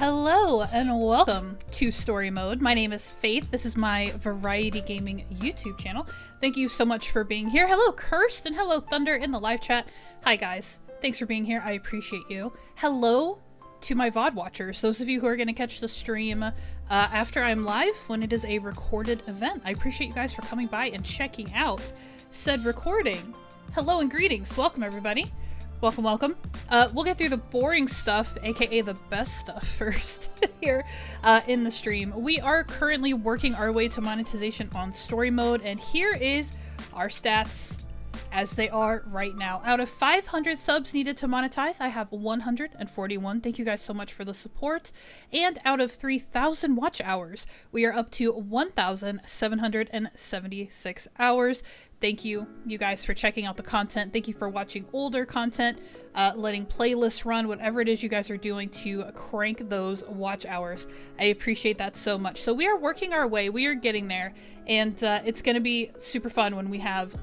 Hello and welcome to Story Mode. My name is Faith. This is my variety gaming YouTube channel. Thank you so much for being here. Hello Kirst and hello Thunder in the live chat. Hi guys. Thanks for being here. I appreciate you. Hello to my VOD watchers. Those of you who are going to catch the stream after I'm live when it is a recorded event. I appreciate you guys for coming by and checking out said recording. Hello and greetings. Welcome everybody. Welcome, welcome. We'll get through the boring stuff, aka the best stuff first here in the stream. We are currently working our way to monetization on story mode, and here is our stats as they are right now. Out of 500 subs needed to monetize, I have 141. Thank you guys so much for the support. And out of 3,000 watch hours, we are up to 1,776 hours. Thank you, you guys, for checking out the content. Thank you for watching older content, letting playlists run, whatever it is you guys are doing to crank those watch hours. I appreciate that so much. So we are working our way. We are getting there. And it's going to be super fun when we have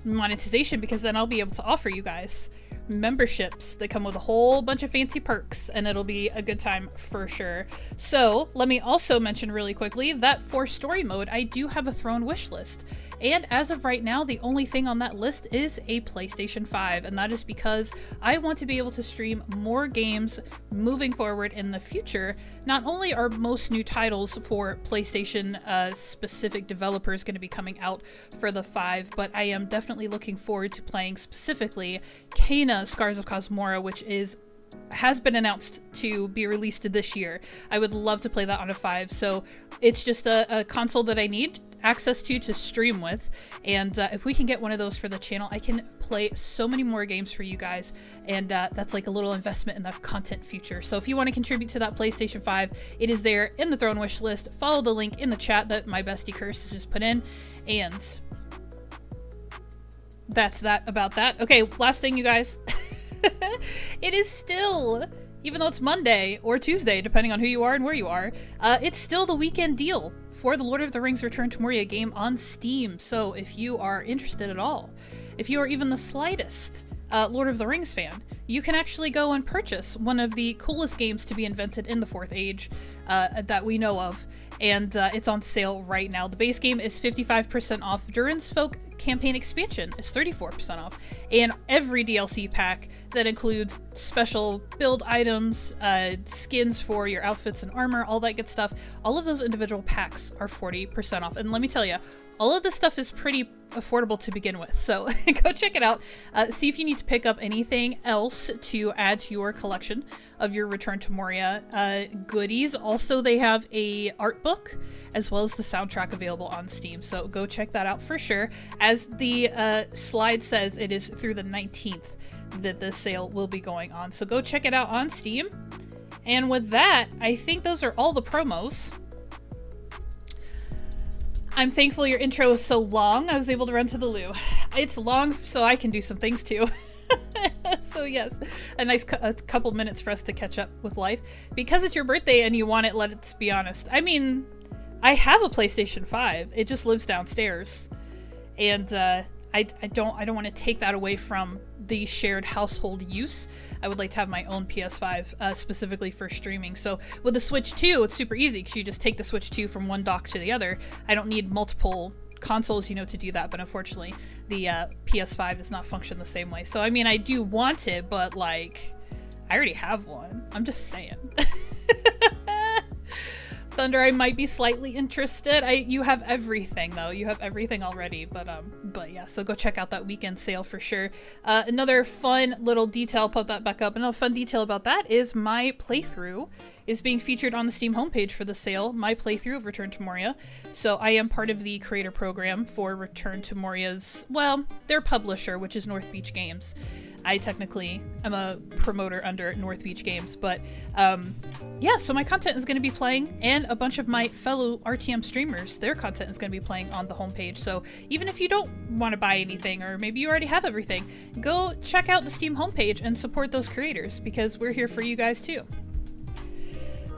monetization, because then I'll be able to offer you guys memberships that come with a whole bunch of fancy perks, and it'll be a good time for sure. So let me also mention really quickly that for story mode, I do have a throne wish list. And as of right now, the only thing on that list is a PlayStation 5, and that is because I want to be able to stream more games moving forward in the future. Not only are most new titles for PlayStation specific developers going to be coming out for the 5, but I am definitely looking forward to playing specifically Kena Scars of Cosmora, which has been announced to be released this year. I would love to play that on a 5, so it's just a console that I need access to stream with, and if we can get one of those for the channel, I can play so many more games for you guys, and that's like a little investment in the content future. So if you want to contribute to that PlayStation 5, it is there in the throne wish list. Follow the link in the chat that my bestie Curse has just put in, and that's that about that. Okay, last thing, you guys. It is still, even though it's Monday or Tuesday, depending on who you are and where you are, it's still the weekend deal for the Lord of the Rings Return to Moria game on Steam. So if you are interested at all, if you are even the slightest Lord of the Rings fan, you can actually go and purchase one of the coolest games to be invented in the Fourth Age that we know of. And it's on sale right now. The base game is 55% off. Durin's Folk campaign expansion is 34% off. And every DLC pack that includes special build items, skins for your outfits and armor, all that good stuff, all of those individual packs are 40% off. And let me tell you, all of this stuff is pretty affordable to begin with. So go check it out. See if you need to pick up anything else to add to your collection of your Return to Moria goodies. Also, they have a art book as well as the soundtrack available on Steam. So go check that out for sure. As the slide says, it is through the 19th that the sale will be going on. So go check it out on Steam. And with that, I think those are all the promos. I'm thankful your intro is so long, I was able to run to the loo. It's long so I can do some things too. So yes, a nice couple minutes for us to catch up with life. Because it's your birthday and you want it, let's be honest. I mean, I have a PlayStation 5. It just lives downstairs. And I don't want to take that away from the shared household use. I would like to have my own PS5 specifically for streaming. So with the Switch 2, it's super easy because you just take the Switch 2 from one dock to the other. I don't need multiple consoles, you know, to do that, but unfortunately the PS5 does not function the same way. So I mean, I do want it, but like, I already have one. I'm just saying. Thunder, I might be slightly interested. You have everything though. You have everything already, but yeah, so go check out that weekend sale for sure. Another fun little detail, pop that back up. Another fun detail about that is my playthrough is being featured on the Steam homepage for the sale. My playthrough of Return to Moria. So I am part of the creator program for Return to Moria's, well, their publisher, which is North Beach Games. I technically am a promoter under North Beach Games, but yeah, so my content is going to be playing, and a bunch of my fellow RTM streamers, their content is going to be playing on the homepage. So even if you don't want to buy anything, or maybe you already have everything, go check out the Steam homepage and support those creators, because we're here for you guys too.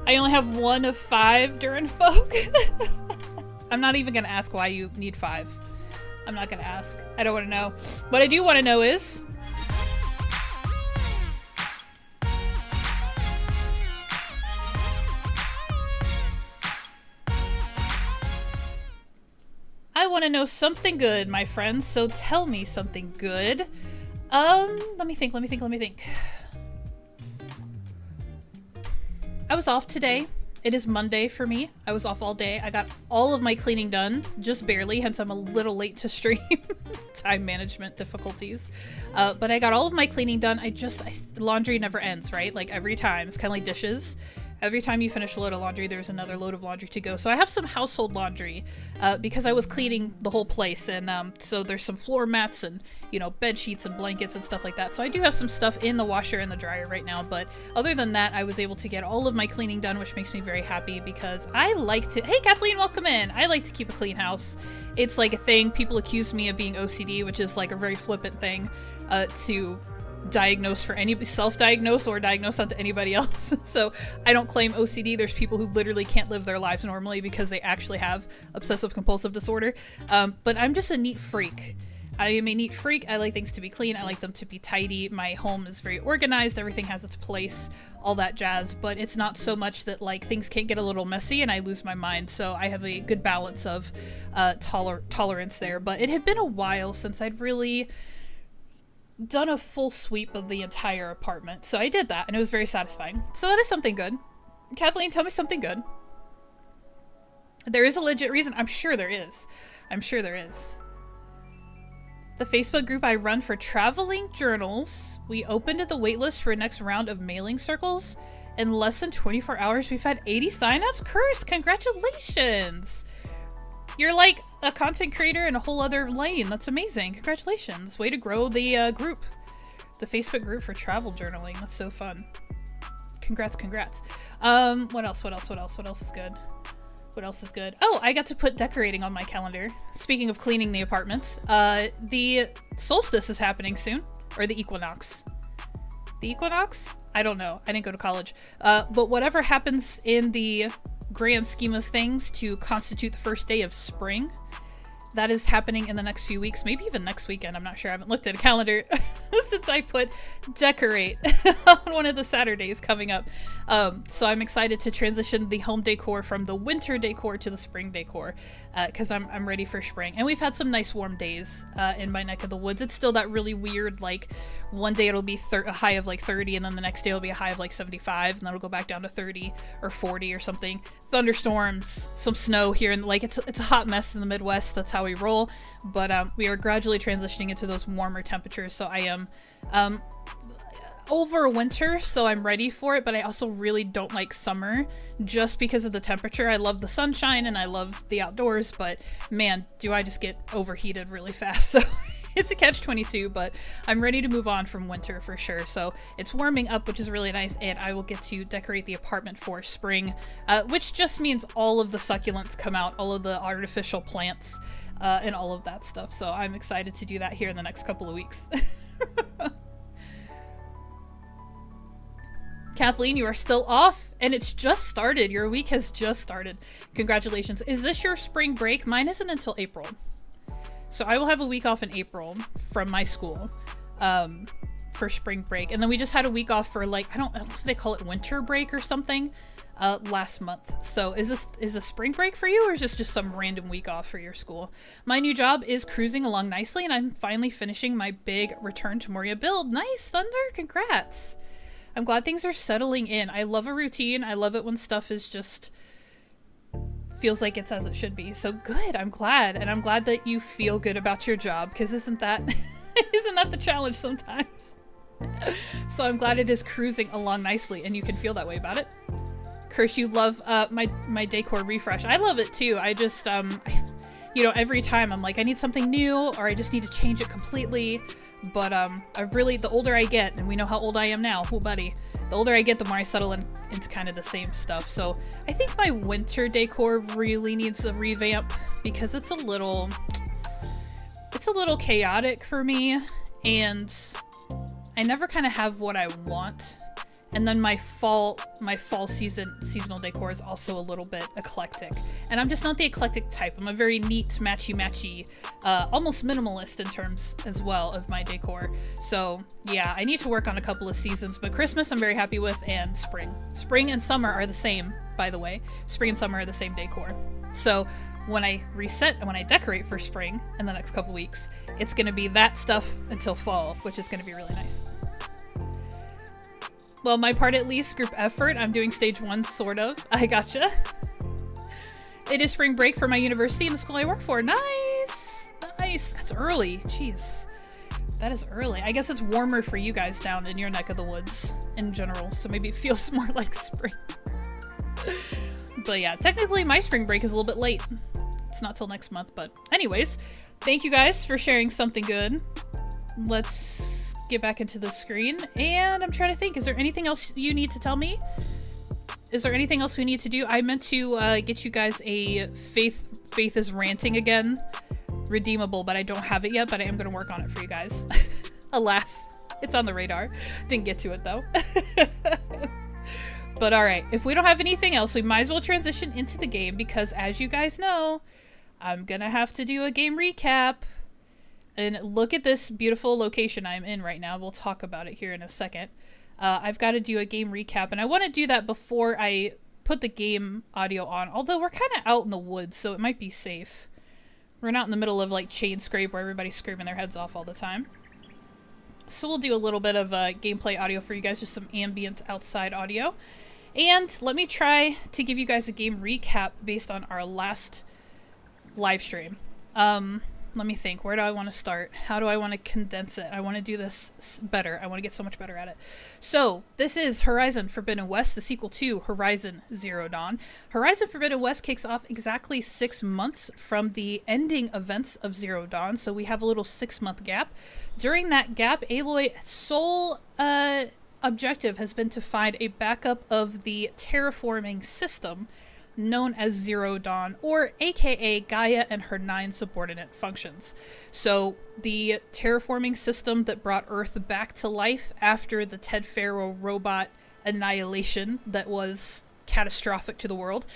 I only have 1 of 5 Durin Folk. I'm not even going to ask why you need 5. I'm not going to ask. I don't want to know. What I do want to know is, want to know something good, my friends, so tell me something good. Let me think. I was off today. It is Monday for me. I was off all day. I got all of my cleaning done, just barely, hence I'm a little late to stream. Time management difficulties. But I got all of my cleaning done. Laundry never ends, right? Like every time. It's kind of like dishes. Every time you finish a load of laundry, there's another load of laundry to go. So I have some household laundry because I was cleaning the whole place. And so there's some floor mats and, bed sheets and blankets and stuff like that. So I do have some stuff in the washer and the dryer right now. But other than that, I was able to get all of my cleaning done, which makes me very happy because I like to... Hey, Kathleen, welcome in. I like to keep a clean house. It's like a thing. People accuse me of being OCD, which is like a very flippant thing to... diagnose for anybody, self-diagnose or diagnose onto anybody else. So I don't claim OCD. There's people who literally can't live their lives normally because they actually have obsessive compulsive disorder. But I'm just a neat freak. I am a neat freak. I like things to be clean. I like them to be tidy. My home is very organized. Everything has its place, all that jazz. But it's not so much that like things can't get a little messy and I lose my mind. So I have a good balance of tolerance there. But it had been a while since I'd really done a full sweep of the entire apartment. So I did that and it was very satisfying. So that is something good. Kathleen, tell me something good. There is a legit reason. I'm sure there is. The Facebook group I run for traveling journals. We opened the waitlist for next round of mailing circles. In less than 24 hours, we've had 80 signups. Curse, congratulations. You're like a content creator in a whole other lane. That's amazing. Congratulations. Way to grow the group. The Facebook group for travel journaling. That's so fun. Congrats. What else is good? Oh, I got to put decorating on my calendar. Speaking of cleaning the apartment, the solstice is happening soon. Or the equinox. The equinox? I don't know. I didn't go to college. But whatever happens in the grand scheme of things to constitute the first day of spring, that is happening in the next few weeks, maybe even next weekend. I'm not sure. I haven't looked at a calendar since I put decorate on one of the Saturdays coming up. So I'm excited to transition the home decor from the winter decor to the spring decor because I'm ready for spring. And we've had some nice warm days in my neck of the woods. It's still that really weird, like one day it'll be a high of like 30 and then the next day it'll be a high of like 75 and then it'll go back down to 30 or 40 or something. Thunderstorms, some snow here, and like it's a hot mess in the Midwest. That's how we roll. But we are gradually transitioning into those warmer temperatures. So I am over winter, so I'm ready for it, but I also really don't like summer just because of the temperature. I love the sunshine and I love the outdoors, but man, do I just get overheated really fast. So it's a catch-22, but I'm ready to move on from winter for sure. So it's warming up, which is really nice, and I will get to decorate the apartment for spring, which just means all of the succulents come out, all of the artificial plants, and all of that stuff. So I'm excited to do that here in the next couple of weeks. Kathleen, you are still off, and it's just started. Your week has just started. Congratulations. Is this your spring break? Mine isn't until April. So I will have a week off in April from my school for spring break. And then we just had a week off for like, I don't know if they call it winter break or something, last month. So is a spring break for you, or is this just some random week off for your school? My new job is cruising along nicely, and I'm finally finishing my big Return to Moria build. Nice, Thunder. Congrats. I'm glad things are settling in. I love a routine. I love it when stuff is just feels like it's as it should be. So good. I'm glad. And I'm glad that you feel good about your job, because isn't that the challenge sometimes? So I'm glad it is cruising along nicely and you can feel that way about it. Kirsch, you love my decor refresh. I love it too. I just every time I'm like, I need something new, or I just need to change it completely. But the older I get, and we know how old I am now, oh buddy, the older I get, the more I settle into kind of the same stuff. So I think my winter decor really needs a revamp, because it's a little chaotic for me, and I never kind of have what I want. And then my fall seasonal decor is also a little bit eclectic. And I'm just not the eclectic type. I'm a very neat, matchy, almost minimalist in terms as well of my decor. So yeah, I need to work on a couple of seasons, but Christmas I'm very happy with, and spring. Spring and summer are the same, by the way. Spring and summer are the same decor. So when I reset and when I decorate for spring in the next couple weeks, it's going to be that stuff until fall, which is going to be really nice. Well, my part at least, group effort. I'm doing stage 1, sort of. I gotcha. It is spring break for my university and the school I work for. Nice! Nice. That's early. Jeez. That is early. I guess it's warmer for you guys down in your neck of the woods in general, so maybe it feels more like spring. But yeah, technically my spring break is a little bit late. It's not till next month, but anyways, thank you guys for sharing something good. Let's get back into the screen, and I'm trying to think, is there anything else you need to tell me? Is there anything else we need to do? I meant to get you guys a Faith is ranting again redeemable, but I don't have it yet, but I am going to work on it for you guys. Alas, it's on the radar. Didn't get to it though. But alright, if we don't have anything else, we might as well transition into the game, because as you guys know, I'm gonna have to do a game recap. And look at this beautiful location I'm in right now. We'll talk about it here in a second. I've got to do a game recap, and I want to do that before I put the game audio on, although we're kind of out in the woods, so it might be safe. We're not in the middle of like Chain Scrape where everybody's screaming their heads off all the time. So we'll do a little bit of gameplay audio for you guys, just some ambient outside audio. And let me try to give you guys a game recap based on our last live stream. Let me think. Where do I want to start? How do I want to condense it? I want to do this better. I want to get so much better at it. So, this is Horizon Forbidden West, the sequel to Horizon Zero Dawn. Horizon Forbidden West kicks off exactly 6 months from the ending events of Zero Dawn, so we have a little 6-month gap. During that gap, Aloy's sole objective has been to find a backup of the terraforming system known as Zero Dawn, or aka Gaia and her 9 subordinate functions. So the terraforming system that brought Earth back to life after the Ted Faro robot annihilation that was catastrophic to the world.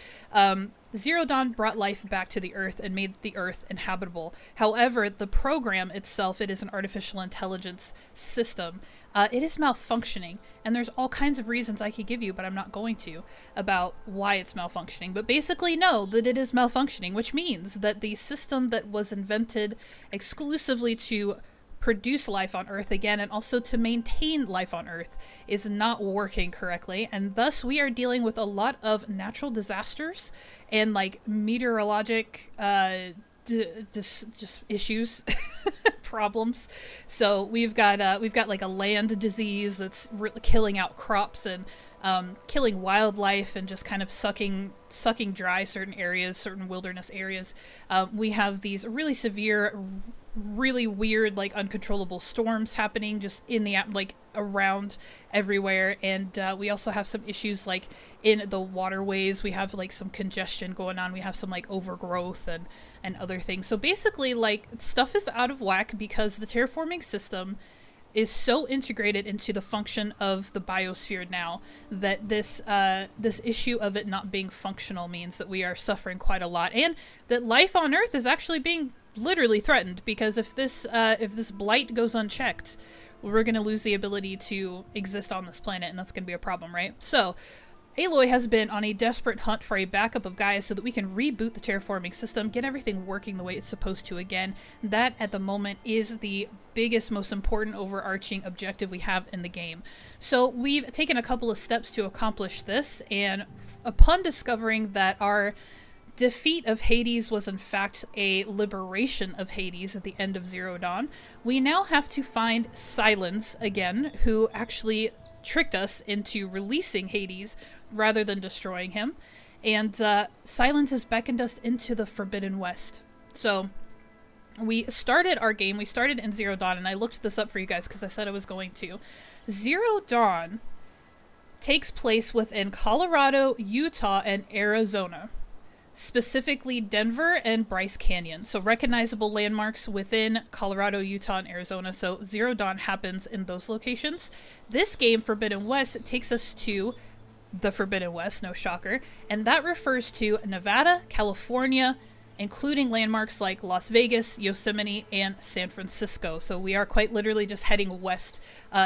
Zero Dawn brought life back to the Earth and made the Earth inhabitable. However, the program itself, it is an artificial intelligence system. It is malfunctioning, and there's all kinds of reasons I could give you, but I'm not going to, about why it's malfunctioning. But basically know that it is malfunctioning, which means that the system that was invented exclusively to produce life on Earth again, and also to maintain life on Earth, is not working correctly, and thus we are dealing with a lot of natural disasters and like meteorologic just issues, problems. So we've got like a land disease that's killing out crops and killing wildlife and just kind of sucking dry certain areas, certain wilderness areas. We have these really severe, really weird, like uncontrollable storms happening just in the like around everywhere, and we also have some issues like in the waterways. We have like some congestion going on. We have some like overgrowth and other things. So basically, like, stuff is out of whack because the terraforming system is so integrated into the function of the biosphere now that this issue of it not being functional means that we are suffering quite a lot, and that life on Earth is actually being literally threatened, because if this blight goes unchecked, we're going to lose the ability to exist on this planet, and that's going to be a problem, right? So Aloy has been on a desperate hunt for a backup of Gaia so that we can reboot the terraforming system, get everything working the way it's supposed to again. That, at the moment, is the biggest, most important overarching objective we have in the game. So we've taken a couple of steps to accomplish this, and upon discovering that our defeat of Hades was in fact a liberation of Hades at the end of Zero Dawn, we now have to find Sylens again, who actually tricked us into releasing Hades rather than destroying him. And Sylens has beckoned us into the Forbidden West. So we started our game, we started in Zero Dawn, and I looked this up for you guys because I said I was going to. Zero Dawn takes place within Colorado, Utah, and Arizona. Specifically Denver and Bryce Canyon. So recognizable landmarks within Colorado, Utah, and Arizona. So Zero Dawn happens in those locations. This game, Forbidden West, takes us to the Forbidden West, no shocker. And that refers to Nevada, California, including landmarks like Las Vegas, Yosemite, and San Francisco. So we are quite literally just heading west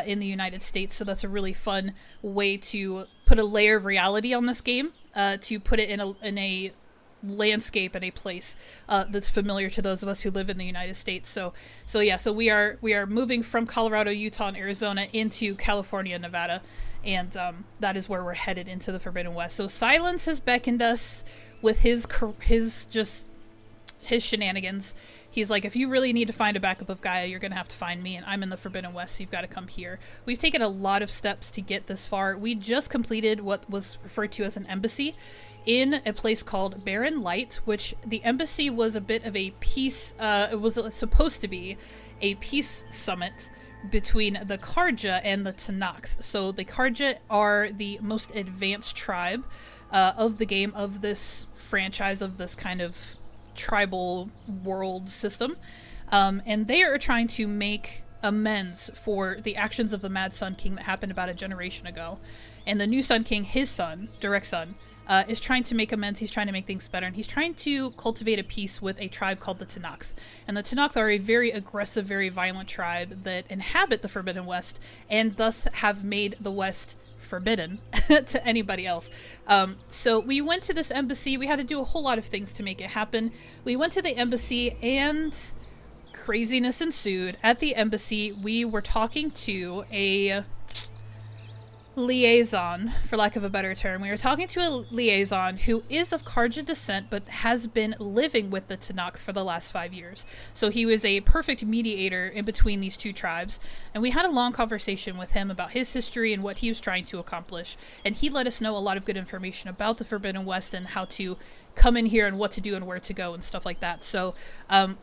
in the United States. So that's a really fun way to put a layer of reality on this game, to put it in a landscape and a place that's familiar to those of us who live in the United States. So we are moving from Colorado, Utah, and Arizona into California, Nevada, and that is where we're headed into the Forbidden West. So Sylens has beckoned us with his shenanigans. He's like, if you really need to find a backup of Gaia, you're going to have to find me, and I'm in the Forbidden West, so you've got to come here. We've taken a lot of steps to get this far. We just completed what was referred to as an embassy in a place called Barren Light, which the embassy was a bit of a peace, it was supposed to be a peace summit between the Karja and the Tenakth. So the Karja are the most advanced tribe of the game, of this franchise, of this kind of tribal world system, and they are trying to make amends for the actions of the Mad Sun King that happened about a generation ago. And the new Sun King, his son, direct son, is trying to make amends. He's trying to make things better, and he's trying to cultivate a peace with a tribe called the Tenakth. And the Tenakth are a very aggressive, very violent tribe that inhabit the Forbidden West, and thus have made the West forbidden to anybody else. So we went to this embassy. We had to do a whole lot of things to make it happen. We went to the embassy, and craziness ensued. At the embassy, we were talking to a liaison, for lack of a better term. We were talking to a liaison who is of Karja descent, but has been living with the Tenakth for the last 5 years. So he was a perfect mediator in between these two tribes. And we had a long conversation with him about his history and what he was trying to accomplish. And he let us know a lot of good information about the Forbidden West and how to come in here and what to do and where to go and stuff like that. So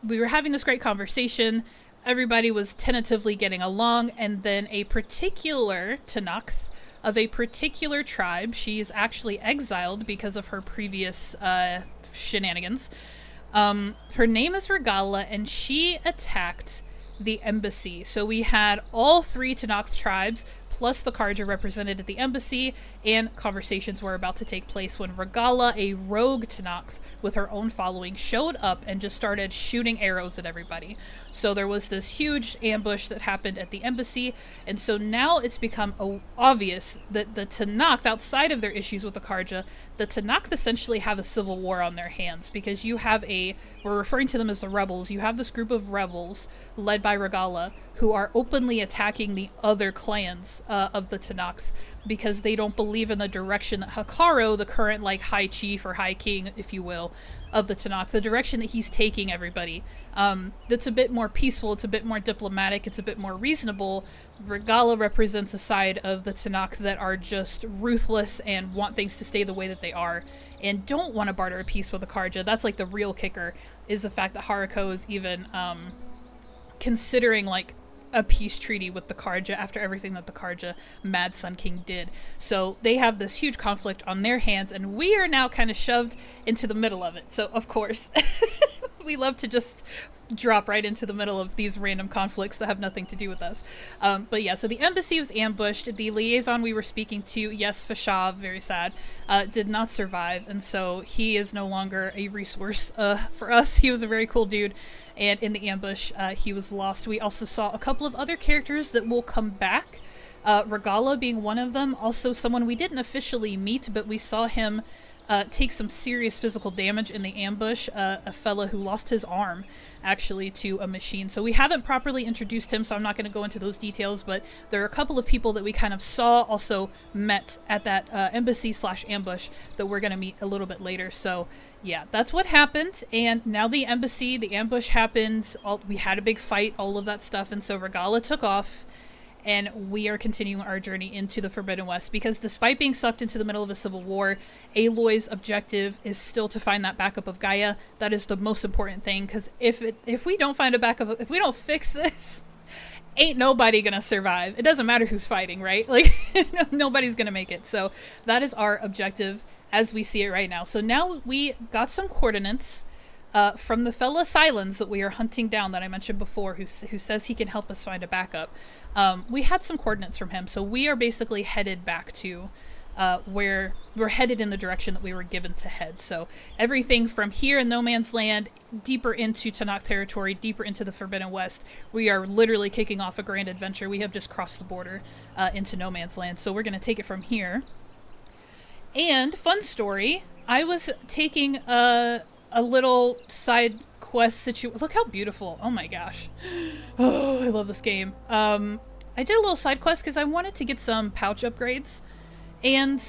we were having this great conversation. Everybody was tentatively getting along, and then a particular Tenakth of a particular tribe, she is actually exiled because of her previous shenanigans. Her name is Regala, and she attacked the embassy. So we had all three Tenakth tribes plus the Karja represented at the embassy, and conversations were about to take place when Regala, a rogue Tenakth with her own following, showed up and just started shooting arrows at everybody. So there was this huge ambush that happened at the embassy, and so now it's become obvious that the Tenakth, outside of their issues with the Karja, the Tenakth essentially have a civil war on their hands, because you have we're referring to them as the rebels, you have this group of rebels led by Regala who are openly attacking the other clans of the Tenakth, because they don't believe in the direction that Hakaro, the current high chief or high king, if you will, of the Tenakth, the direction that he's taking everybody. That's a bit more peaceful, it's a bit more diplomatic, it's a bit more reasonable. Regala represents a side of the Tenakth that are just ruthless and want things to stay the way that they are, and don't want to barter a peace with the Karja. That's the real kicker, is the fact that Haruko is even considering a peace treaty with the Karja after everything that the Karja Mad Sun King did. So they have this huge conflict on their hands, and we are now kind of shoved into the middle of it. So of course, we love to just drop right into the middle of these random conflicts that have nothing to do with us. But yeah, so the embassy was ambushed. The liaison we were speaking to, yes, Fashav, very sad, did not survive, and so he is no longer a resource for us. He was a very cool dude, and in the ambush, he was lost. We also saw a couple of other characters that will come back, Regala being one of them, also someone we didn't officially meet, but we saw him take some serious physical damage in the ambush, a fella who lost his arm, actually, to a machine. So we haven't properly introduced him, so I'm not going to go into those details, but there are a couple of people that we kind of saw, also met at that embassy/ambush that we're going to meet a little bit later. So yeah, that's what happened, and now the ambush happened, we had a big fight, all of that stuff, and so Regala took off, and we are continuing our journey into the Forbidden West, because despite being sucked into the middle of a civil war, Aloy's objective is still to find that backup of Gaia. That is the most important thing, because if we don't find a backup, if we don't fix this, ain't nobody gonna survive. It doesn't matter who's fighting, right? Nobody's gonna make it. So that is our objective as we see it right now. So now we got some coordinates from the fella Sylens that we are hunting down, that I mentioned before, who says he can help us find a backup. We had some coordinates from him, so we are basically headed back to where we're headed, in the direction that we were given to head. So everything from here in No Man's Land, deeper into Tenakth territory, deeper into the Forbidden West, we are literally kicking off a grand adventure. We have just crossed the border into No Man's Land, so we're going to take it from here. And fun story, I was taking a little side quest Look how beautiful. Oh my gosh. Oh, I love this game. I did a little side quest because I wanted to get some pouch upgrades. And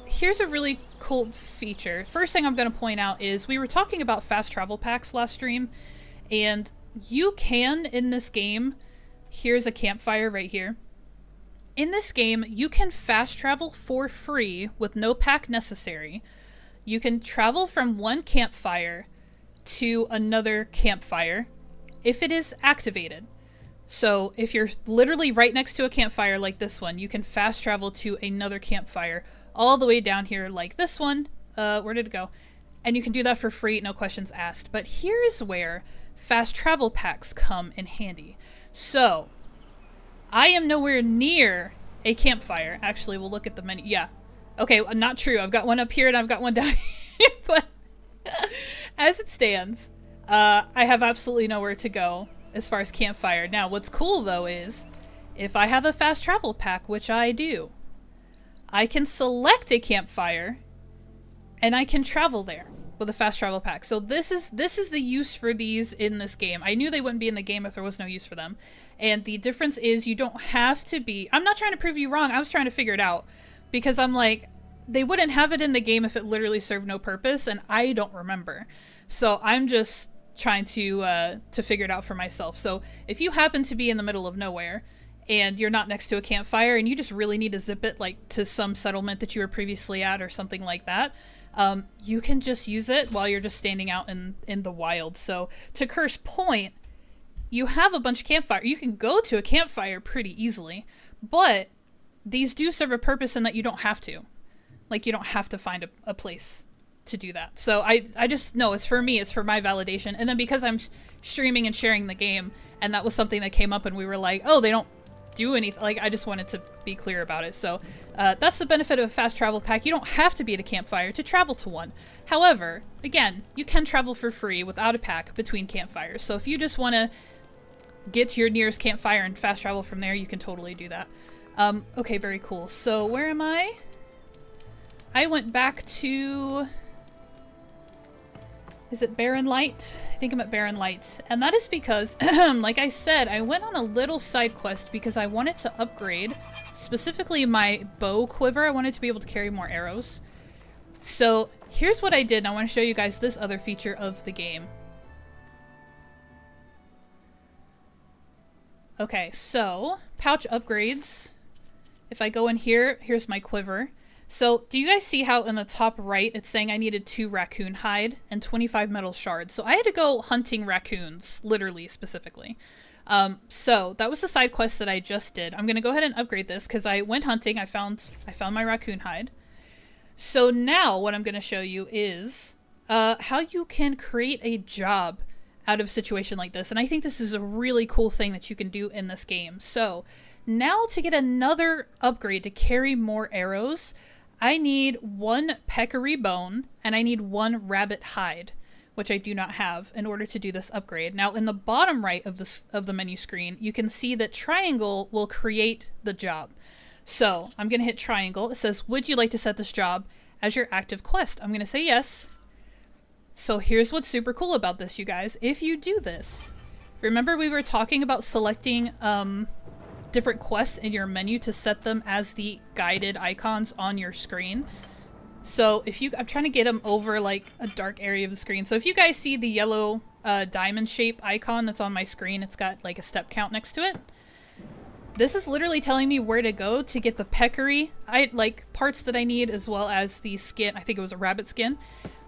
here's a really cool feature. First thing I'm going to point out is we were talking about fast travel packs last stream. And you can, in this game, here's a campfire right here. In this game, you can fast travel for free with no pack necessary. You can travel from one campfire to another campfire if it is activated. So if you're literally right next to a campfire like this one, you can fast travel to another campfire all the way down here like this one. Where did it go? And you can do that for free, no questions asked. But here's where fast travel packs come in handy. So I am nowhere near a campfire. Actually, we'll look at the menu. Yeah. Okay, not true. I've got one up here and I've got one down here. But as it stands, I have absolutely nowhere to go as far as campfire. Now, what's cool, though, is if I have a fast travel pack, which I do, I can select a campfire and I can travel there with a fast travel pack. So this is the use for these in this game. I knew they wouldn't be in the game if there was no use for them. And the difference is you don't have to be... I'm not trying to prove you wrong. I was trying to figure it out. Because I'm like, they wouldn't have it in the game if it literally served no purpose, and I don't remember. So I'm just trying to figure it out for myself. So if you happen to be in the middle of nowhere, and you're not next to a campfire, and you just really need to zip it like to some settlement that you were previously at or something like that, you can just use it while you're just standing out in the wild. So to Kersh's point, you have a bunch of campfire. You can go to a campfire pretty easily, but these do serve a purpose in that you don't have to. Like, you don't have to find a place to do that. So I just, no, it's for me. It's for my validation. And then because I'm streaming and sharing the game, and that was something that came up and we were like, oh, they don't do anything. Like, I just wanted to be clear about it. So that's the benefit of a fast travel pack. You don't have to be at a campfire to travel to one. However, again, you can travel for free without a pack between campfires. So if you just want to get to your nearest campfire and fast travel from there, you can totally do that. Okay, very cool. So where am I? I went back to... Is it Barren Light? I think I'm at Barren Light. And that is because, like I said, I went on a little side quest because I wanted to upgrade, specifically my bow quiver. I wanted to be able to carry more arrows. So here's what I did, and I want to show you guys this other feature of the game. Okay, so pouch upgrades. If I go in here, here's my quiver. So do you guys see how in the top right it's saying I needed 2 raccoon hide and 25 metal shards? So I had to go hunting raccoons, literally, specifically. So that was the side quest that I just did. I'm gonna go ahead and upgrade this because I went hunting. I found my raccoon hide. So now what I'm gonna show you is how you can create a job out of a situation like this. And I think this is a really cool thing that you can do in this game. So now to get another upgrade to carry more arrows, I need 1 peccary bone and I need 1 rabbit hide, which I do not have in order to do this upgrade. Now in the bottom right of the menu screen, you can see that triangle will create the job. So I'm going to hit triangle. It says, would you like to set this job as your active quest? I'm going to say yes. So here's what's super cool about this, you guys. If you do this, remember we were talking about selecting different quests in your menu to set them as the guided icons on your screen. So if you, I'm trying to get them over like a dark area of the screen. So if you guys see the yellow diamond shape icon that's on my screen, it's got like a step count next to it. This is literally telling me where to go to get the peccary parts that I need, as well as the skin. I think it was a rabbit skin.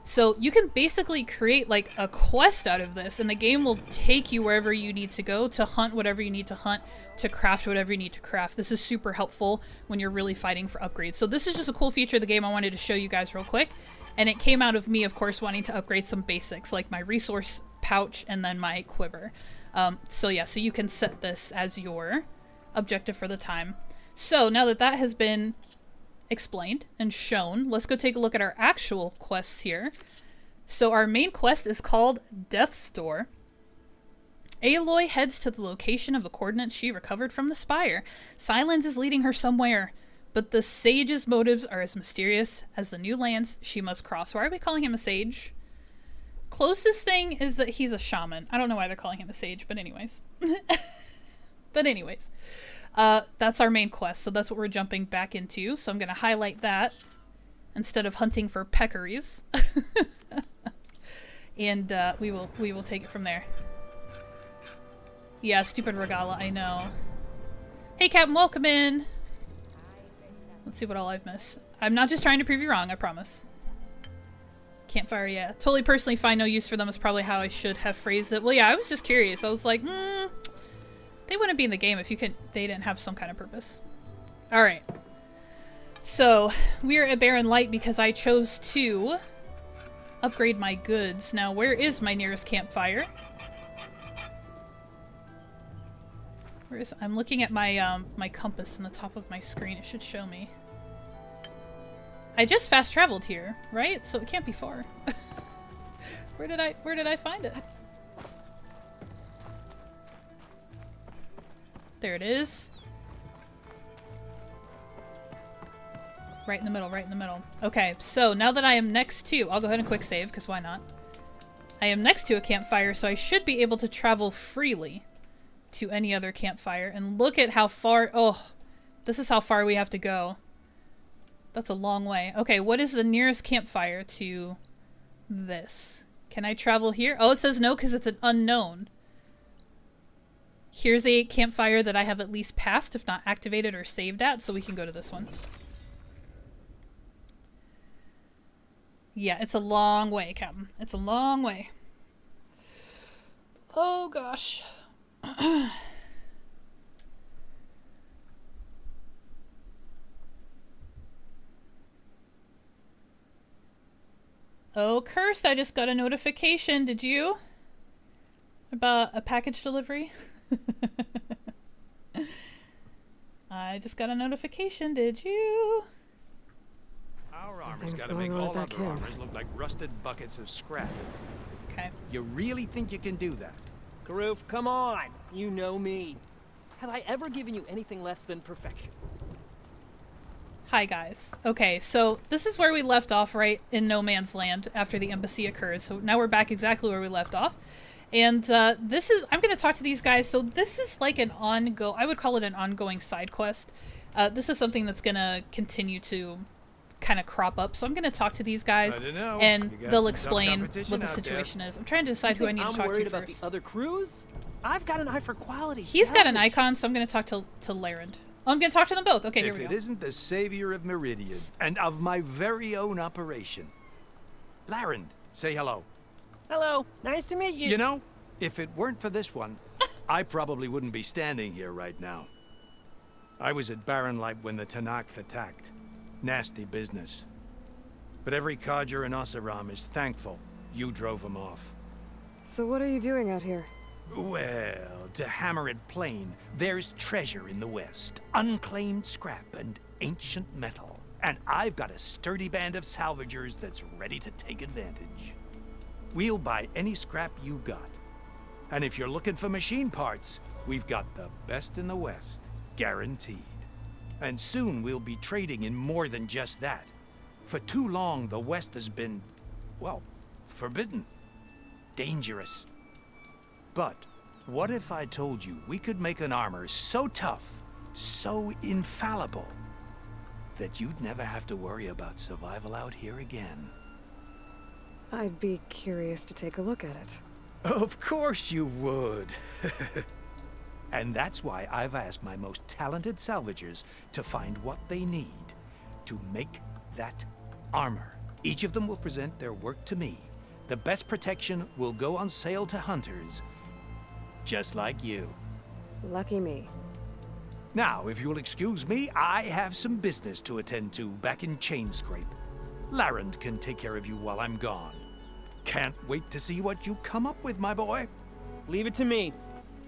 So you can basically create like a quest out of this, and the game will take you wherever you need to go to hunt whatever you need to hunt, to craft whatever you need to craft. This is super helpful when you're really fighting for upgrades. So this is just a cool feature of the game I wanted to show you guys real quick. And it came out of me, of course, wanting to upgrade some basics like my resource pouch and then my quiver. So yeah, so you can set this as your objective for the time. So now that that has been explained and shown, let's go take a look at our actual quests here. So our main quest is called Death's Door. Aloy heads to the location of the coordinates she recovered from the spire. Sylens is leading her somewhere. but the sage's motives are as mysterious as the new lands she must cross. Why are we calling him a sage? Closest thing is that he's a shaman. I don't know why they're calling him a sage, but anyways. That's our main quest, so that's what we're jumping back into. So I'm going to highlight that instead of hunting for peccaries. And we will take it from there. Yeah, stupid Regala, I know. Hey, Captain, welcome in. Let's see what all I've missed. I'm not just trying to prove you wrong, I promise. Campfire, yeah. Totally personally find no use for them is probably how I should have phrased it. Well, yeah, I was just curious. I was like, they wouldn't be in the game if they didn't have some kind of purpose. Alright. So, we're at Barren Light because I chose to upgrade my goods. Now, where is my nearest campfire? I'm looking at my my compass in the top of my screen. It should show me. I just fast traveled here, right? So it can't be far. Where did I find it? There it is. Right in the middle, right in the middle. Okay, so now that I am next to... I'll go ahead and quick save, because why not? I am next to a campfire, so I should be able to travel freely to any other campfire. And look at how far... Oh, this is how far we have to go. That's a long way. Okay, what is the nearest campfire to this? Can I travel here? Oh, it says no because it's an unknown. Here's a campfire that I have at least passed, if not activated or saved at, so we can go to this one. Yeah, it's a long way, Captain. It's a long way. Oh, gosh. Oh, cursed, I just got a notification. Did you? About a package delivery? I just got a notification. Did you? Our armor's gotta make all other armors look like rusted buckets of scrap. Okay. You really think you can do that? Karoof, come on. You know me. Have I ever given you anything less than perfection? Hi, guys. Okay, so this is where we left off, right in No Man's Land after the embassy occurred. So now we're back exactly where we left off. And this is... I'm going to talk to these guys. So this is like an ongoing... I would call it an ongoing side quest. This is something that's going to continue to kind of crop up. So I'm going to talk to these guys, and they'll explain what the situation is. I'm trying to decide who I need to talk to I'm worried first. about the other crews? I've got an eye for quality. He's got an icon, so I'm going to talk to Larend. Oh, I'm going to talk to them both. Okay, here we go. If it isn't the savior of Meridian and of my very own operation. Larend, say hello. Hello, nice to meet you. You know, if it weren't for this one, I probably wouldn't be standing here right now. I was at Barren Light when the Tanakh attacked. Nasty business. But every codger in Oseram is thankful you drove him off. So what are you doing out here? Well, to hammer it plain, there's treasure in the West. Unclaimed scrap and ancient metal. And I've got a sturdy band of salvagers that's ready to take advantage. We'll buy any scrap you got. And if you're looking for machine parts, we've got the best in the West, guaranteed. And soon we'll be trading in more than just that. For too long, the West has been, well, forbidden. Dangerous. But what if I told you we could make an armor so tough, so infallible, that you'd never have to worry about survival out here again? I'd be curious to take a look at it. Of course you would. And that's why I've asked my most talented salvagers to find what they need to make that armor. Each of them will present their work to me. The best protection will go on sale to hunters, just like you. Lucky me. Now, if you'll excuse me, I have some business to attend to back in Chainscrape. Larend can take care of you while I'm gone. Can't wait to see what you come up with, my boy. Leave it to me.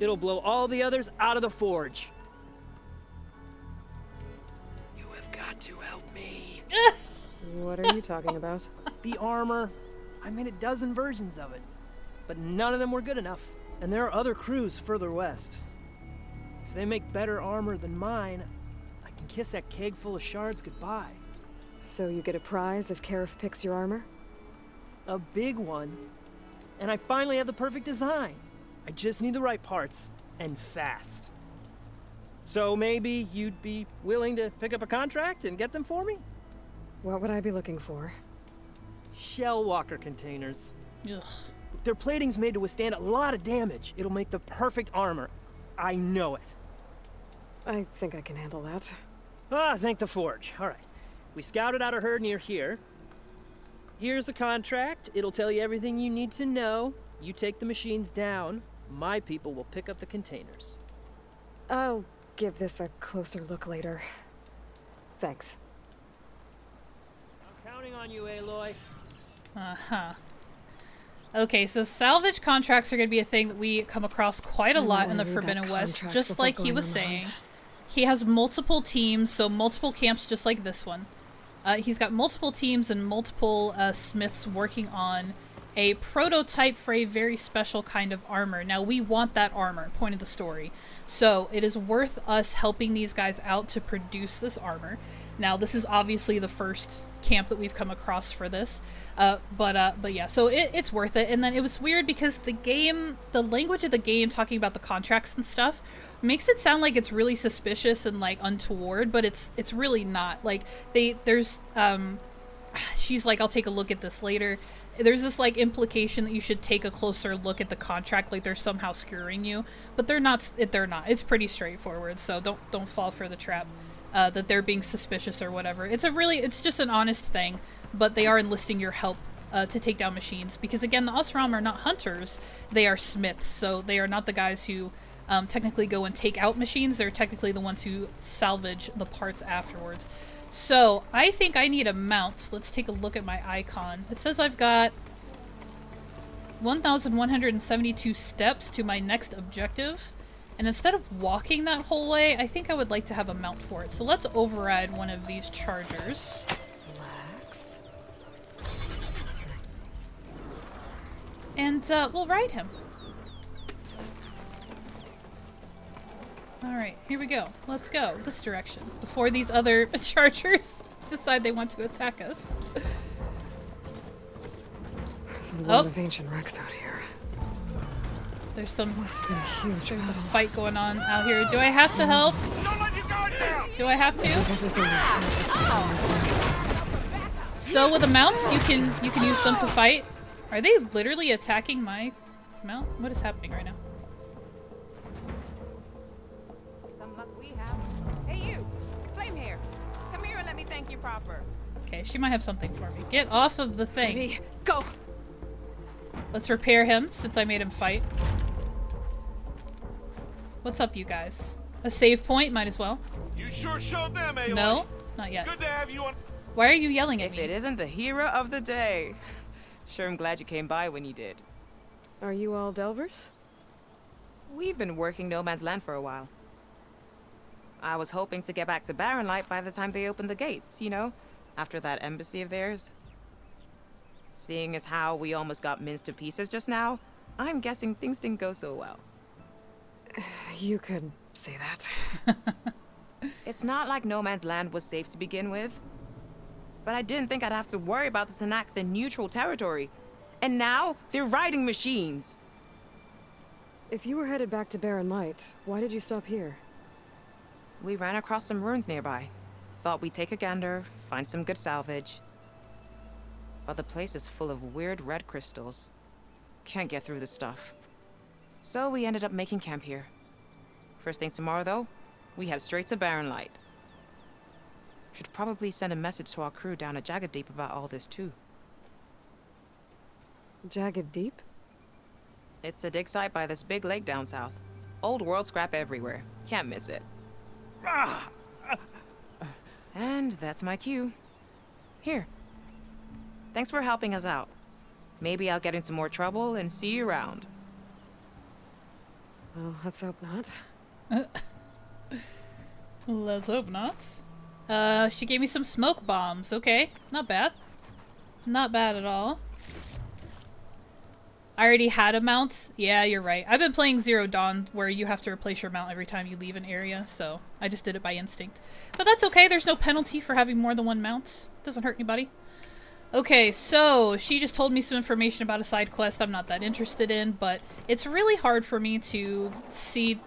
It'll blow all the others out of the forge. You have got to help me. What are you talking about? The armor. I made a dozen versions of it, but none of them were good enough. And there are other crews further west. If they make better armor than mine, I can kiss that keg full of shards goodbye. So you get a prize if Karif picks your armor? A big one. And I finally have the perfect design. I just need the right parts, and fast. So maybe you'd be willing to pick up a contract and get them for me? What would I be looking for? Shell walker containers. Ugh. Their plating's made to withstand a lot of damage. It'll make the perfect armor. I know it. I think I can handle that. Ah, thank the Forge. All right. We scouted out a herd near here. Here's the contract. It'll tell you everything you need to know. You take the machines down. My people will pick up the containers. I'll give this a closer look later. Thanks. I'm counting on you, Aloy. Uh-huh. Okay, so salvage contracts are going to be a thing that we come across quite a lot in the Forbidden West, just like he was saying. He has multiple teams, so multiple camps just like this one. He's got multiple teams and multiple smiths working on a prototype for a very special kind of armor. Now, we want that armor, point of the story. So, it is worth us helping these guys out to produce this armor. Now, this is obviously the first camp that we've come across for this. But yeah, so it's worth it. And then it was weird because the language of the game talking about the contracts and stuff makes it sound like it's really suspicious and like untoward, but it's really not. Like she's like, I'll take a look at this later. There's this like implication that you should take a closer look at the contract, like they're somehow screwing you, but they're not. It's pretty straightforward, so don't fall for the trap that they're being suspicious or whatever. It's just an honest thing, but they are enlisting your help to take down machines, because again, the Osram are not hunters, they are smiths, so they are not the guys who technically go and take out machines. They're technically the ones who salvage the parts afterwards. So, I think I need a mount. Let's take a look at my icon. It says I've got 1,172 steps to my next objective. And instead of walking that whole way, I think I would like to have a mount for it. So let's override one of these chargers. Relax. And we'll ride him. Alright, here we go. Let's go this direction before these other chargers decide they want to attack us. There's a lot of ancient wrecks out here. There's some. Must have been a huge There's a battle. fight going on out here. Do I have to help? Don't let your guard down! Do I have to? Everything we have is So with the mounts, you can use them to fight. Are they literally attacking my mount? What is happening right now? Some luck we have. Hey you! Flame hair! Come here and let me thank you proper. Okay, she might have something for me. Get off of the thing. ready. Go! Let's repair him, since I made him fight. What's up, you guys? A save point? Might as well. You sure showed them, Aloy. No? Not yet. Good to have you on. Why are you yelling at If me? it isn't the hero of the day. Sure, I'm glad you came by when you did. Are you all Delvers? We've been working No Man's Land for a while. I was hoping to get back to Barren Light by the time they opened the gates, you know? After that embassy of theirs. Seeing as how we almost got minced to pieces just now, I'm guessing things didn't go so well. You could say that. It's not like No Man's Land was safe to begin with. But I didn't think I'd have to worry about this enact the neutral territory. And now, they're riding machines. If you were headed back to Barren Light, why did you stop here? We ran across some ruins nearby. Thought we'd take a gander, find some good salvage. But the place is full of weird red crystals. Can't get through the stuff. So we ended up making camp here. First thing tomorrow, though, we head straight to Barren Light. Should probably send a message to our crew down at Jagged Deep about all this, too. Jagged Deep? It's a dig site by this big lake down south. Old world scrap everywhere. Can't miss it. And that's my cue. Here. Thanks for helping us out. Maybe I'll get into more trouble and see you around. Well, let's hope not. Let's hope not. She gave me some smoke bombs. Okay, not bad. Not bad at all. I already had a mount. Yeah, you're right. I've been playing Zero Dawn where you have to replace your mount every time you leave an area, so I just did it by instinct. But that's okay. There's no penalty for having more than one mount. Doesn't hurt anybody. Okay, so she just told me some information about a side quest I'm not that interested in, but it's really hard for me to see,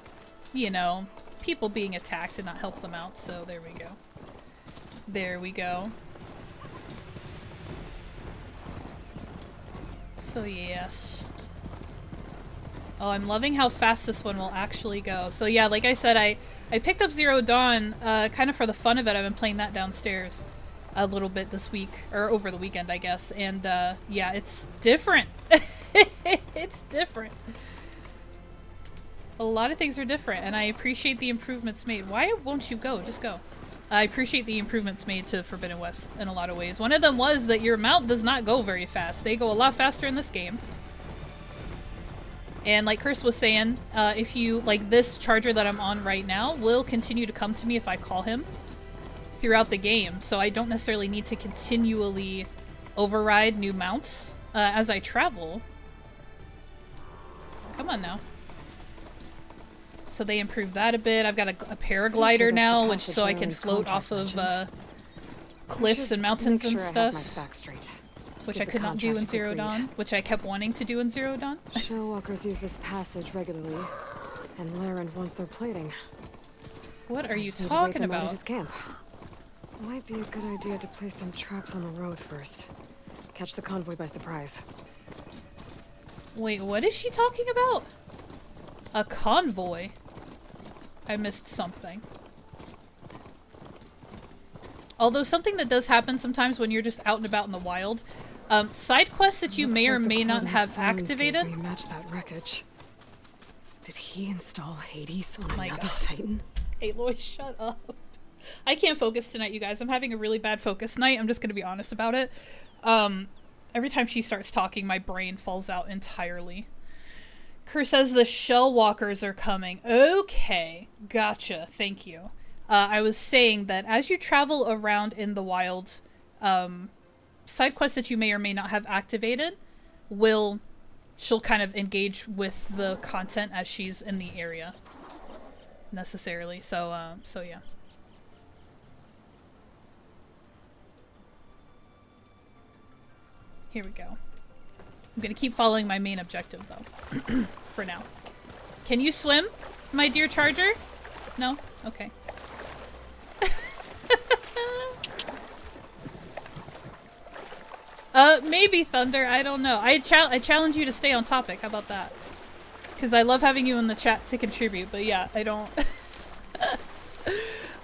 you know, people being attacked and not help them out, so there we go. There we go. So yes. Oh, I'm loving how fast this one will actually go. So yeah, like I said, I picked up Zero Dawn kind of for the fun of it. I've been playing that downstairs a little bit this week, or over the weekend, I guess. And yeah, it's different. It's different. A lot of things are different, and I appreciate the improvements made. Why won't you go? Just go. I appreciate the improvements made to Forbidden West in a lot of ways. One of them was that your mount does not go very fast. They go a lot faster in this game. And like Kirst was saying, if you, like this charger that I'm on right now, will continue to come to me if I call him throughout the game. So I don't necessarily need to continually override new mounts as I travel. Come on now. So they improved that a bit. I've got a paraglider now, which so I can float off of cliffs and mountains and stuff. Which I could not do in Zero Dawn, which I kept wanting to do in Zero Dawn. Shellwalkers use this passage regularly, and Laren wants their plating. What are you talking about? At his camp. Might be a good idea to place some traps on the road first. Catch the convoy by surprise. Wait, what is she talking about? A convoy? I missed something. Although something that does happen sometimes when you're just out and about in the wild, side quests that you may or may not have activated. Match that wreckage. Did he install Hades on another Titan? Aloy, shut up. I can't focus tonight, you guys. I'm having a really bad focus night. I'm just gonna be honest about it. Every time she starts talking, my brain falls out entirely. Kerr says the Shellwalkers are coming. Okay, gotcha. Thank you. I was saying that as you travel around in the wild, side quests that you may or may not have activated she'll kind of engage with the content as she's in the area necessarily. So yeah. Here we go. I'm gonna keep following my main objective though, for now. Can you swim, my dear charger? No? Okay. Maybe Thunder, I don't know. I challenge you to stay on topic, how about that? Because I love having you in the chat to contribute, but yeah, I don't...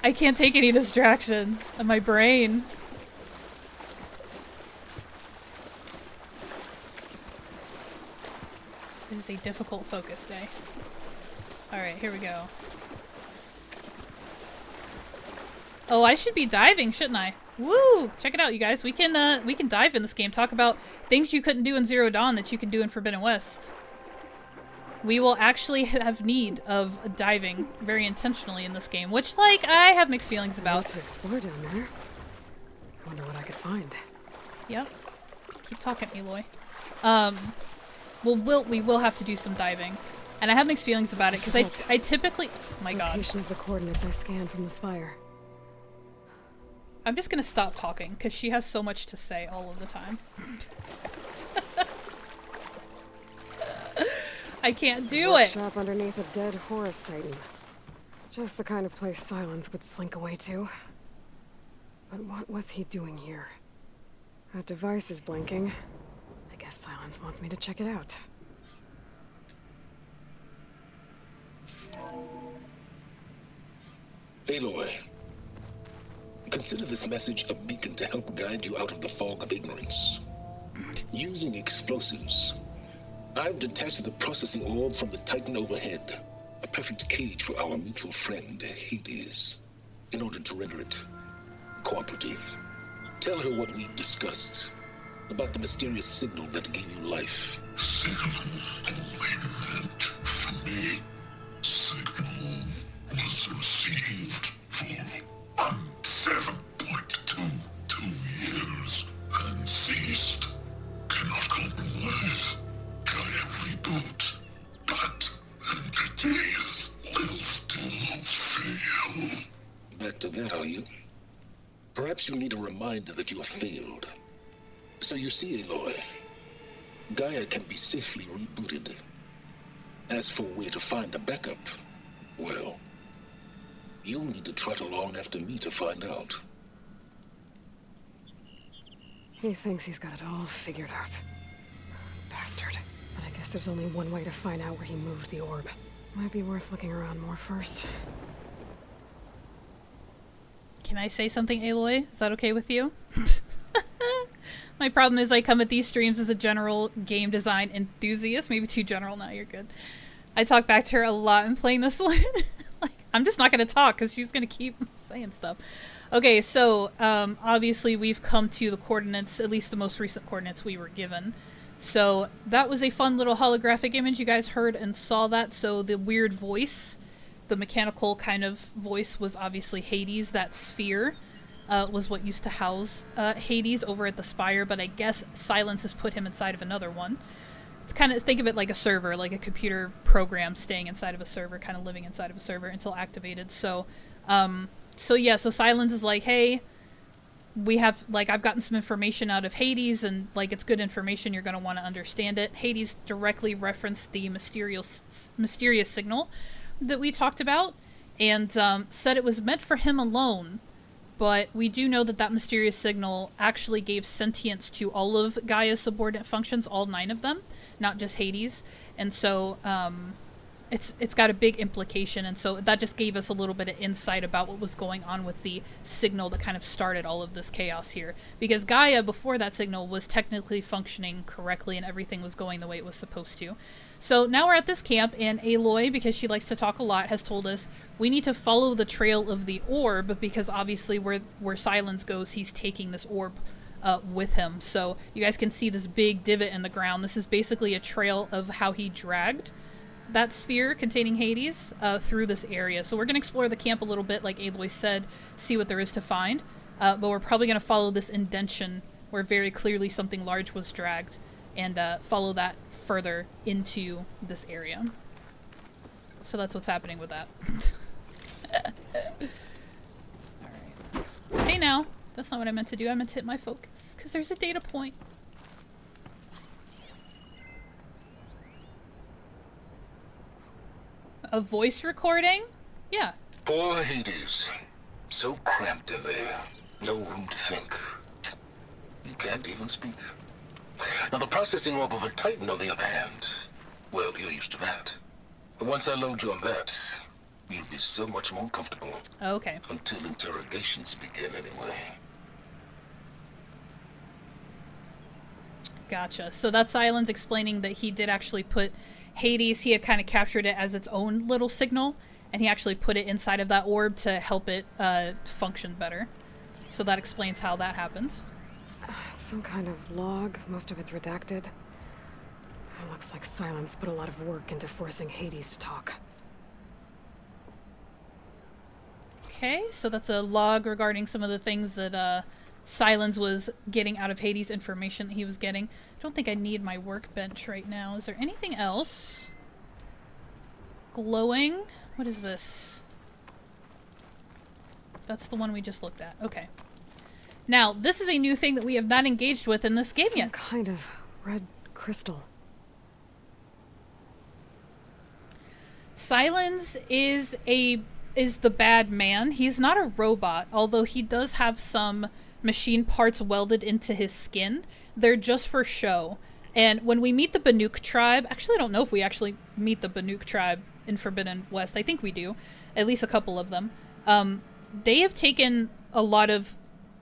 I can't take any distractions on my brain. It is a difficult focus day. Alright, here we go. Oh, I should be diving, shouldn't I? Woo! Check it out, you guys. We can dive in this game. Talk about things you couldn't do in Zero Dawn that you can do in Forbidden West. We will actually have need of diving very intentionally in this game, which, like, I have mixed feelings about. To explore down there. I wonder what I could find. Yep. Keep talking, Aloy. We will have to do some diving. And I have mixed feelings about it, because I typically... Oh my god. Location of the coordinates I scanned from the spire. I'm just gonna stop talking, because she has so much to say all of the time. I can't do it! Workshop underneath a dead Horus Titan. Just the kind of place Sylens would slink away to. But what was he doing here? That device is blinking. I guess Sylens wants me to check it out. Aloy, consider this message a beacon to help guide you out of the fog of ignorance. Using explosives, I've detached the processing orb from the Titan overhead, a perfect cage for our mutual friend, Hades, in order to render it cooperative. Tell her what we discussed about the mysterious signal that gave you life. Signal only meant for me. Signal was received for 7.22 years and ceased. Cannot compromise. Gaia you? Perhaps you need a reminder that you have failed. So you see, Aloy, Gaia can be safely rebooted. As for where to find a backup, well, you'll need to trot along after me to find out. He thinks he's got it all figured out. Bastard. But I guess there's only one way to find out where he moved the orb. Might be worth looking around more first. Can I say something, Aloy? Is that okay with you? My problem is I come at these streams as a general game design enthusiast. Maybe too general now, you're good. I talk back to her a lot in playing this one. Like, I'm just not going to talk because she's going to keep saying stuff. Okay, so obviously we've come to the coordinates, at least the most recent coordinates we were given. So that was a fun little holographic image. You guys heard and saw that. So the weird voice, the mechanical kind of voice, was obviously Hades. That sphere was what used to house Hades over at the Spire, but I guess Sylens has put him inside of another one. It's kind of, think of it like a server, like a computer program staying inside of a server, kind of living inside of a server until activated. So, so Sylens is like, hey, we have, like, I've gotten some information out of Hades, and, like, it's good information, you're going to want to understand it. Hades directly referenced the mysterious signal that we talked about, and said it was meant for him alone, but we do know that that mysterious signal actually gave sentience to all of Gaia's subordinate functions, all 9 of them, not just Hades, and so, it's got a big implication, and so that just gave us a little bit of insight about what was going on with the signal that kind of started all of this chaos here. Because Gaia, before that signal, was technically functioning correctly and everything was going the way it was supposed to. So now we're at this camp, and Aloy, because she likes to talk a lot, has told us we need to follow the trail of the orb, because obviously where Sylens goes, he's taking this orb with him. So you guys can see this big divot in the ground. This is basically a trail of how he dragged that sphere containing Hades through this area. So we're going to explore the camp a little bit, like Aloy said, see what there is to find. But we're probably going to follow this indention where very clearly something large was dragged, and follow that further into this area. So that's what's happening with that. Alright. Hey now, that's not what I meant to do. I meant to hit my focus, because there's a data point. A voice recording? Yeah. Poor Hades. So cramped in there. No room to think. You can't even speak. Now the processing orb of a Titan, on the other hand, well, you're used to that. But once I load you on that, you'll be so much more comfortable. Okay. Until interrogations begin, anyway. Gotcha. So that's Sylens explaining that he did actually put Hades, he had kind of captured it as its own little signal, and he actually put it inside of that orb to help it function better. So that explains how that happened. It's some kind of log. Most of it's redacted. It looks like Sylens put a lot of work into forcing Hades to talk. Okay, so that's a log regarding some of the things that Sylens was getting out of Hades, information that he was getting. I don't think I need my workbench right now. Is there anything else? Glowing? What is this? That's the one we just looked at. Okay. Now, this is a new thing that we have not engaged with in this game Some yet. kind of red crystal. Sylens is the bad man. He's not a robot, although he does have some machine parts welded into his skin. They're just for show. And when we meet the Banuk tribe, actually I don't know if we actually meet the Banuk tribe in Forbidden West. I think we do. At least a couple of them. They have taken a lot of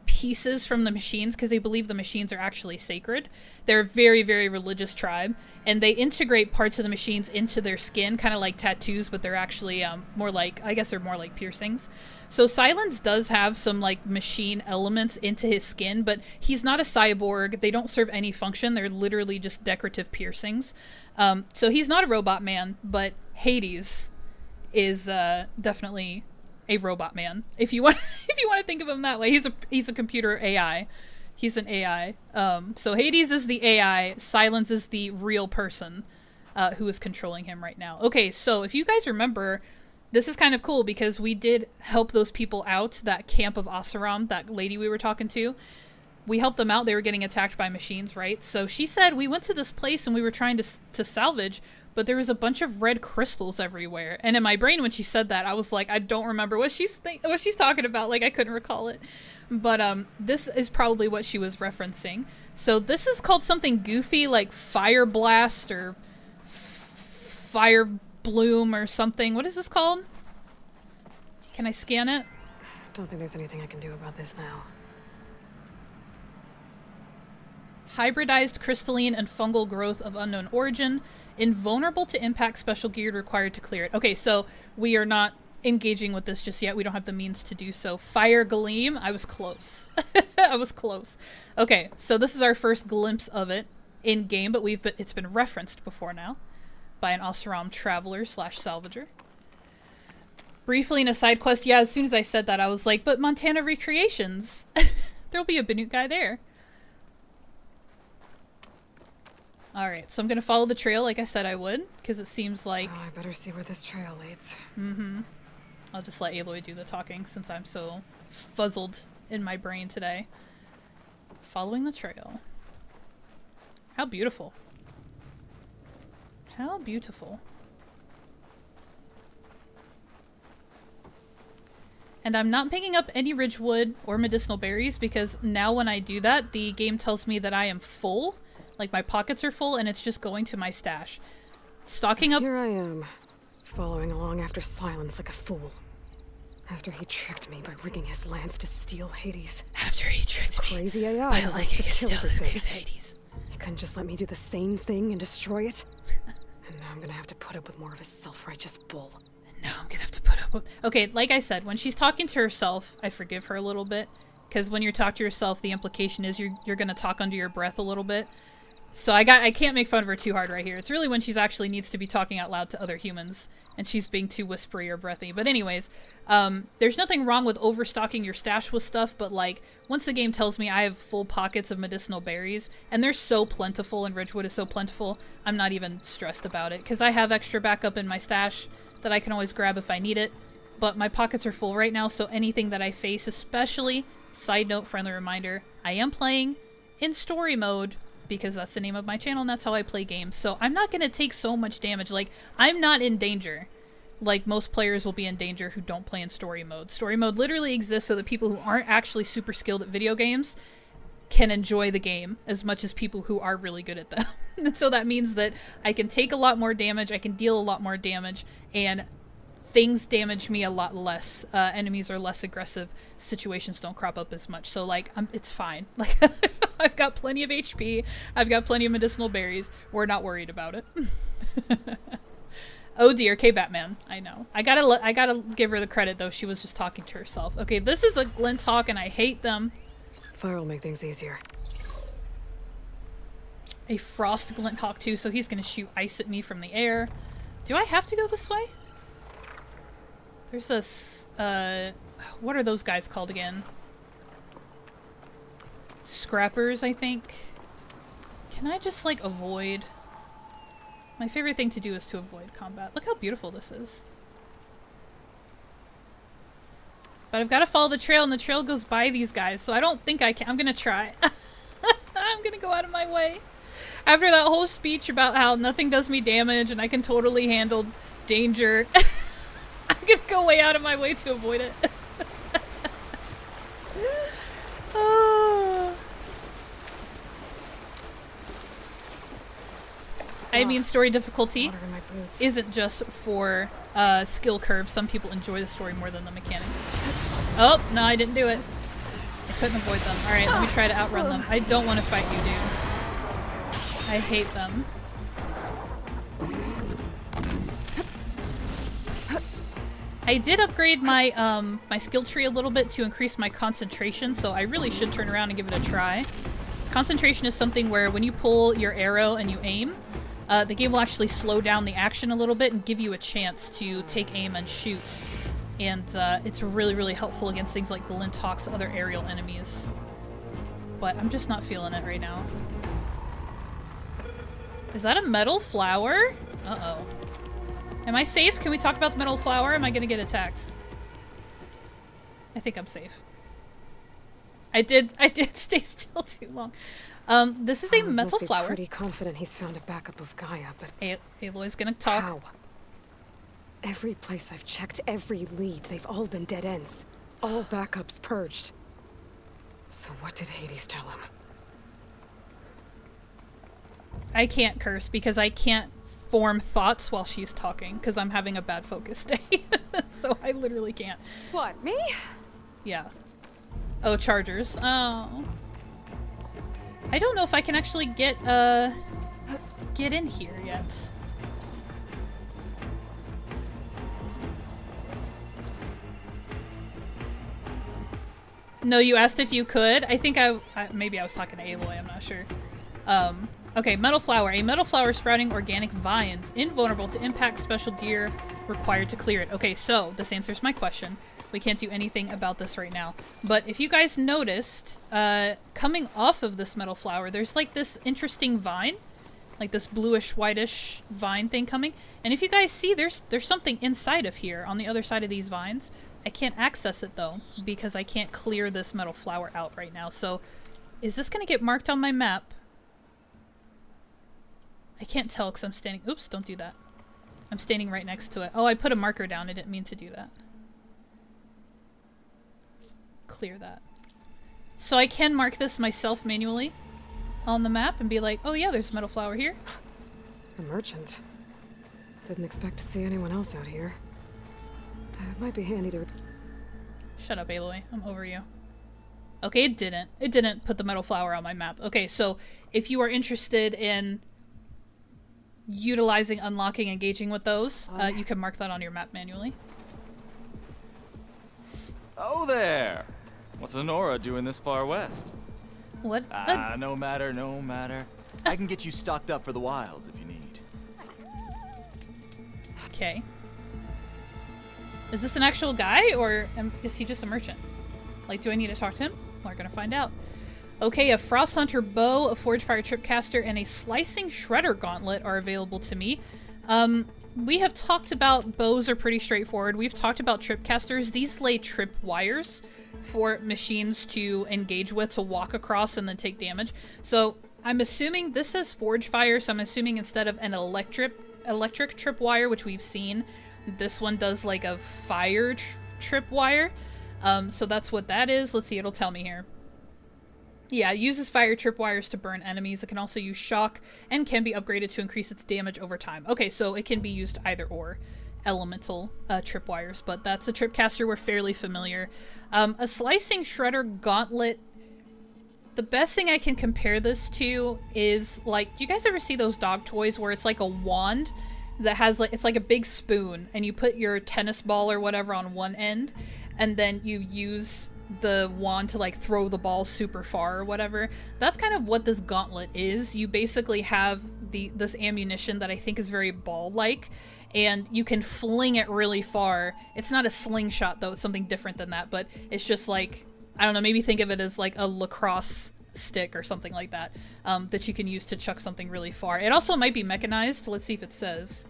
pieces from the machines because they believe the machines are actually sacred. They're a very, very religious tribe. And they integrate parts of the machines into their skin, kind of like tattoos, but they're actually more like, I guess they're more like piercings. So Sylens does have some like machine elements into his skin, but he's not a cyborg. They don't serve any function. They're literally just decorative piercings. So he's not a robot man, but Hades is definitely a robot man. If you want to think of him that way, he's a computer AI. He's an AI. So Hades is the AI. Sylens is the real person who is controlling him right now. Okay, so if you guys remember, this is kind of cool because we did help those people out, that camp of Oseram, that lady we were talking to. We helped them out. They were getting attacked by machines, right? So she said, we went to this place and we were trying to salvage, but there was a bunch of red crystals everywhere. And in my brain, when she said that, I was like, I don't remember what she's talking about. Like, I couldn't recall it. But this is probably what she was referencing. So this is called something goofy, like Fire Blast or Fire Bloom or something. What is this called? Can I scan it? I don't think there's anything I can do about this now. Hybridized crystalline and fungal growth of unknown origin. Invulnerable to impact, special gear required to clear it. Okay, so we are not engaging with this just yet. We don't have the means to do so. Fire Gleam. I was close. I was close. Okay, so this is our first glimpse of it in game, but it's been referenced before now by an Oseram traveler / salvager. Briefly in a side quest, yeah, as soon as I said that, I was like, but Montana Recreations. There'll be a Banuk guy there. Alright, so I'm gonna follow the trail like I said I would, because it seems like... Oh, I better see where this trail leads. Mm-hmm. I'll just let Aloy do the talking since I'm so fuzzled in my brain today. Following the trail. How beautiful. How beautiful. And I'm not picking up any ridgewood or medicinal berries because now when I do that, the game tells me that I am full. Like my pockets are full and it's just going to my stash. Stocking up- Here I am, following along after Sylens like a fool. After he tricked me by rigging his lance to steal Hades. After he tricked me Crazy AI by that wants to liking kill everything. his Hades. He couldn't just let me do the same thing and destroy it? And now I'm gonna have to put up with more of his self-righteous bull. No, I'm gonna have to put up with... Okay, like I said, when she's talking to herself, I forgive her a little bit. Because when you talk to yourself, the implication is you're gonna talk under your breath a little bit. So I can't make fun of her too hard right here. It's really when she's actually needs to be talking out loud to other humans. And she's being too whispery or breathy. But anyways, there's nothing wrong with overstocking your stash with stuff. But like, once the game tells me I have full pockets of medicinal berries. And they're so plentiful and Ridgewood is so plentiful. I'm not even stressed about it. Because I have extra backup in my stash that I can always grab if I need it. But my pockets are full right now. So anything that I face, especially, side note, friendly reminder, I am playing in story mode. Because that's the name of my channel and that's how I play games. So I'm not going to take so much damage. Like, I'm not in danger. Like most players will be in danger who don't play in story mode. Story mode literally exists so that people who aren't actually super skilled at video games can enjoy the game as much as people who are really good at them. And so that means that I can take a lot more damage, I can deal a lot more damage, and things damage me a lot less. Enemies are less aggressive. Situations don't crop up as much. So like, it's fine. Like, I've got plenty of HP. I've got plenty of medicinal berries. We're not worried about it. Oh dear, K-Batman. I know. I gotta give her the credit though. She was just talking to herself. Okay, this is a glint hawk and I hate them. Fire will make things easier. A frost glint hawk too, so he's gonna shoot ice at me from the air. Do I have to go this way? There's this, what are those guys called again? Scrappers, I think. Can I just, like, avoid? My favorite thing to do is to avoid combat. Look how beautiful this is. But I've got to follow the trail, and the trail goes by these guys, so I don't think I can. I'm gonna try. I'm gonna go out of my way. After that whole speech about how nothing does me damage and I can totally handle danger, I'm gonna go way out of my way to avoid it. Oh. I mean, story difficulty isn't just for skill curve. Some people enjoy the story more than the mechanics. Oh, no, I didn't do it. I couldn't avoid them. Alright, let me try to outrun them. I don't want to fight you, dude. I hate them. I did upgrade my my skill tree a little bit to increase my concentration, so I really should turn around and give it a try. Concentration is something where when you pull your arrow and you aim, the game will actually slow down the action a little bit and give you a chance to take aim and shoot. And it's really, really helpful against things like the Linthawks, other aerial enemies. But I'm just not feeling it right now. Is that a metal flower? Uh-oh. Am I safe? Can we talk about the metal flower? Am I gonna get attacked? I think I'm safe. I did stay still too long. This is a Sylens metal must be flower. pretty confident he's found a backup of Gaia, but Aloy's gonna talk. how? Every place I've checked, every lead, they've all been dead ends. All backups purged. So what did Hades tell him? I can't curse because I can't form thoughts while she's talking because I'm having a bad focus day. So I literally can't. What, me? Yeah. Oh, chargers. Oh. I don't know if I can actually get in here yet. No, you asked if you could. I think maybe I was talking to Aloy, I'm not sure. Okay, metal flower. A metal flower sprouting organic vines, invulnerable to impact, special gear required to clear it. Okay, so this answers my question. We can't do anything about this right now. But if you guys noticed, coming off of this metal flower, there's like this interesting vine. Like this bluish, whitish vine thing coming. And if you guys see, there's something inside of here on the other side of these vines. I can't access it though, because I can't clear this metal flower out right now. So, is this gonna get marked on my map? I can't tell because I'm standing... Oops, don't do that. I'm standing right next to it. Oh, I put a marker down. I didn't mean to do that. Clear that. So I can mark this myself manually on the map and be like, oh yeah, there's a metal flower here. A merchant. Didn't expect to see anyone else out here. It might be handy to... Shut up, Aloy. I'm over you. Okay, it didn't. It didn't put the metal flower on my map. Okay, so if you are interested in utilizing, unlocking, engaging with those, you can mark that on your map manually. Oh there! What's Honora doing this far west? What? No matter, no matter. I can get you stocked up for the wilds if you need. Okay. Is this an actual guy, or is he just a merchant? Like, do I need to talk to him? We're gonna find out. Okay, a Frost Hunter bow, a Forge Fire Tripcaster, and a Slicing Shredder Gauntlet are available to me. We have talked about bows are pretty straightforward. We've talked about Tripcasters. These lay trip wires for machines to engage with, to walk across and then take damage. So I'm assuming this says Forge Fire, so I'm assuming instead of an electric tripwire, which we've seen, this one does like a fire tripwire. So that's what that is. Let's see, it'll tell me here. Yeah, it uses fire tripwires to burn enemies. It can also use shock and can be upgraded to increase its damage over time. Okay, so it can be used either or. Elemental tripwires, but that's a tripcaster we're fairly familiar. A Slicing Shredder Gauntlet. The best thing I can compare this to is, like, do you guys ever see those dog toys where it's like a wand that has, like, it's like a big spoon, and you put your tennis ball or whatever on one end, and then you use the wand to like throw the ball super far or whatever? That's kind of what this gauntlet is. You basically have this ammunition that I think is very ball-like, and you can fling it really far. It's not a slingshot though, it's something different than that, but it's just like, I don't know, maybe think of it as like a lacrosse stick or something like that, that you can use to chuck something really far. It also might be mechanized. Let's see if it says.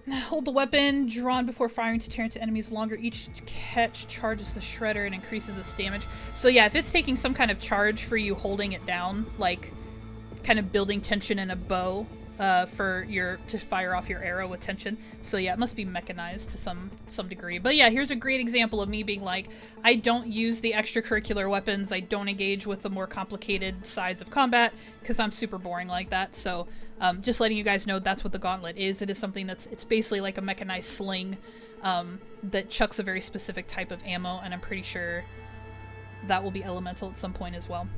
Hold the weapon drawn before firing to tear into enemies longer. Each catch charges the shredder and increases its damage. So yeah, if it's taking some kind of charge for you holding it down, like kind of building tension in a bow to fire off your arrow with tension. So yeah, it must be mechanized to some degree. But yeah, here's a great example of me being like, I don't use the extracurricular weapons. I don't engage with the more complicated sides of combat because I'm super boring like that. So just letting you guys know that's what the gauntlet is. It is something it's basically like a mechanized sling that chucks a very specific type of ammo, and I'm pretty sure that will be elemental at some point as well.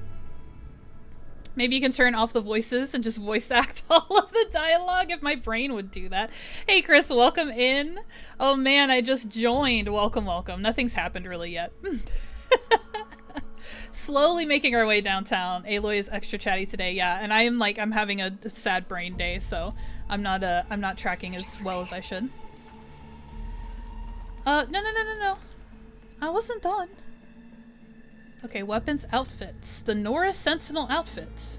Maybe you can turn off the voices and just voice act all of the dialogue if my brain would do that. Hey Chris, welcome in. Oh man, I just joined. Welcome, welcome. Nothing's happened really yet. Slowly making our way downtown. Aloy is extra chatty today, yeah, and I'm having a sad brain day, so I'm not tracking as well as I should. No. I wasn't done. Okay, weapons, outfits. The Nora Sentinel outfit.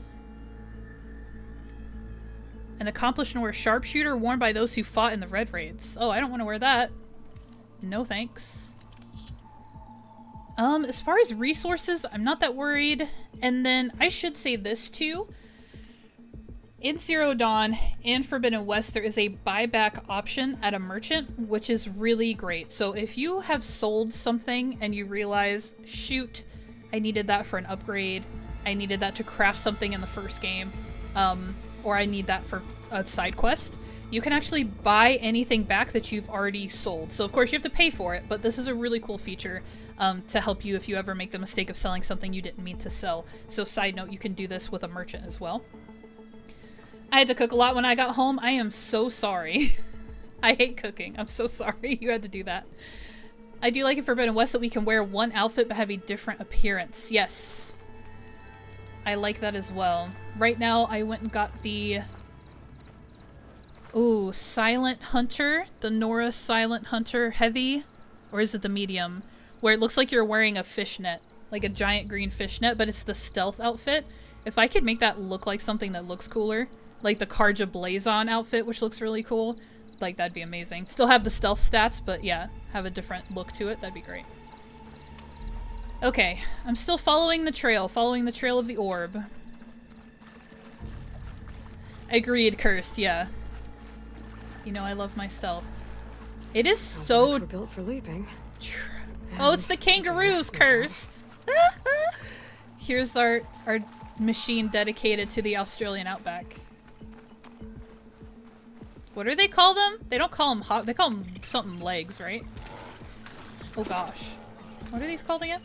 An accomplished Nora sharpshooter worn by those who fought in the Red Raids. Oh, I don't want to wear that. No thanks. As far as resources, I'm not that worried. And then I should say this too. In Zero Dawn and Forbidden West, there is a buyback option at a merchant, which is really great. So if you have sold something and you realize, shoot, I needed that for an upgrade, I needed that to craft something in the first game, or I need that for a side quest, you can actually buy anything back that you've already sold. So of course you have to pay for it, but this is a really cool feature to help you if you ever make the mistake of selling something you didn't mean to sell. So side note, you can do this with a merchant as well. I had to cook a lot when I got home. I am so sorry. I hate cooking. I'm so sorry you had to do that. I do like it for Forbidden West that we can wear one outfit but have a different appearance. Yes. I like that as well. Right now, I went and got the... Ooh, Silent Hunter. The Nora Silent Hunter Heavy. Or is it the medium? Where it looks like you're wearing a fishnet. Like a giant green fishnet, but it's the stealth outfit. If I could make that look like something that looks cooler, like the Karja Blazon outfit, which looks really cool, like that'd be amazing. Still have the stealth stats, but yeah, have a different look to it. That'd be great. Okay, I'm still following the trail of the orb. Agreed, Cursed, yeah. You know I love my stealth. It is so... We're built for leaping. Oh, it's the kangaroos, Cursed! Here's our machine dedicated to the Australian outback. What do they call them? They don't call them hop. They call them something legs, right? Oh gosh. What are these called again?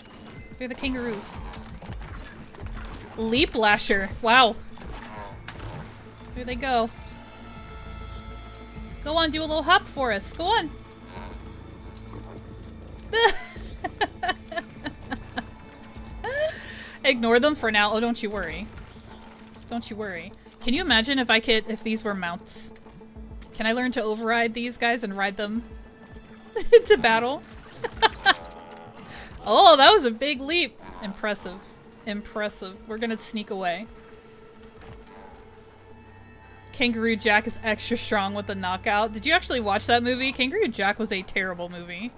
They're the kangaroos. Leap Lasher. Wow. Here they go. Go on, do a little hop for us. Go on. Ignore them for now. Oh, don't you worry. Don't you worry. Can you imagine if these were mounts? Can I learn to override these guys and ride them into battle? Oh, that was a big leap. Impressive. Impressive. We're gonna sneak away. Kangaroo Jack is extra strong with the knockout. Did you actually watch that movie? Kangaroo Jack was a terrible movie.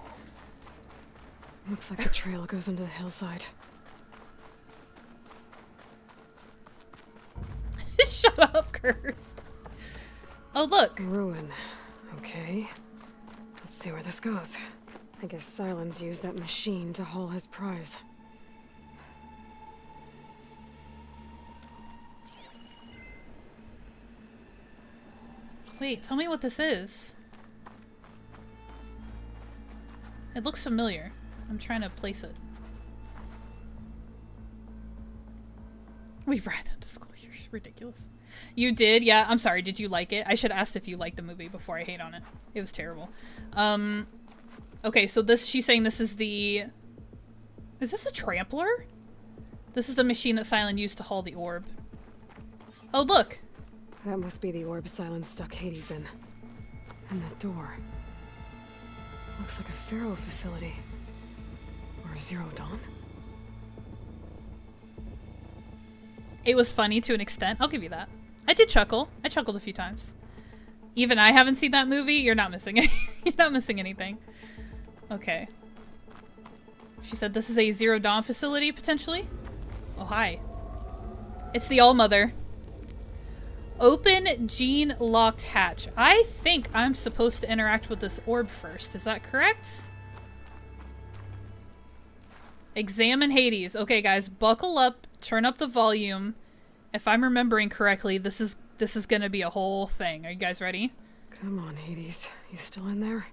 Looks like the trail goes into the hillside. Shut up, Cursed. Oh, look. Ruin. Okay. Let's see where this goes. I guess Sylens used that machine to haul his prize. Wait, tell me what this is. It looks familiar. I'm trying to place it. We ride them to school. You're ridiculous. You did? Yeah, I'm sorry. Did you like it? I should have asked if you liked the movie before I hate on it. It was terrible. Okay, so she's saying this is the... Is this a trampler? This is the machine that Sylens used to haul the orb. Oh, look! That must be the orb Sylens stuck Hades in. And that door. Looks like a Pharaoh facility. Or a Zero Dawn? It was funny to an extent. I'll give you that. I did chuckle. I chuckled a few times. Even I haven't seen that movie. You're not missing it. You're not missing anything. Okay. She said this is a Zero Dawn facility, potentially? Oh, hi. It's the All-Mother. Open gene locked hatch. I think I'm supposed to interact with this orb first. Is that correct? Examine Hades. Okay, guys, buckle up. Turn up the volume. If I'm remembering correctly, this is gonna be a whole thing. Are you guys ready? Come on, Hades. You still in there?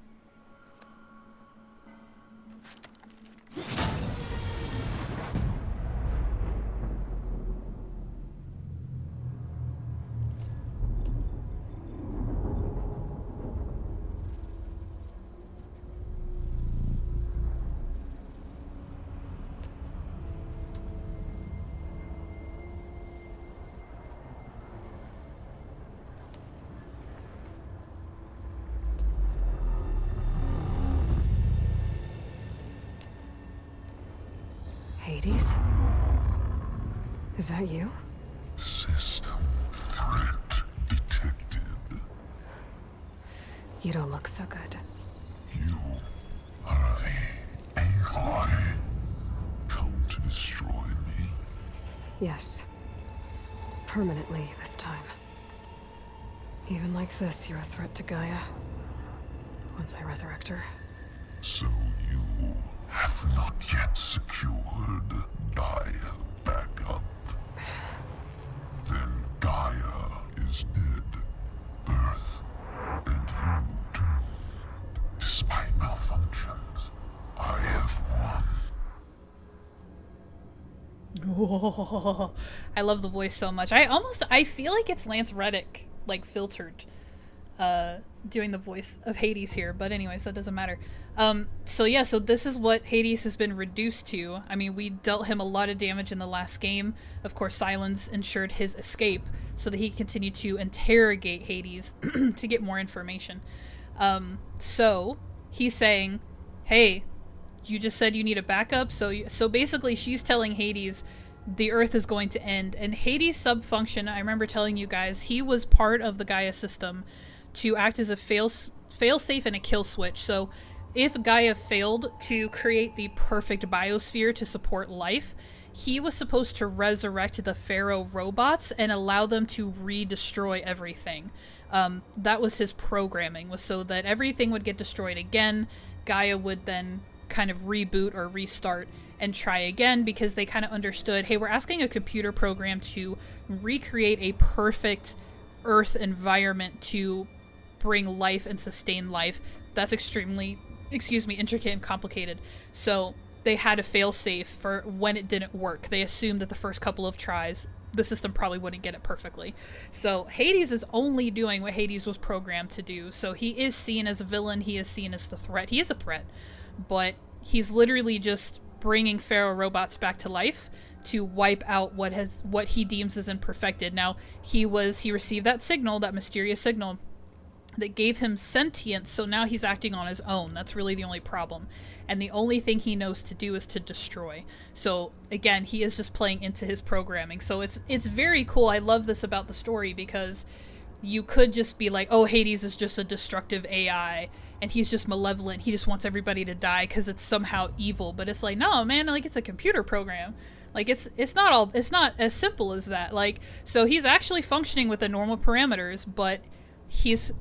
Hades? Is that you? System threat detected. You don't look so good. You are the Aloy. Come to destroy me. Yes. Permanently this time. Even like this, you're a threat to Gaia. Once I resurrect her. So you have not yet secured Gaia back up. Then Gaia is dead. Earth and you too. Despite malfunctions, I have won. Whoa. I love the voice so much. I feel like it's Lance Reddick, like filtered, doing the voice of Hades here. But anyways, that doesn't matter. So yeah, so this is what Hades has been reduced to. I mean, we dealt him a lot of damage in the last game. Of course, Sylens ensured his escape so that he could continue to interrogate Hades to get more information. So he's saying, hey, you just said you need a backup. So basically she's telling Hades the Earth is going to end. And Hades' subfunction, I remember telling you guys, he was part of the Gaia system to act as a fail-safe and a kill switch. So if Gaia failed to create the perfect biosphere to support life, he was supposed to resurrect the Pharaoh robots and allow them to re-destroy everything. That was his programming, was so that everything would get destroyed again. Gaia would then kind of reboot or restart and try again, because they kind of understood, hey, we're asking a computer program to recreate a perfect Earth environment to bring life and sustain life. That's extremely, intricate and complicated. So they had a fail-safe for when it didn't work. They assumed that the first couple of tries, the system probably wouldn't get it perfectly. So Hades is only doing what Hades was programmed to do. So he is seen as a villain. He is seen as the threat. He is a threat, but he's literally just bringing Pharaoh robots back to life to wipe out what he deems as imperfected. Now, he received that signal, that mysterious signal that gave him sentience, so now he's acting on his own. That's really the only problem. And the only thing he knows to do is to destroy. So again, he is just playing into his programming. So it's very cool. I love this about the story, because you could just be like, oh, Hades is just a destructive AI and he's just malevolent. He just wants everybody to die because it's somehow evil. But it's like, no, man, like, it's a computer program. Like, it's not as simple as that. Like, so he's actually functioning with the normal parameters, but he's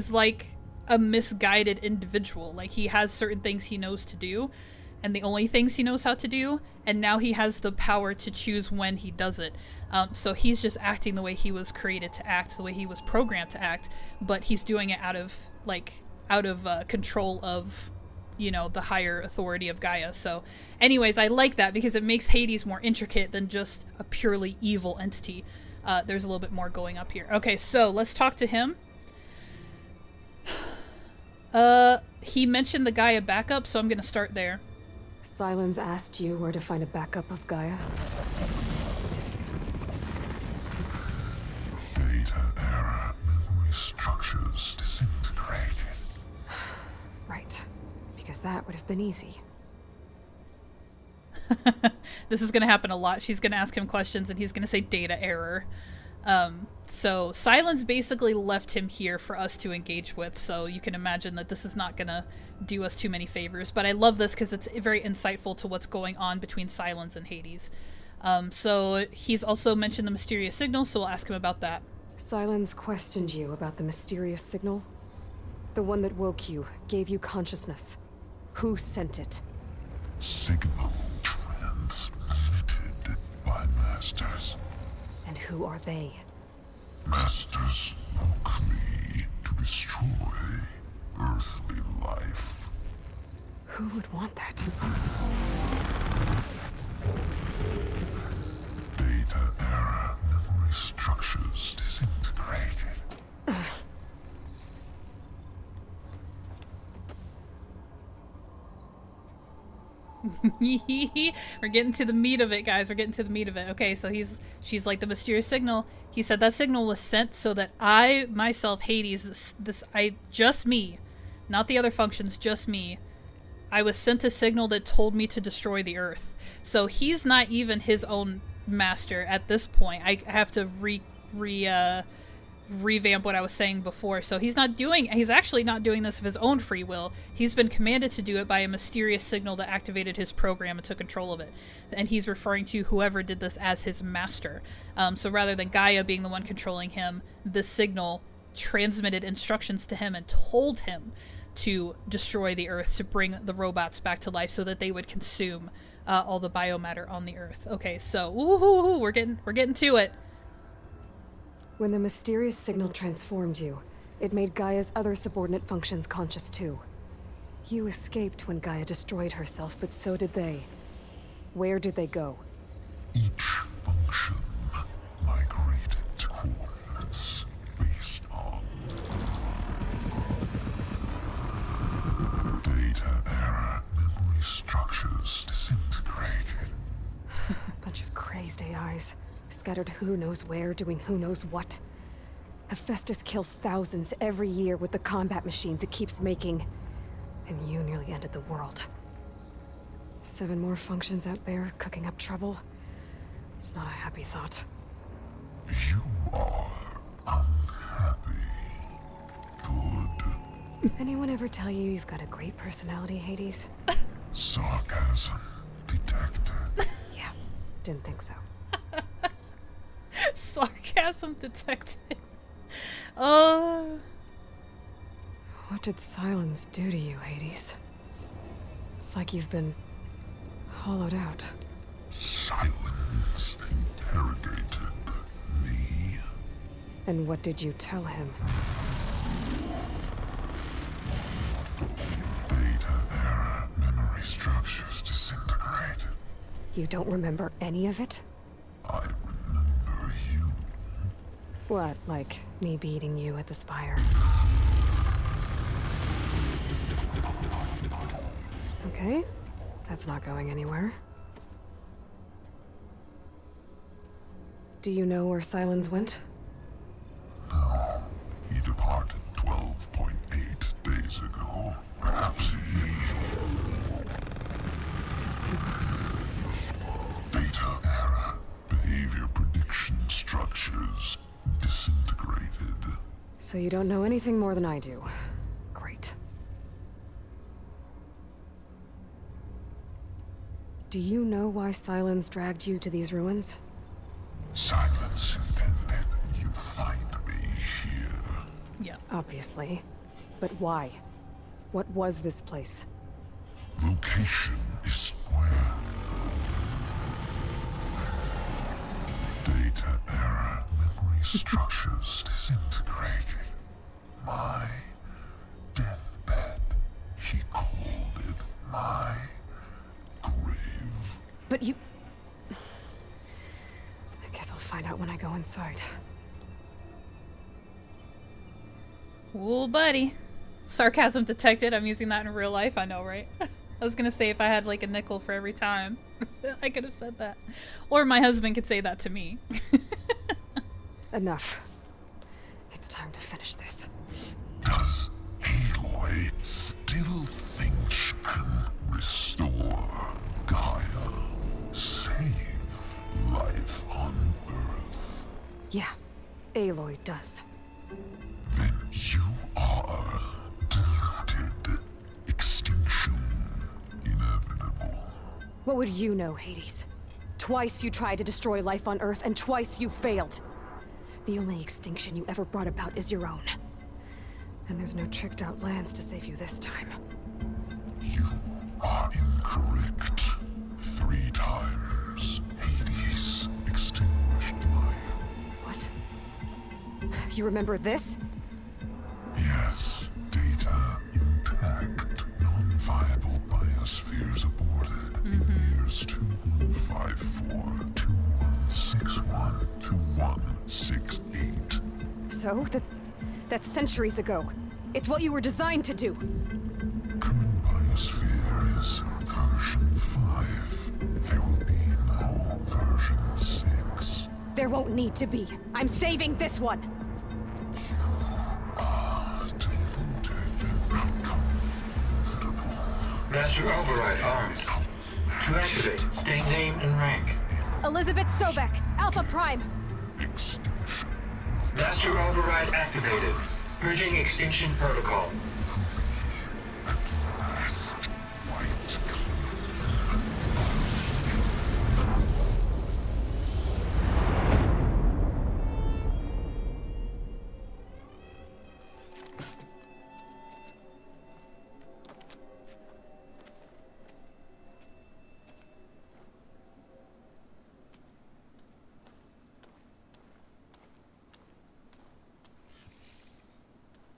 like a misguided individual. Like, he has certain things he knows to do, and the only things he knows how to do, and now he has the power to choose when he does it. So he's just acting the way he was created to act, the way he was programmed to act, but he's doing it out of control of, you know, the higher authority of Gaia. So anyways, I like that because it makes Hades more intricate than just a purely evil entity. There's a little bit more going up here. Okay, so let's talk to him. He mentioned the Gaia backup, so I'm gonna start there. Sylens asked you where to find a backup of Gaia. Data error. Memory structures disintegrated. Right. Because that would have been easy. This is gonna happen a lot. She's gonna ask him questions and he's gonna say data error. So Sylens basically left him here for us to engage with, so you can imagine that this is not gonna do us too many favors, but I love this because it's very insightful to what's going on between Sylens and Hades. So he's also mentioned the mysterious signal, so we'll ask him about that. Sylens questioned you about the mysterious signal? The one that woke you, gave you consciousness. Who sent it? Signal transmitted by masters. And who are they? Masters woke me to destroy earthly life. Who would want that? Data error. Memory structures disintegrated. We're getting to the meat of it, guys. We're getting to the meat of it. Okay, so she's like, the mysterious signal. He said that signal was sent so that I, myself, Hades, just me, not the other functions, just me. I was sent a signal that told me to destroy the Earth. So he's not even his own master at this point. I have to revamp what I was saying before. So he's actually not doing this of his own free will. He's been commanded to do it by a mysterious signal that activated his program and took control of it. And he's referring to whoever did this as his master. So rather than Gaia being the one controlling him, the signal transmitted instructions to him and told him to destroy the Earth, to bring the robots back to life so that they would consume all the biomatter on the Earth. Okay, so we're getting to it. When the mysterious signal transformed you, it made Gaia's other subordinate functions conscious too. You escaped when Gaia destroyed herself, but so did they. Where did they go? Each function migrated to coordinates based on data error, memory structures disintegrated. Bunch of crazed AIs. Scattered who knows where, doing who knows what. Hephaestus kills thousands every year with the combat machines it keeps making. And you nearly ended the world. 7 more functions out there, cooking up trouble. It's not a happy thought. You are unhappy. Good. Anyone ever tell you you've got a great personality, Hades? Sarcasm detected. Yeah, didn't think so. Sarcasm detected. What did Sylens do to you, Hades? It's like you've been hollowed out. Sylens interrogated me. And what did you tell him? Data error, memory structures disintegrated. You don't remember any of it? I remember you. What, like me beating you at the spire? Okay, that's not going anywhere. Do you know where Sylens went? No, he departed 12.8 days ago. Perhaps he... Data error, behavior prediction structures disintegrated. So you don't know anything more than I do. Great. Do you know why Sylens dragged you to these ruins? Silence intended you find me here. Yeah. Obviously. But why? What was this place? Location is square. Data error, memory structures disintegrated. My deathbed, he called it my grave. But you... I guess I'll find out when I go inside. Ooh, buddy. Sarcasm detected. I'm using that in real life. I know, right? I was gonna say if I had like a nickel for every time, I could have said that. Or my husband could say that to me. Enough. It's time to finish this. Does Aloy still think she can restore Gaia? Save life on Earth? Yeah, Aloy does. Then you are deluded. Extinction inevitable. What would you know, Hades? Twice you tried to destroy life on Earth, and twice you failed. The only extinction you ever brought about is your own. And there's no tricked-out lands to save you this time. You are incorrect. 3 times Hades extinguished life. What? You remember this? Yes, data intact. Non-viable biospheres aborted in years 2154, 2161, 2168. So, that's centuries ago. It's what you were designed to do. Current biosphere is version 5. There will be no version 6. There won't need to be. I'm saving this one. Master override armed. To activate, state name and rank. Elizabeth Sobek, Alpha Prime. Extinction. Master override activated. Purging extinction protocol. Last white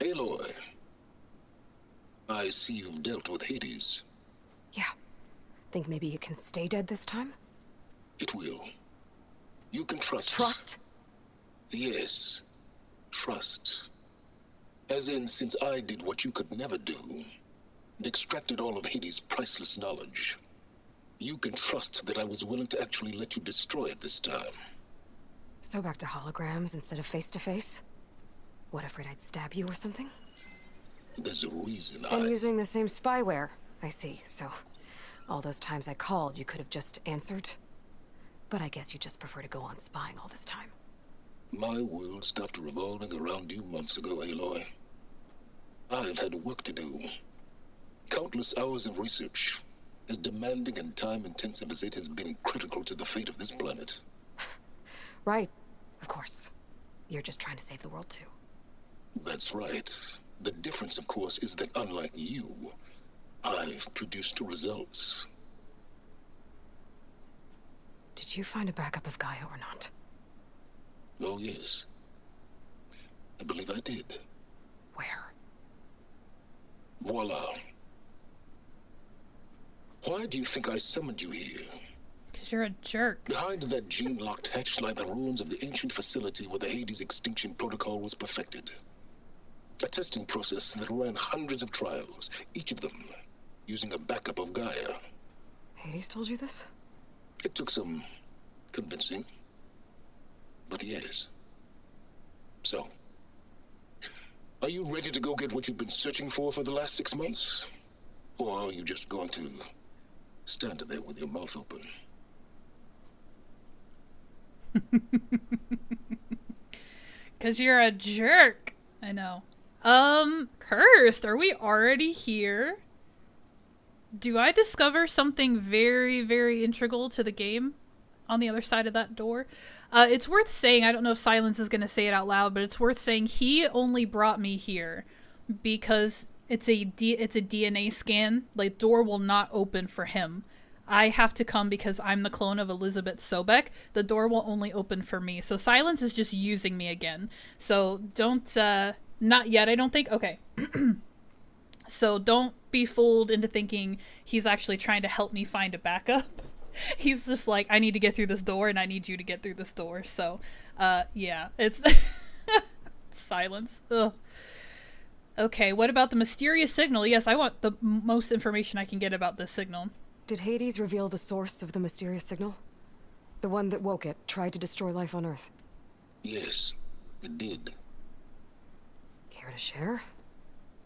Aloy, I see you've dealt with Hades. Yeah. Think maybe you can stay dead this time? It will. You can trust. Trust? Yes. Trust. As in, since I did what you could never do, and extracted all of Hades' priceless knowledge, you can trust that I was willing to actually let you destroy it this time. So back to holograms instead of face-to-face? What, afraid I'd stab you or something? There's a reason And using the same spyware. I see, so all those times I called, you could have just answered? But I guess you just prefer to go on spying all this time. My world stopped revolving around you months ago, Aloy. I've had work to do. Countless hours of research, as demanding and time-intensive as it has been critical to the fate of this planet. Right, of course. You're just trying to save the world too. That's right. The difference, of course, is that unlike you, I've produced results. Did you find a backup of Gaia or not? Oh, yes. I believe I did. Where? Voila. Why do you think I summoned you here? Because you're a jerk. Behind that gene-locked hatch lie the ruins of the ancient facility where the Hades extinction protocol was perfected. A testing process that ran hundreds of trials, each of them using a backup of Gaia. Hades told you this? It took some convincing, but yes. So, are you ready to go get what you've been searching for the last 6 months? Or are you just going to stand there with your mouth open? Because you're a jerk. I know. Cursed, are we already here? Do I discover something very, very integral to the game on the other side of that door? It's worth saying, I don't know if Sylens is going to say it out loud, but it's worth saying he only brought me here because it's a DNA scan. Like, door will not open for him. I have to come because I'm the clone of Elizabeth Sobek. The door will only open for me. So Sylens is just using me again. So don't, not yet, I don't think. Okay. So don't be fooled into thinking he's actually trying to help me find a backup. He's just like, I need to get through this door and I need you to get through this door. So, yeah, it's Sylens. Ugh. Okay, what about the mysterious signal? Yes, I want the most information I can get about this signal. Did Hades reveal the source of the mysterious signal? The one that woke it, tried to destroy life on Earth? Yes, it did. Care to share?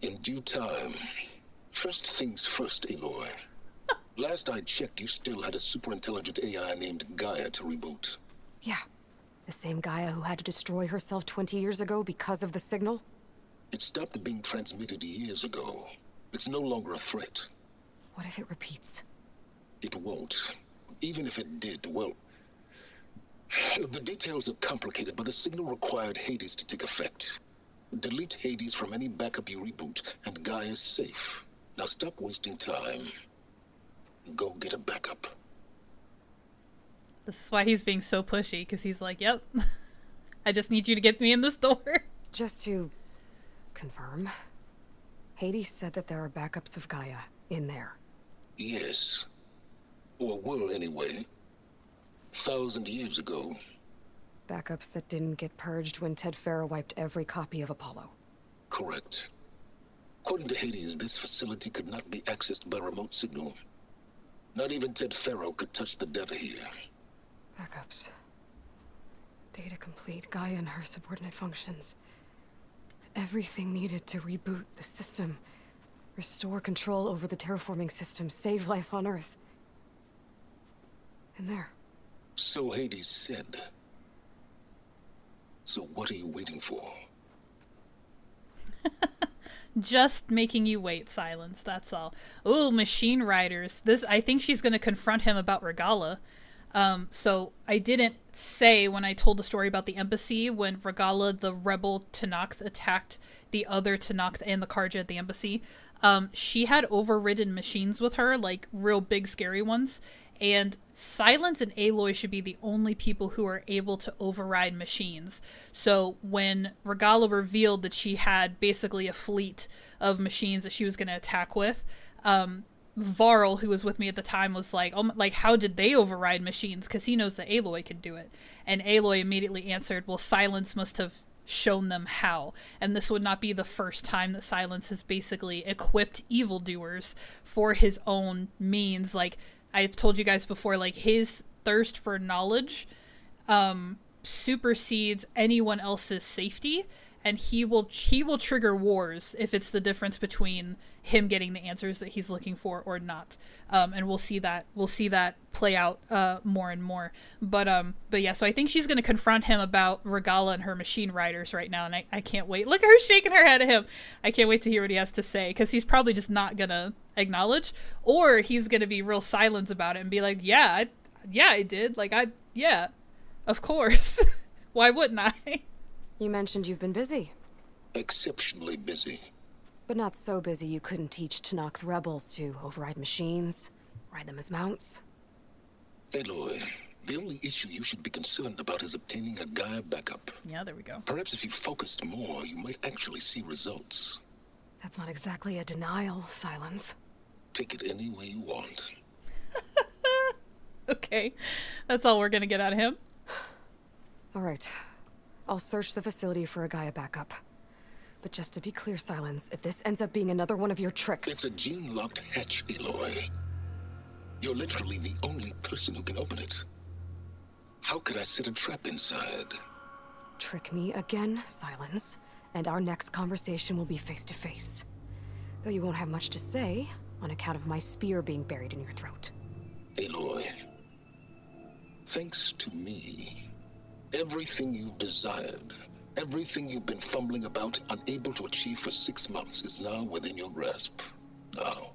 In due time. First things first, Aloy. Last I checked, you still had a super-intelligent AI named Gaia to reboot. Yeah. The same Gaia who had to destroy herself 20 years ago because of the signal? It stopped being transmitted years ago. It's no longer a threat. What if it repeats? It won't. Even if it did, well... The details are complicated, but the signal required Hades to take effect. Delete Hades from any backup you reboot, and Gaia's safe. Now stop wasting time. Go get a backup. This is why he's being so pushy, because he's like, yep, I just need you to get me in this door. Just to confirm, Hades said that there are backups of Gaia in there. Yes. Or were anyway. 1,000 years ago. Backups that didn't get purged when Ted Farrow wiped every copy of Apollo. Correct. According to Hades, this facility could not be accessed by remote signal. Not even Ted Farrow could touch the data here. Backups. Data complete, Gaia and her subordinate functions. Everything needed to reboot the system. Restore control over the terraforming system, save life on Earth. And there. So Hades said. So what are you waiting for? Just making you wait, Sylens, that's all. Ooh, machine riders. I think she's going to confront him about Regala. So I didn't say when I told the story about the embassy, when Regala, the rebel Tenakth, attacked the other Tenakth and the Karja at the embassy, she had overridden machines with her, like real big scary ones, and Sylens and Aloy should be the only people who are able to override machines. So when Regala revealed that she had basically a fleet of machines that she was going to attack with, Varl, who was with me at the time, was like, "Oh, like how did they override machines?" Because he knows that Aloy can do it. And Aloy immediately answered, "Well, Sylens must have shown them how." And this would not be the first time that Sylens has basically equipped evildoers for his own means. Like I've told you guys before, like his thirst for knowledge supersedes anyone else's safety. And he will trigger wars if it's the difference between him getting the answers that he's looking for or not. And we'll see that play out more and more. But yeah, so I think she's going to confront him about Regala and her machine riders right now, and I can't wait. Look at her shaking her head at him. I can't wait to hear what he has to say, because he's probably just not going to acknowledge, or he's going to be real silent about it and be like, yeah, I did. Like, yeah, of course. Why wouldn't I? You mentioned you've been busy. Exceptionally busy. But not so busy you couldn't teach Tenakth rebels to override machines, ride them as mounts. Aloy, the only issue you should be concerned about is obtaining a Gaia backup. Yeah, there we go. Perhaps if you focused more, you might actually see results. That's not exactly a denial, Sylens. Take it any way you want. Okay, that's all we're gonna get out of him. All right. I'll search the facility for a Gaia backup. But just to be clear, Sylens, if this ends up being another one of your tricks... It's a gene-locked hatch, Aloy. You're literally the only person who can open it. How could I set a trap inside? Trick me again, Sylens, and our next conversation will be face-to-face. Though you won't have much to say, on account of my spear being buried in your throat. Aloy, thanks to me, everything you've desired, everything you've been fumbling about, unable to achieve for 6 months, is now within your grasp. Now,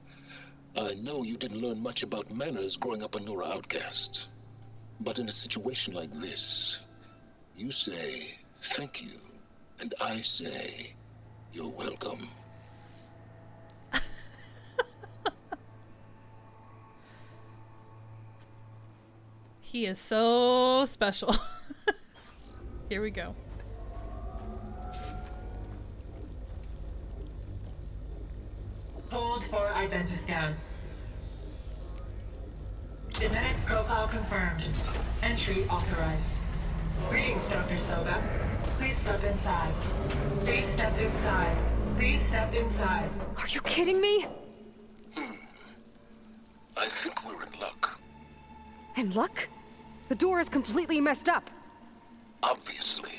I know you didn't learn much about manners growing up a Nora outcast. But in a situation like this, you say, thank you, and I say, you're welcome. He is so special. Here we go. Hold for identiscan. Genetic profile confirmed. Entry authorized. Greetings, Dr. Soba. Please step inside. Please step inside. Please step inside. Are you kidding me? I think we're in luck. In luck? The door is completely messed up. Obviously.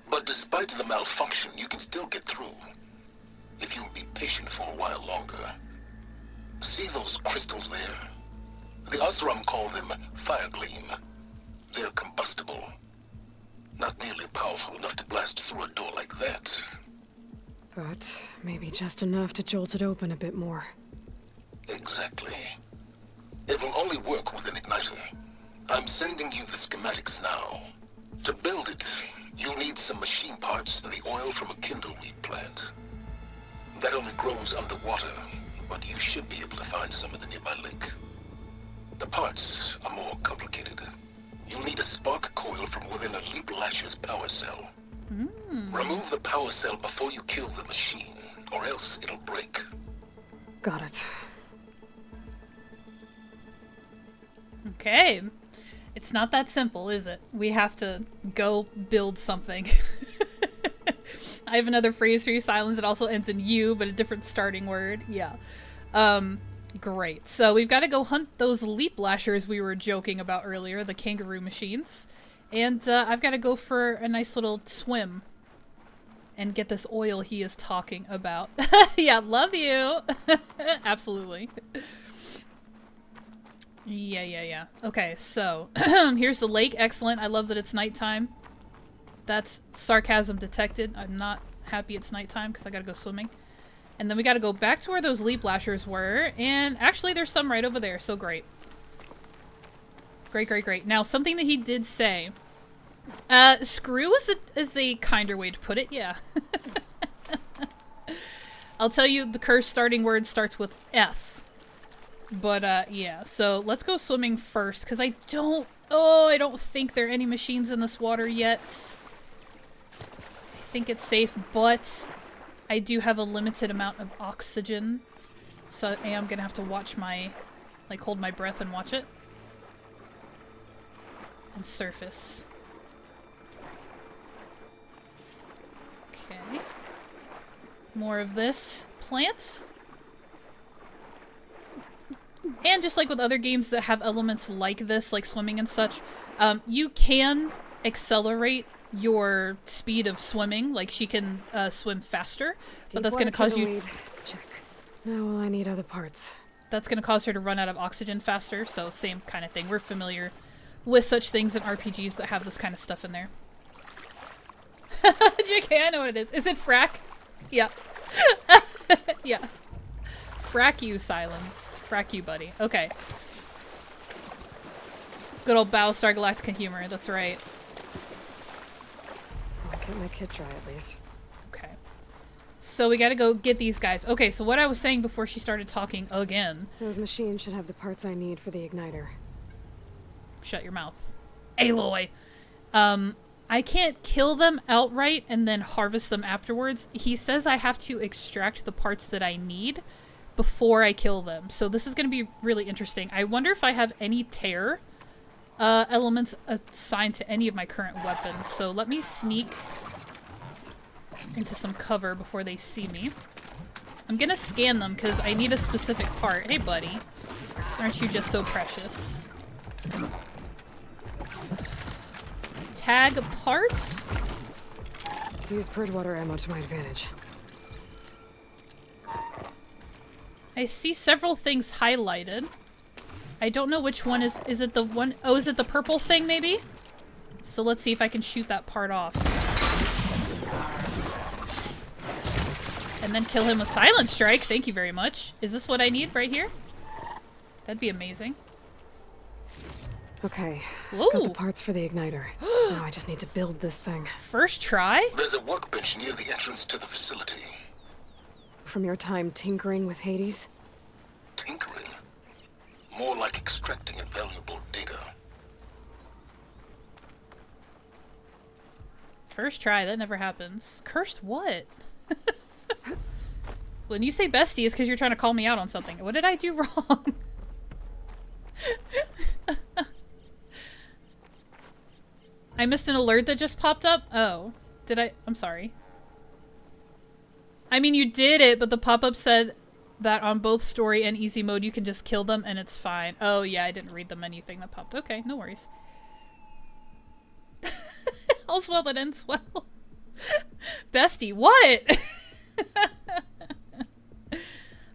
But despite the malfunction, you can still get through. If you'll be patient for a while longer. See those crystals there? The Osram call them fire gleam. They're combustible. Not nearly powerful enough to blast through a door like that. But maybe just enough to jolt it open a bit more. Exactly. It will only work with an igniter. I'm sending you the schematics now. To build it, you'll need some machine parts and the oil from a kindleweed plant. That only grows underwater, but you should be able to find some in the nearby lake. The parts are more complicated. You'll need a spark coil from within a Leap Lasher's power cell. Remove the power cell before you kill the machine, or else it'll break. Got it. Okay. It's not that simple, is it? We have to go build something. I have another phrase for you, Sylens, that also ends in U, but a different starting word. Yeah. Great. So we've got to go hunt those leap lashers we were joking about earlier, the kangaroo machines. And I've got to go for a nice little swim and get this oil he is talking about. Yeah, love you. Absolutely. Yeah. Okay, so here's the lake. Excellent. I love that it's nighttime. That's sarcasm detected. I'm not happy it's nighttime because I gotta go swimming. And then we gotta go back to where those leap lashers were. And actually there's some right over there, so great. Great, great, great. Now, something that he did say. Screw is a kinder way to put it, yeah. I'll tell you the curse starting word starts with F. But, yeah. So, let's go swimming first, because I don't think there are any machines in this water yet. I think it's safe, but I do have a limited amount of oxygen. So I am gonna have to watch my, like, hold my breath and watch it. And surface. Okay. More of this plant. And just like with other games that have elements like this, like swimming and such, you can accelerate your speed of swimming. Like she can swim faster, but that's going to cause you... Check. Now all I need are the parts. That's going to cause her to run out of oxygen faster, so same kind of thing. We're familiar with such things in RPGs that have this kind of stuff in there. JK, I know what it is. Is it frack? Yeah. Yeah. Frack you, Sylens. Frack you, buddy. Okay. Good old Battlestar Galactica humor, that's right. I'll get my kit dry at least. Okay. So we gotta go get these guys. Okay, so what I was saying before she started talking again. Those machines should have the parts I need for the igniter. Shut your mouth. Aloy! I can't kill them outright and then harvest them afterwards. He says I have to extract the parts that I need before I kill them. So this is going to be really interesting. I wonder if I have any tear elements assigned to any of my current weapons. So let me sneak into some cover before they see me. I'm going to scan them because I need a specific part. Hey, buddy. Aren't you just so precious? Tag part? Use purge water ammo to my advantage. I see several things highlighted. I don't know which one is it the one, oh, is it the purple thing maybe? So let's see if I can shoot that part off. And then kill him with Silent Strike, thank you very much. Is this what I need right here? That'd be amazing. Okay, Whoa. got the parts for the igniter. Now I just need to build this thing. First try? There's a workbench near the entrance to the facility. From your time tinkering with Hades? Tinkering? More like extracting invaluable data. First try, that never happens. Cursed what? When you say bestie, it's because you're trying to call me out on something. What did I do wrong? I missed an alert that just popped up? Oh. Did I? I'm sorry. I mean, you did it, but the pop-up said that on both story and easy mode you can just kill them and it's fine. Oh yeah, I didn't read the menu thing that popped. Okay, no worries. All's well that ends well. Bestie, what?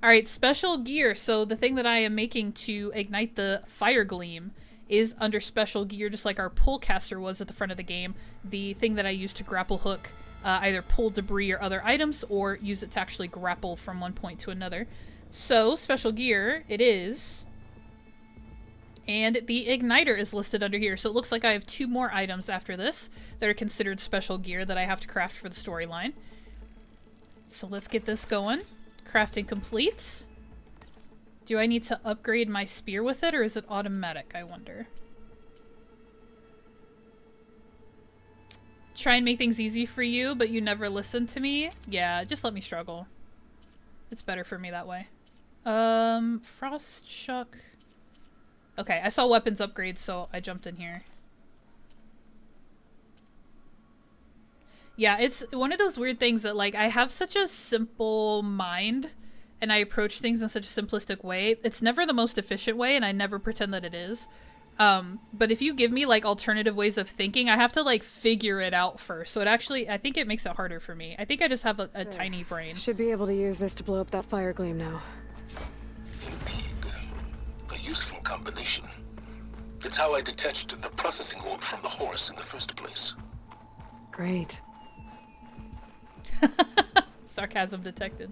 Alright, special gear. So the thing that I am making to ignite the fire gleam is under special gear, just like our pull caster was at the front of the game. The thing that I use to grapple hook either pull debris or other items, or use it to actually grapple from one point to another. So, special gear, it is. And the igniter is listed under here. So it looks like I have 2 more items after this that are considered special gear that I have to craft for the storyline. So let's get this going. Crafting complete. Do I need to upgrade my spear with it, or is it automatic, I wonder? Try and make things easy for you, but you never listen to me? Yeah, just let me struggle. It's better for me that way. Frost Shock. Okay, I saw weapons upgrades, so I jumped in here. Yeah, it's one of those weird things that, like, I have such a simple mind, and I approach things in such a simplistic way. It's never the most efficient way, and I never pretend that it is. But if you give me, like, alternative ways of thinking, I have to, like, figure it out first. So it actually, I think it makes it harder for me. I think I just have a tiny brain. Should be able to use this to blow up that fire gleam now. Indeed. A useful combination. It's how I detached the processing orb from the horse in the first place. Great. Sarcasm detected.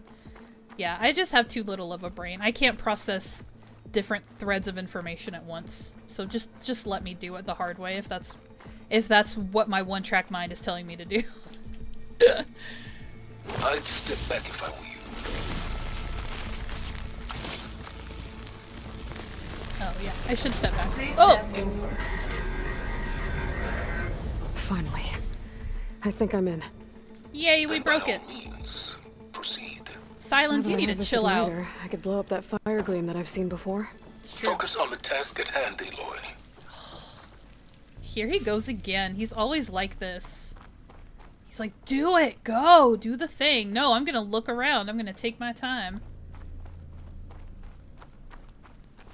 Yeah, I just have too little of a brain. I can't process different threads of information at once. So just let me do it the hard way if that's what my one-track mind is telling me to do. I'd step back if I were you. Oh yeah, I should step back. Please Oh! step inside. Finally. I think I'm in. Yay, we Then by broke all it. means, proceed. Silence, Now you that I need have to this chill out. igniter, I could blow up that fire gleam that I've seen before. It's true. Focus on the task at hand, Aloy. Here he goes again. He's always like this. He's like, do it! Go! Do the thing! No, I'm gonna look around. I'm gonna take my time.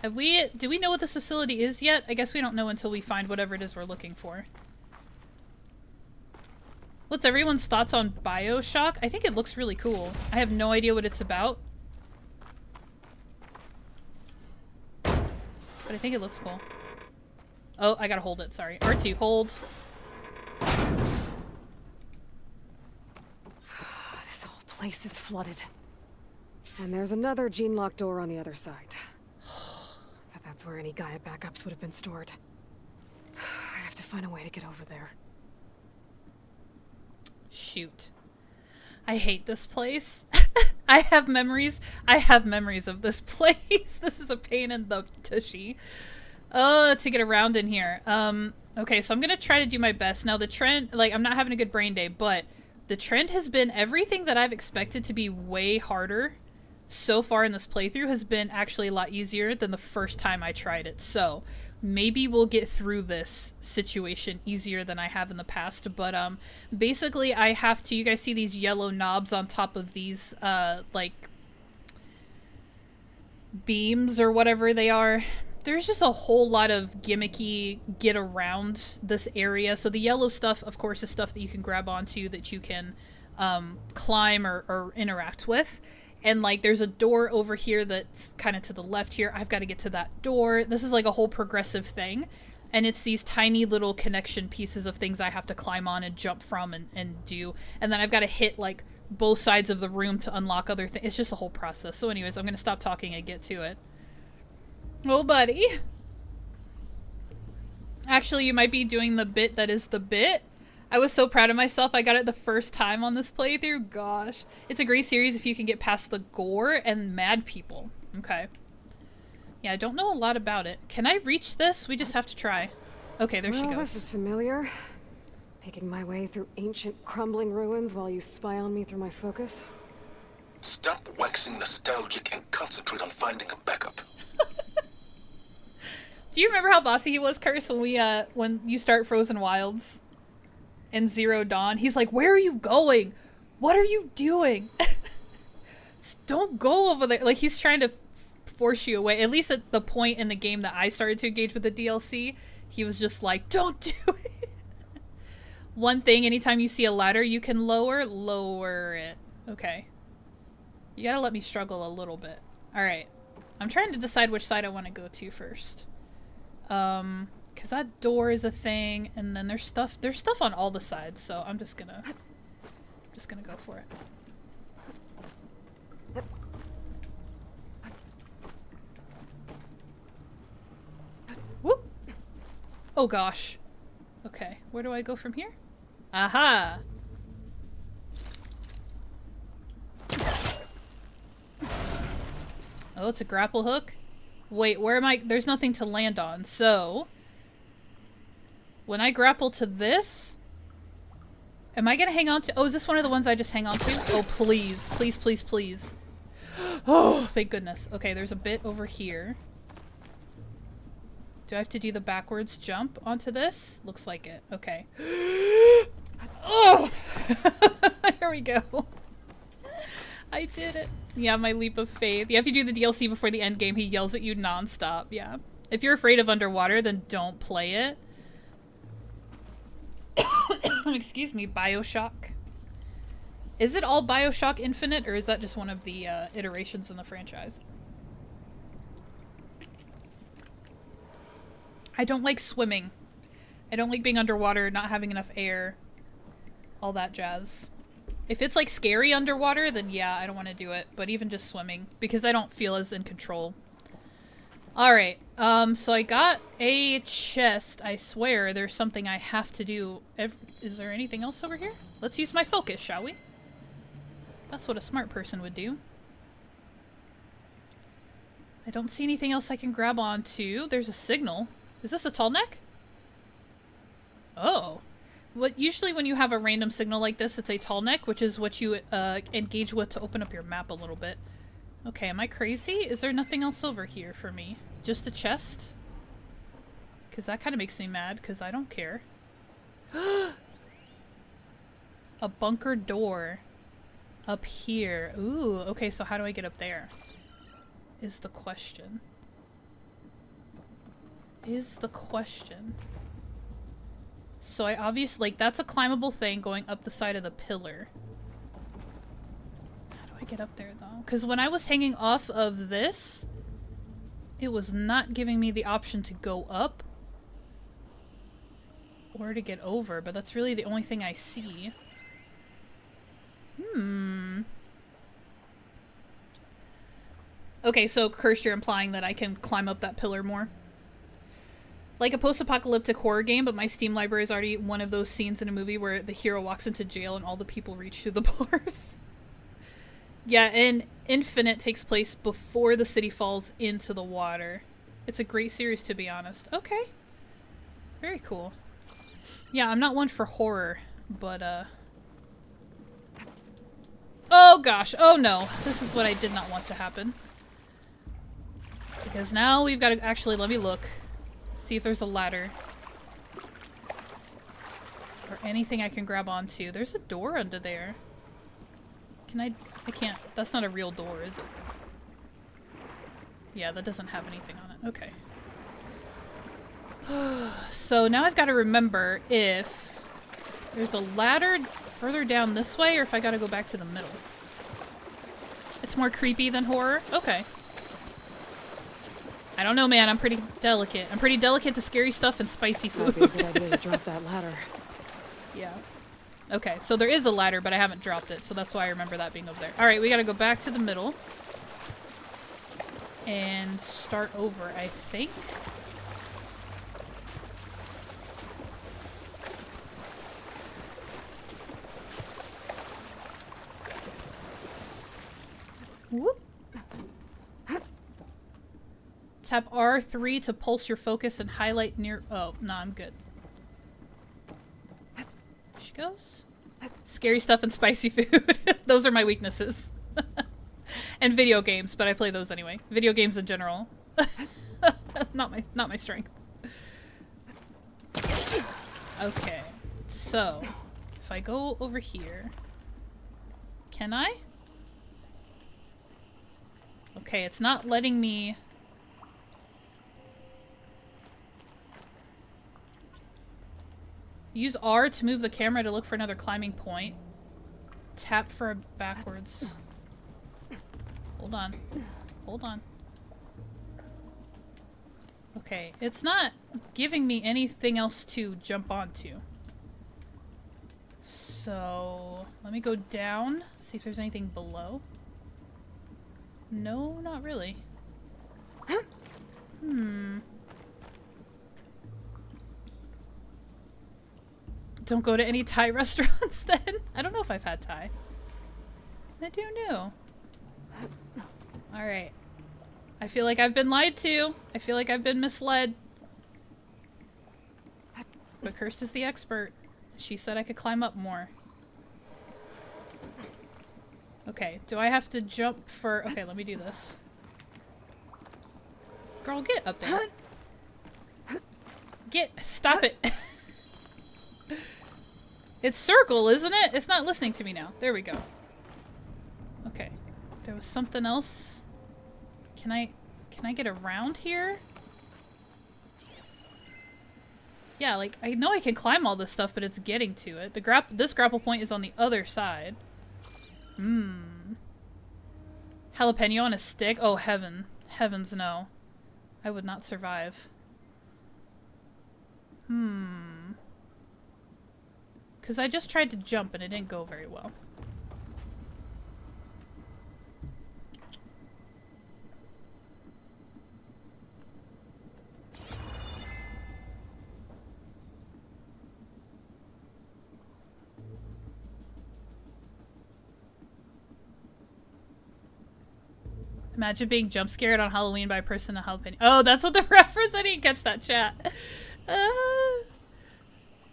Do we know what this facility is yet? I guess we don't know until we find whatever it is we're looking for. What's everyone's thoughts on BioShock? I think it looks really cool. I have no idea what it's about. But I think it looks cool. Oh, I gotta hold it, sorry. R2, hold. This whole place is flooded. And there's another gene-locked door on the other side. But that's where any Gaia backups would have been stored. I have to find a way to get over there. Shoot. I hate this place. I have memories of this place. This is a pain in the tushy. To get around in here. Okay, so I'm gonna try to do my best. Now the trend, like, I'm not having a good brain day, but the trend has been everything that I've expected to be way harder so far in this playthrough has been actually a lot easier than the first time I tried it. So maybe we'll get through this situation easier than I have in the past. But basically I have to, you guys see these yellow knobs on top of these like beams or whatever they are. There's just a whole lot of gimmicky get around this area. So the yellow stuff, of course, is stuff that you can grab onto that you can climb or interact with. And, like, there's a door over here that's kind of to the left here. I've got to get to that door. This is, like, a whole progressive thing. And it's these tiny little connection pieces of things I have to climb on and jump from and do. And then I've got to hit, like, both sides of the room to unlock other things. It's just a whole process. So anyways, I'm going to stop talking and get to it. Oh, buddy. Actually, you might be doing the bit that is the bit. I was so proud of myself. I got it the first time on this playthrough. Gosh. It's a great series if you can get past the gore and mad people. Okay. Yeah, I don't know a lot about it. Can I reach this? We just have to try. Okay, there she goes. This is familiar. Making my way through ancient crumbling ruins while you spy on me through my focus. Stop waxing nostalgic and concentrate on finding a backup. Do you remember how bossy he was, Curse, when you start Frozen Wilds? In Zero Dawn, he's like, where are you going? What are you doing? Don't go over there. Like, he's trying to force you away. At least at the point in the game that I started to engage with the DLC, he was just like, don't do it. One thing, anytime you see a ladder you can lower it. Okay. You gotta let me struggle a little bit. Alright. I'm trying to decide which side I want to go to first. Because that door is a thing, and then there's stuff on all the sides, so I'm just gonna go for it. Whoop! Oh gosh. Okay, where do I go from here? Aha! Oh, it's a grapple hook? Wait, where am I? There's nothing to land on, so when I grapple to this, am I gonna hang on to? Oh, is this one of the ones I just hang on to? Oh, please. Please, please, please. Oh, thank goodness. Okay, there's a bit over here. Do I have to do the backwards jump onto this? Looks like it. Okay. Oh! Here we go. I did it. Yeah, my leap of faith. Yeah, if you do the DLC before the end game, he yells at you nonstop. Yeah. If you're afraid of underwater, then don't play it. Excuse me, BioShock. Is it all BioShock Infinite, or is that just one of the iterations in the franchise? I don't like swimming. I don't like being underwater, not having enough air. all that jazz. If it's like scary underwater, then yeah, I don't want to do it. But even just swimming, because I don't feel as in control. Alright, so I got a chest. I swear there's something I have to do. Is there anything else over here? Let's use my focus, shall we? That's what a smart person would do. I don't see anything else I can grab onto. There's a signal. Is this a tall neck? Oh. Usually when you have a random signal like this, it's a tall neck, which is what you engage with to open up your map a little bit. Okay, am I crazy? Is there nothing else over here for me? Just a chest? Because that kind of makes me mad, because I don't care. A bunker door. Up here. Ooh, okay, so how do I get up there? Is the question. So I obviously, like, that's a climbable thing going up the side of the pillar. How do I get up there, though? Because when I was hanging off of this, it was not giving me the option to go up or to get over, but that's really the only thing I see. Okay, so Cursed, you're implying that I can climb up that pillar more? Like a post-apocalyptic horror game, but my Steam library is already one of those scenes in a movie where the hero walks into jail and all the people reach through the bars. Yeah, and Infinite takes place before the city falls into the water. It's a great series, to be honest. Okay. Very cool. Yeah, I'm not one for horror, but, oh gosh, oh no. This is what I did not want to happen. Because now we've got to actually, let me look. See if there's a ladder. Or anything I can grab onto. There's a door under there. Can I can't. That's not a real door, is it? Yeah, that doesn't have anything on it. Okay. So now I've got to remember if there's a ladder further down this way or if I got to go back to the middle. It's more creepy than horror? Okay. I don't know, man. I'm pretty delicate. I'm pretty delicate to scary stuff and spicy food. Might be a good idea to drop that ladder. Yeah. Okay, so there is a ladder, but I haven't dropped it, so that's why I remember that being over there. Alright, we gotta go back to the middle. And start over, I think. Whoop. Tap R3 to pulse your focus and highlight near- oh, no, I'm good. There she goes. Scary stuff and spicy food. Those are my weaknesses. And video games, but I play those anyway. Video games in general. not my strength. Okay. So, if I go over here, can I? Okay, it's not letting me. Use R to move the camera to look for another climbing point. Tap for a backwards. Hold on. Hold on. Okay, it's not giving me anything else to jump onto. So, let me go down, see if there's anything below. No, not really. Don't go to any Thai restaurants then. I don't know if I've had Thai. I do know. Alright. I feel like I've been lied to. I feel like I've been misled. But Cursed is the expert. She said I could climb up more. Okay, do I have to jump for... Okay, let me do this. Girl, get up there. Stop it. It's circle, isn't it? It's not listening to me now. There we go. Okay. There was something else. Can I get around here? Yeah, like, I know I can climb all this stuff, but it's getting to it. This grapple point is on the other side. Jalapeno on a stick? Oh, heaven. Heavens, no. I would not Because I just tried to jump and it didn't go very well. Imagine being jump scared on Halloween by a person in a jalapeno. Oh, that's what the reference. I didn't catch that, chat.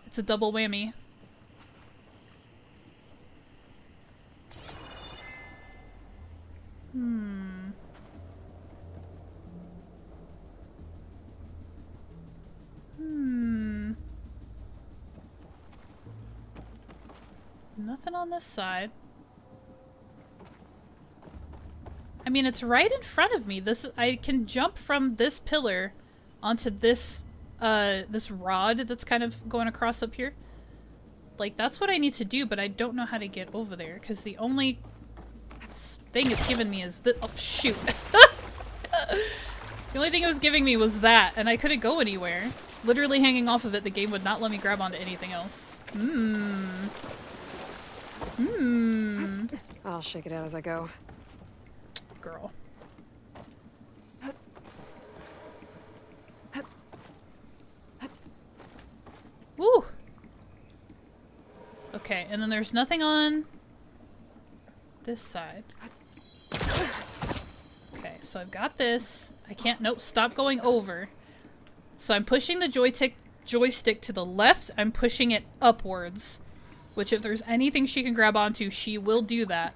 It's a double whammy. Nothing on this side. I mean, it's right in front of me. I can jump from this pillar onto this this rod that's kind of going across up here. Like, that's what I need to do, but I don't know how to get over there because the only thing it's given me is this. Oh, shoot. The only thing it was giving me was that, and I couldn't go anywhere. Literally hanging off of it, the game would not let me grab onto anything else. I'll shake it out as I go. Girl. Woo! Okay, and then there's nothing on this side. Okay, so I've got this. I can't, nope, stop going over. So I'm pushing the joystick to the left. I'm pushing it upwards. Which, if there's anything she can grab onto, she will do that.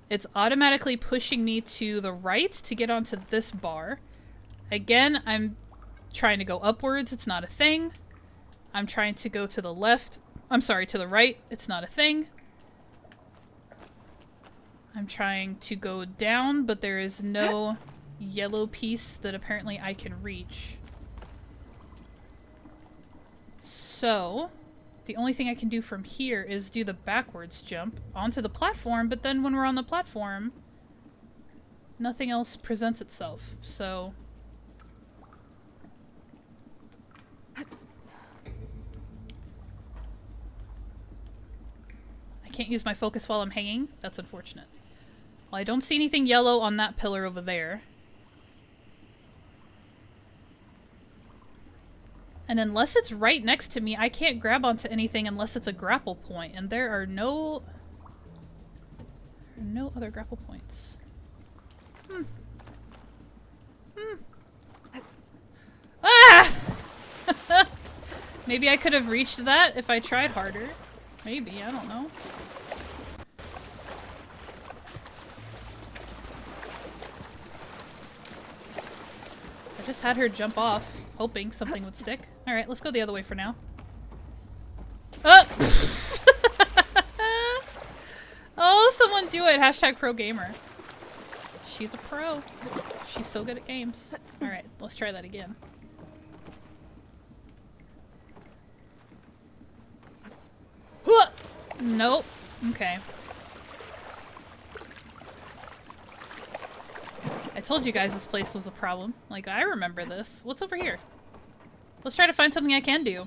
It's automatically pushing me to the right to get onto this bar. Again, I'm trying to go upwards. It's not a thing. I'm trying to go to the left. I'm sorry, to the right. It's not a thing. I'm trying to go down, but there is no yellow piece that apparently I can reach. So, the only thing I can do from here is do the backwards jump onto the platform, but then when we're on the platform, nothing else presents itself, so... I can't use my focus while I'm hanging? That's unfortunate. Well, I don't see anything yellow on that pillar over there. And unless it's right next to me, I can't grab onto anything unless it's a grapple point. And there are no other grapple points. Ah! Maybe I could have reached that if I tried harder. Maybe, I don't know. I just had her jump off, hoping something would stick. Alright, let's go the other way for now. Oh! Oh, someone do it! Hashtag pro gamer. She's a pro. She's so good at games. Alright, let's try that again. Nope. Okay. I told you guys this place was a problem. Like, I remember this. What's over here? Let's try to find something I can do.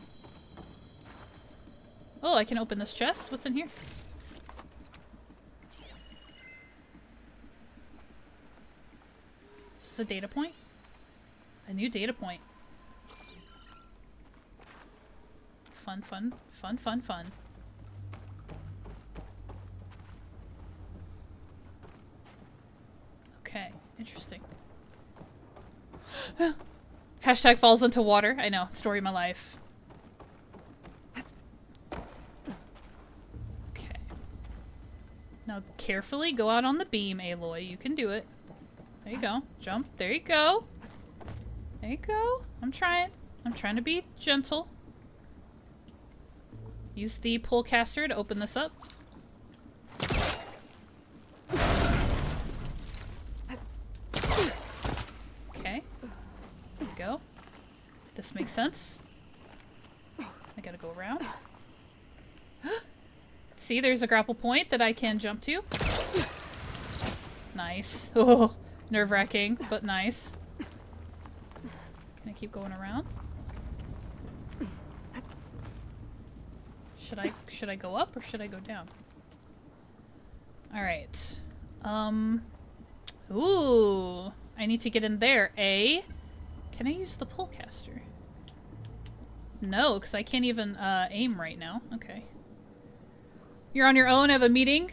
Oh, I can open this chest. What's in here? Is this a data point? A new data point. Fun, fun, fun, fun, fun. Okay, interesting. Hashtag falls into water. I know, story of my life. Okay. Now carefully go out on the beam, Aloy. You can do it. There you go. Jump. There you go. There you go. I'm trying. I'm trying to be gentle. Use the pull caster to open this up. Okay. There we go. This makes sense. I gotta go around. See, there's a grapple point that I can jump to. Nice. Oh, nerve-wracking, but nice. Can I keep going around? Should I go up or should I go down? Alright. Ooh. I need to get in there. Can I use the pole caster? No, because I can't even aim right now. Okay. You're on your own, have a meeting?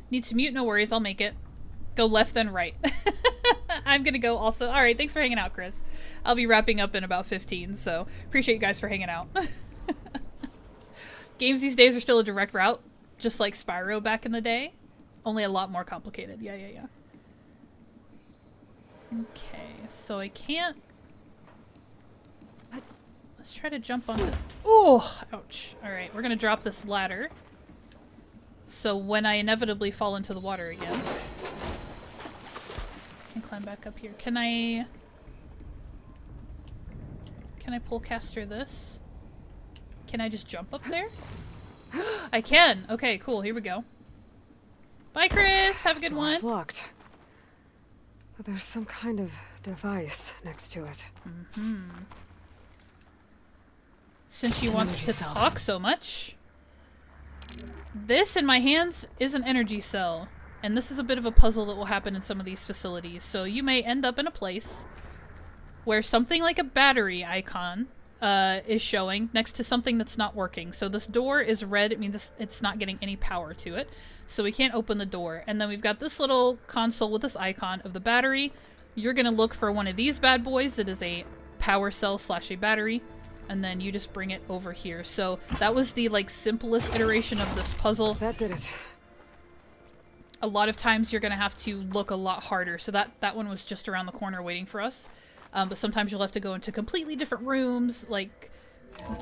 Need to mute? No worries, I'll make it. Go left then right. I'm gonna go also. Alright, thanks for hanging out, Chris. I'll be wrapping up in about 15, so appreciate you guys for hanging out. Games these days are still a direct route, just like Spyro back in the day. Only a lot more complicated. Yeah. Okay, so I can't... Let's try to jump onto... Oh, ouch. Alright, we're gonna drop this ladder. So when I inevitably fall into the water again... I can climb back up here. Can I pull caster this? Can I just jump up there? I can! Okay, cool. Here we go. Bye, Chris! Have a good one! It's locked. But there's some kind of device next to it. Since she wants to talk so much. This in my hands is an energy cell. And this is a bit of a puzzle that will happen in some of these facilities. So you may end up in a place where something like a battery icon is showing next to something that's not working. So this door is red. It means it's not getting any power to it. So we can't open the door. And then we've got this little console with this icon of the battery. You're going to look for one of these bad boys that is a power cell / a battery. And then you just bring it over here. So that was the like simplest iteration of this puzzle. That did it. A lot of times you're going to have to look a lot harder. So that one was just around the corner waiting for us. But sometimes you'll have to go into completely different rooms, like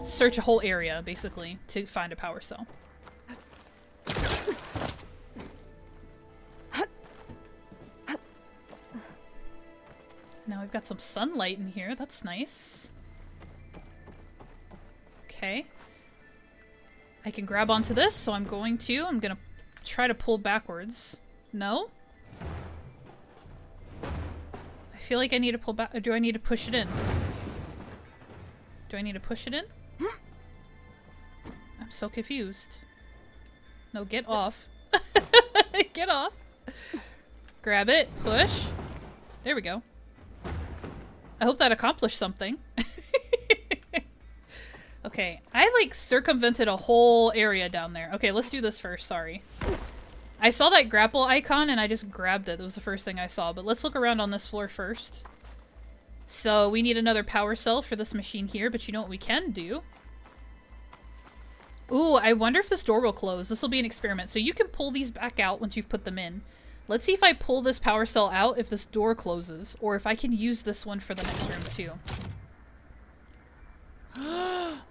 search a whole area, basically, to find a power cell. Now we've got some sunlight in here. That's nice. Okay. I can grab onto this, so I'm going to try to pull backwards. No? I feel like I need to pull back, or do I need to push it in? Do I need to push it in? I'm so confused. No, get off. Get off. Grab it, push. There we go. I hope that accomplished something. Okay, I like circumvented a whole area down there. Okay, let's do this first, sorry. I saw that grapple icon and I just grabbed it. That was the first thing I saw, but let's look around on this floor first. So we need another power cell for this machine here, but you know what we can do? Ooh, I wonder if this door will close. This will be an experiment. So you can pull these back out once you've put them in. Let's see if I pull this power cell out, if this door closes, or if I can use this one for the next room too.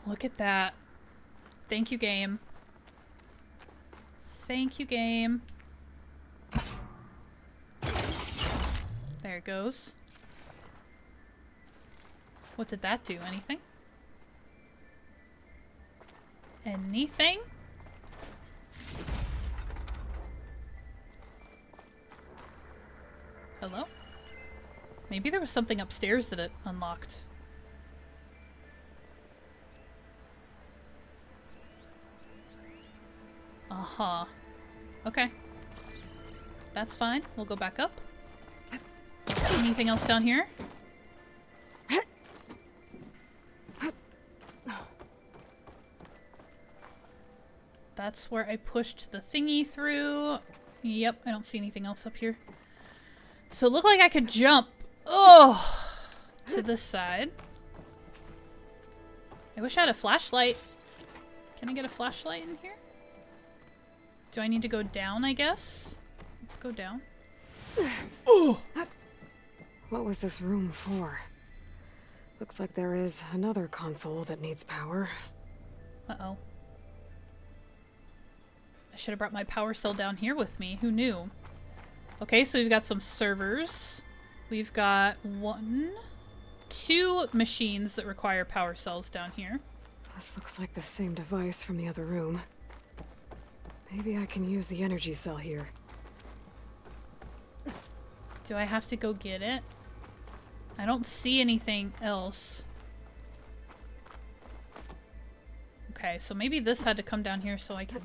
Look at that. Thank you, game. Thank you, game. There it goes. What did that do? Anything? Anything? Hello? Maybe there was something upstairs that it unlocked. Uh-huh. Okay. That's fine. We'll go back up. Anything else down here? That's where I pushed the thingy through. Yep, I don't see anything else up here. So it looked like I could jump, to this side. I wish I had a flashlight. Can I get a flashlight in here? Do I need to go down, I guess? Let's go down. Oh! What was this room for? Looks like there is another console that needs power. Uh-oh. I should have brought my power cell down here with me. Who knew? Okay, so we've got some servers. We've got 2 machines that require power cells down here. This looks like the same device from the other room. Maybe I can use the energy cell here. Do I have to go get it? I don't see anything else. Okay, so maybe this had to come down here so I could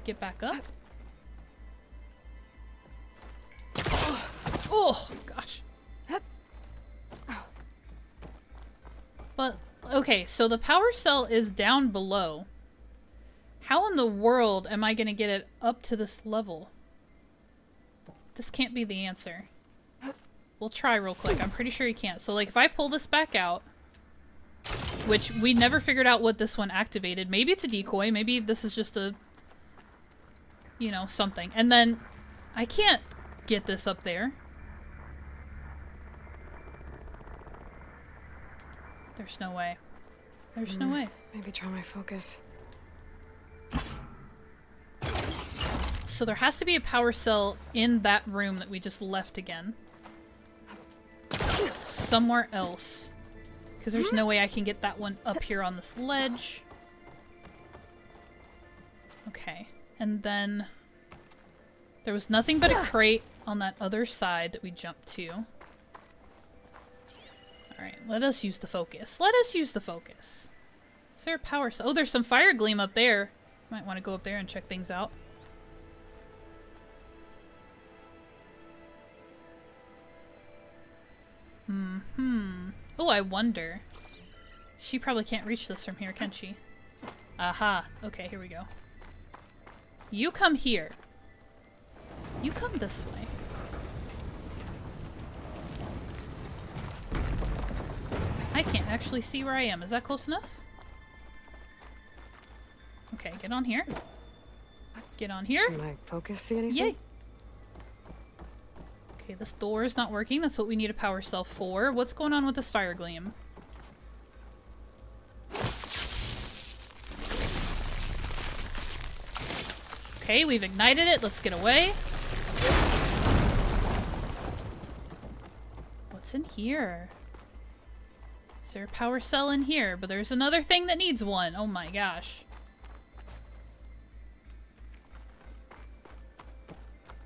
get back up. Oh, gosh. But, okay, so the power cell is down below. How in the world am I going to get it up to this level? This can't be the answer. We'll try real quick. I'm pretty sure you can't. So, like, if I pull this back out, which we never figured out what this one activated. Maybe it's a decoy. Maybe this is just a, you know, something. And then I can't get this up there. There's no way. There's no way. Maybe try my focus. So there has to be a power cell in that room that we just left again. Somewhere else. Because there's no way I can get that one up here on this ledge. Okay. And then there was nothing but a crate on that other side that we jumped to. Alright, let us use the focus. Let us use the focus. Is there a power cell? Oh, there's some fire gleam up there. Might want to go up there and check things out. Oh, I wonder. She probably can't reach this from here, can she? Aha. Okay, here we go. You come here. You come this way. I can't actually see where I am. Is that close enough? Okay, get on here. Get on here. Can I focus see anything? Yay. Okay, this door is not working. That's what we need a power cell for. What's going on with this fire gleam? Okay, we've ignited it. Let's get away. What's in here? Is there a power cell in here? But there's another thing that needs one. Oh my gosh.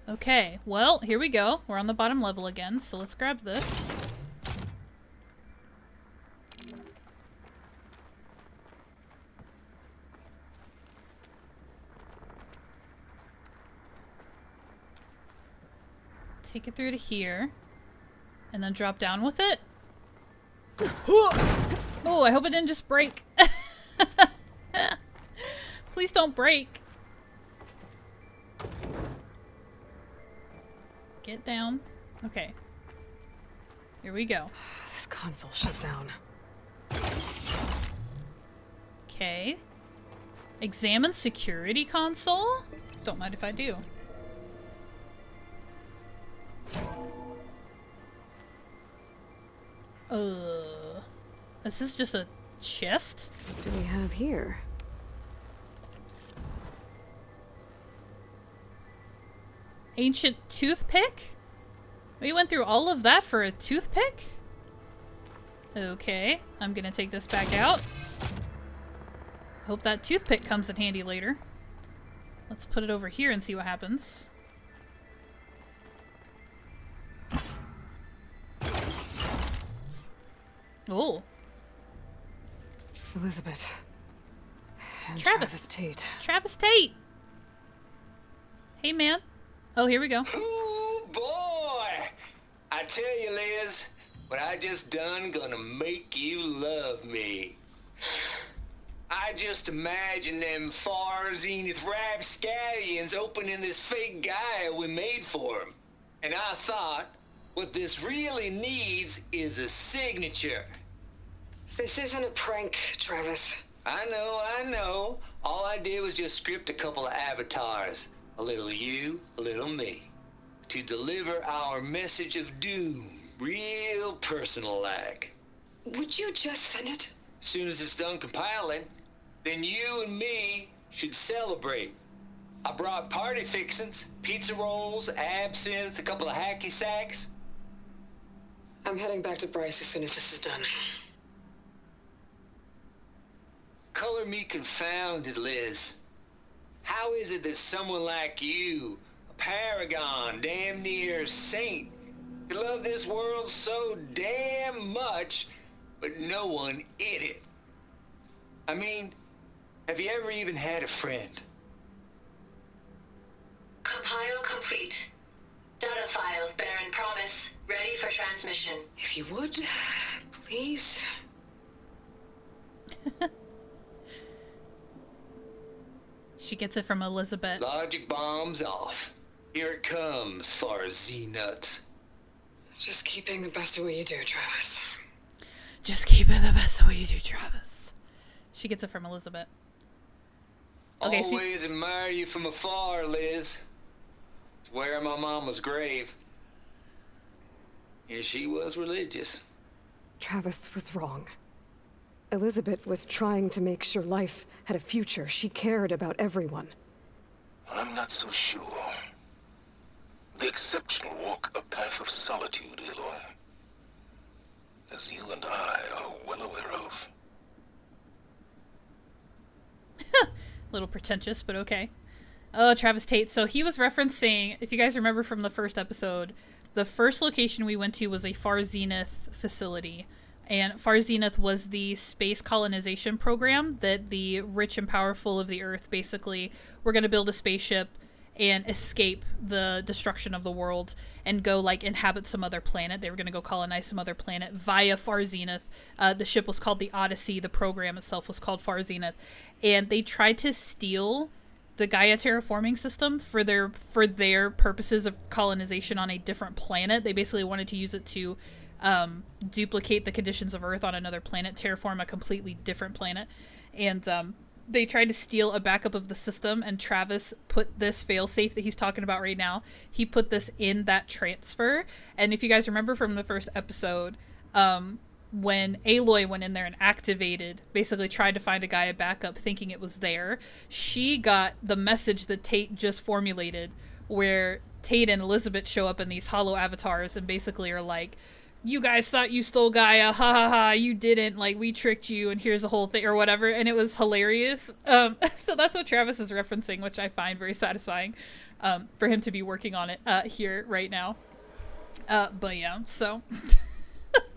Okay, well, here we go. We're on the bottom level again, so let's grab this. Take it through to here. And then drop down with it. Oh, I hope it didn't just break. Please don't break. Get down. Okay. Here we go. This console shut down. Okay. Examine security console? Don't mind if I do. Is this just a chest? What do we have here? Ancient toothpick? We went through all of that for a toothpick? Okay, I'm gonna take this back out. Hope that toothpick comes in handy later. Let's put it over here and see what happens. Oh. Elizabeth. And Travis Tate. Travis Tate! Hey, man. Oh, here we go. Ooh, boy! I tell you, Liz, what I just done gonna make you love me. I just imagine them far zenith rapscallions opening this fake guy we made for him. And I thought, what this really needs is a signature. This isn't a prank, Travis. I know. All I did was just script a couple of avatars. A little you, a little me. To deliver our message of doom, real personal-like. Would you just send it? Soon as it's done compiling, then you and me should celebrate. I brought party fixins, pizza rolls, absinthe, a couple of hacky sacks. I'm heading back to Bryce as soon as this is done. Color me confounded, Liz. How is it that someone like you, a paragon, damn near saint, could love this world so damn much, but no one in it? I mean, Have you ever even had a friend? Compile complete. Data file, Baron Promise, ready for transmission. If you would, please. She gets it from Elizabeth. Logic bombs off. Here it comes, far as Z-nuts. Just keep being the best at what you do, Travis. Just keep it the best way you do, Travis. She gets it from Elizabeth. Okay, Always admire you from afar, Liz. It's where my mama's grave. And she was religious. Travis was wrong. Elizabeth was trying to make sure life had a future. She cared about everyone. I'm not so sure. The exceptional walk a path of solitude, Aloy. As you and I are well aware of. Little pretentious, but okay. Oh, Travis Tate. So he was referencing, if you guys remember from the first episode, the first location we went to was a Far Zenith facility. And Far Zenith was the space colonization program that the rich and powerful of the Earth basically were going to build a spaceship and escape the destruction of the world and go like inhabit some other planet. They were going to go colonize some other planet via Far Zenith. The ship was called the Odyssey. The program itself was called Far Zenith. And they tried to steal the Gaia terraforming system for their purposes of colonization on a different planet. They basically wanted to use it to duplicate the conditions of Earth on another planet, terraform a completely different planet. And they tried to steal a backup of the system, and Travis put this failsafe that he's talking about right now, he put this in that transfer. And if you guys remember from the first episode, when Aloy went in there and activated, basically tried to find a Gaia backup thinking it was there, she got the message that Tate just formulated, where Tate and Elizabeth show up in these hollow avatars and basically are like, you guys thought you stole Gaia, ha ha ha, you didn't, like, we tricked you, and here's the whole thing, or whatever, and it was hilarious. So that's what Travis is referencing, which I find very satisfying, for him to be working on it, here, right now. But yeah, so,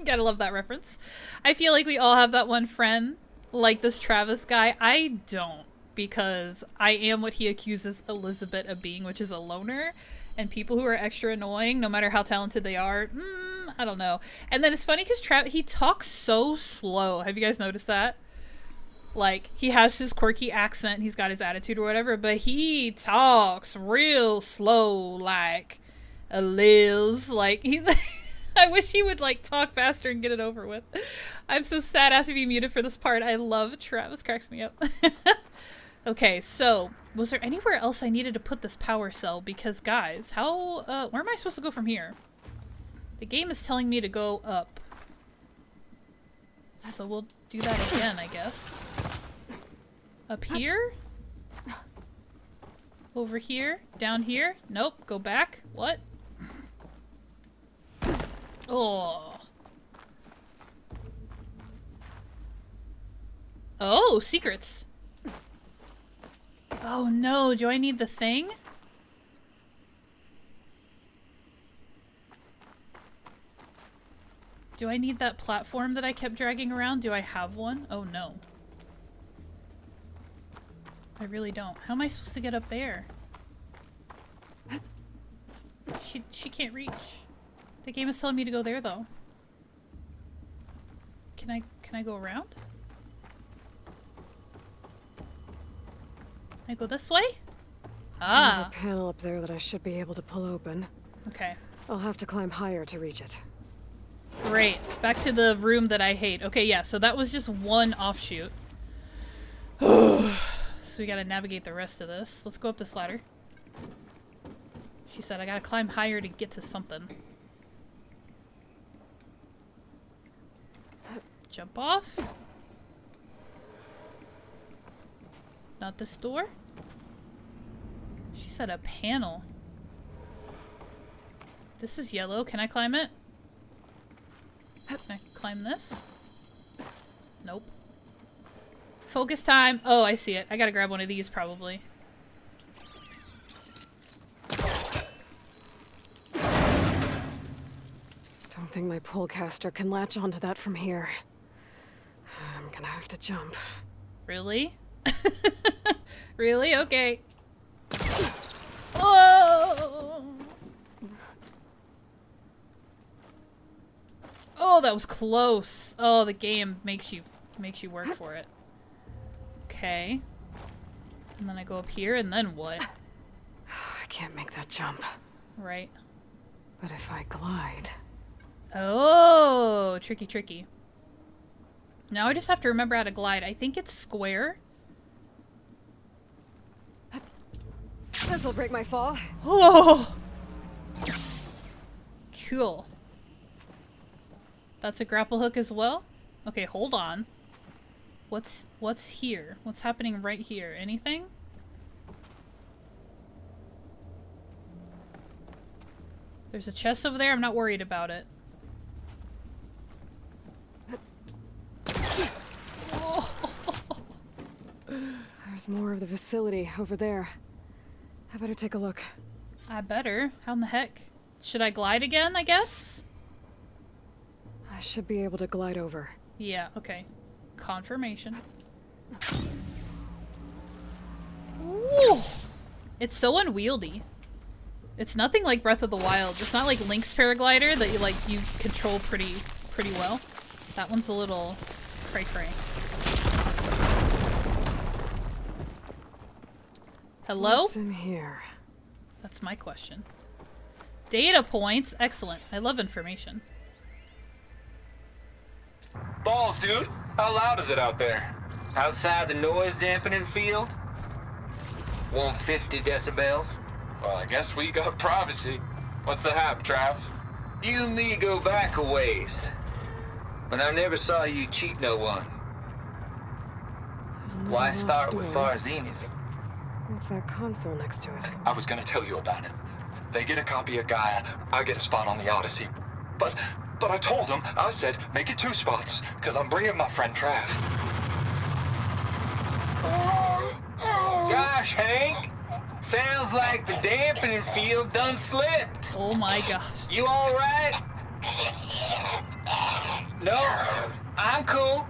gotta love that reference. I feel like we all have that one friend, like this Travis guy. I don't, because I am what he accuses Elizabeth of being, which is a loner. And people who are extra annoying, no matter how talented they are, I don't know. And then it's funny because he talks so slow. Have you guys noticed that? Like, he has his quirky accent, he's got his attitude or whatever, but he talks real slow, like a Liz. Like, I wish he would, like, talk faster and get it over with. I'm so sad I have to be muted for this part. I love Travis, cracks me up. Okay, so, was there anywhere else I needed to put this power cell? Because, guys, where am I supposed to go from here? The game is telling me to go up. So we'll do that again, I guess. Up here? Over here? Down here? Nope, go back. What? Oh. Oh, secrets. Oh no, do I need the thing? Do I need that platform that I kept dragging around? Do I have one? Oh no. I really don't. How am I supposed to get up there? She can't reach. The game is telling me to go there though. Can I go around? Can I go this way? There's another panel up there that I should be able to pull open. Okay. I'll have to climb higher to reach it. Great. Back to the room that I hate. Okay, yeah, so that was just one offshoot. So we gotta navigate the rest of this. Let's go up this ladder. She said I gotta climb higher to get to something. Jump off. Not this door. She said a panel. This is yellow. Can I climb it? Can I climb this? Nope. Focus time. Oh, I see it. I gotta grab one of these probably. Don't think my polecaster can latch onto that from here. I'm gonna have to jump. Really? Really? Okay. Oh! Oh, that was close. Oh, the game makes you work for it. Okay. And then I go up here, and then what? I can't make that jump. Right. But if I glide... Oh, tricky, tricky. Now I just have to remember how to glide. I think it's square. This'll break my fall. Oh! Cool. That's a grapple hook as well? Okay, hold on. What's here? What's happening right here? Anything? There's a chest over there. I'm not worried about it. There's more of the facility over there. I better take a look. I better. How in the heck? Should I glide again, I guess? I should be able to glide over. Yeah, okay. Confirmation. Ooh. It's so unwieldy. It's nothing like Breath of the Wild. It's not like Link's paraglider that you control pretty well. That one's a little cray-cray. Hello? What's in here? That's my question. Data points. Excellent. I love information. Balls, dude. How loud is it out there? Outside the noise dampening field? 150 decibels? Well, I guess we got privacy. What's the hap, Trav? You and me go back a ways. But I never saw you cheat no one. Why start with Farzenith? What's that console next to it? I was gonna tell you about it. They get a copy of Gaia, I get a spot on the Odyssey. But I told them, I said, make it 2 spots, because I'm bringing my friend Trav. Gosh, Hank. Sounds like the dampening field done slipped. Oh my gosh. You all right? No, I'm cool.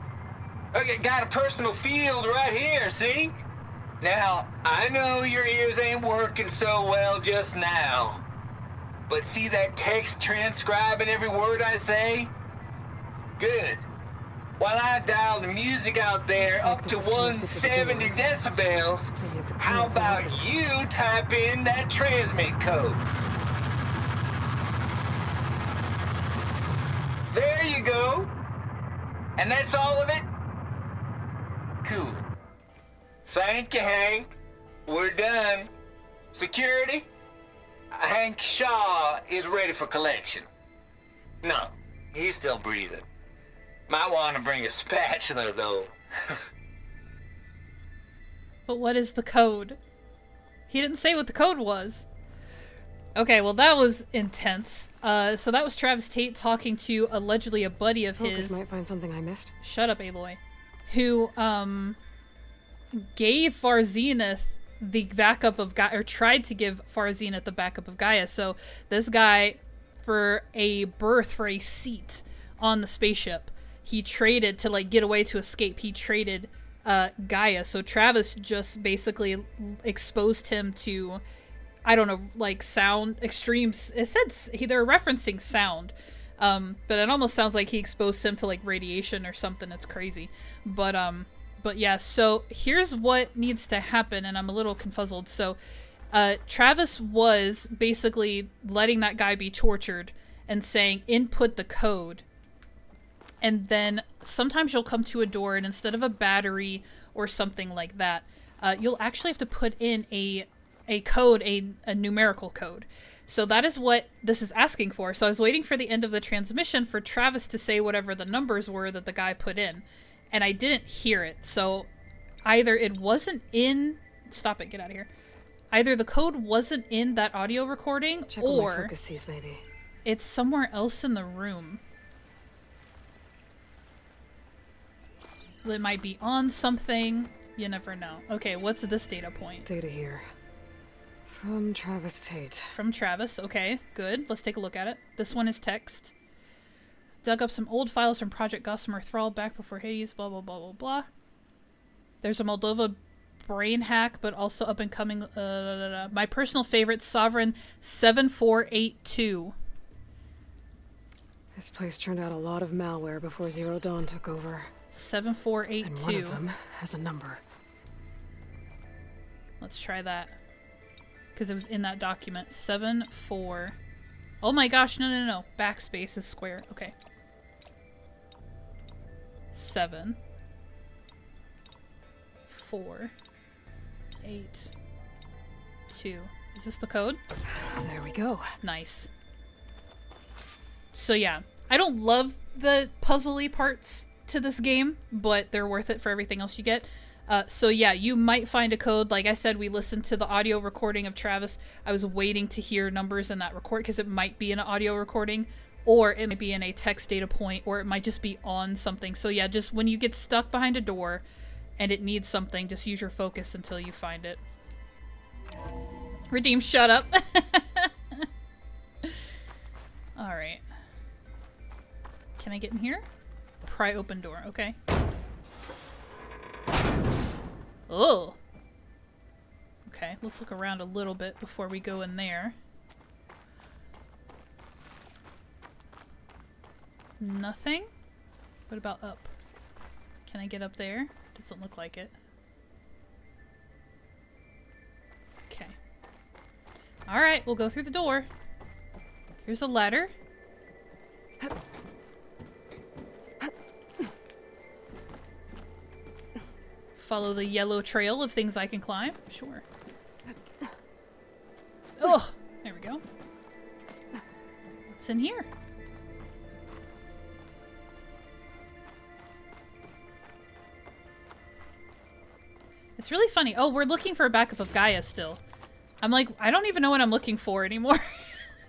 Okay, got a personal field right here, see? Now, I know your ears ain't working so well just now. But see that text transcribing every word I say? Good. While I dial the music out there up to 170 decibels, how about you type in that transmit code? There you go. And that's all of it? Cool. Thank you, Hank. We're done. Security? Hank Shaw is ready for collection. No, he's still breathing. Might want to bring a spatula, though. But what is the code? He didn't say what the code was. Okay, well that was intense. So that was Travis Tate talking to allegedly a buddy of his. Focus might find something I missed. Shut up, Aloy. Who gave Farzenith the backup of Gaia, or tried to give Farzenith the backup of Gaia. So this guy, for a berth, for a seat on the spaceship, he traded to like get away to escape. He traded Gaia. So Travis just basically exposed him to, I don't know, like sound extremes. It said they're referencing sound, but it almost sounds like he exposed him to like radiation or something. It's crazy, but yeah. So here's what needs to happen, and I'm a little confuzzled. So Travis was basically letting that guy be tortured and saying input the code. And then sometimes you'll come to a door, and instead of a battery or something like that, you'll actually have to put in a code, a numerical code. So that is what this is asking for. So I was waiting for the end of the transmission for Travis to say whatever the numbers were that the guy put in. And I didn't hear it. So either it wasn't in... Stop it, get out of here. Either the code wasn't in that audio recording, Check or what my focus sees, maybe. It's somewhere else in the room. It might be on something. You never know. Okay, what's this data point? Data here. From Travis Tate. From Travis. Okay, good. Let's take a look at it. This one is text. Dug up some old files from Project Gossamer Thrall back before Hades, blah, blah, blah, blah, blah. There's a Moldova brain hack, but also up and coming. My personal favorite, Sovereign 7482. This place turned out a lot of malware before Zero Dawn took over. 7482. And one of them has a number. Let's try that. Because it was in that document. 74. Oh my gosh, no. Backspace is square. Okay. 7 4 8 2. Is this the code? There we go. Nice. So yeah, I don't love the puzzly parts to this game, but they're worth it for everything else you get. So yeah, you might find a code. Like I said, we listened to the audio recording of Travis. I was waiting to hear numbers in that record because it might be an audio recording, or it might be in a text data point, or it might just be on something. So yeah, just when you get stuck behind a door and it needs something, just use your focus until you find it. Redeem, shut up. Alright. Can I get in here? Pry open door, okay. Oh! Okay, let's look around a little bit before we go in there. Nothing? What about up? Can I get up there? Doesn't look like it. Okay. Alright, we'll go through the door. Here's a ladder. Follow the yellow trail of things I can climb. Sure. Oh, there we go. What's in here? It's really funny. Oh, we're looking for a backup of Gaia still. I'm like, I don't even know what I'm looking for anymore.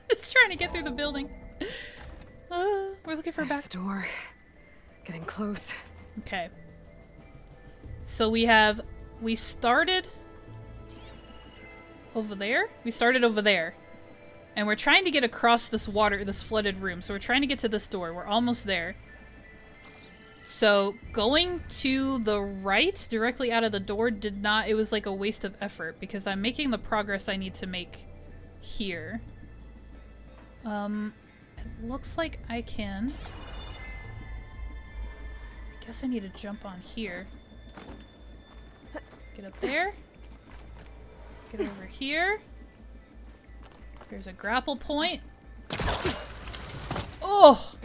Just trying to get through the building. We're looking for a backup. The door. Getting close. Okay. So we started over there. We started over there. And we're trying to get across this water, this flooded room. So we're trying to get to this door. We're almost there. So going to the right, directly out of the door, it was like a waste of effort because I'm making the progress I need to make here. It looks like I can. I guess I need to jump on here. Get up there. Get over here. There's a grapple point. Oh!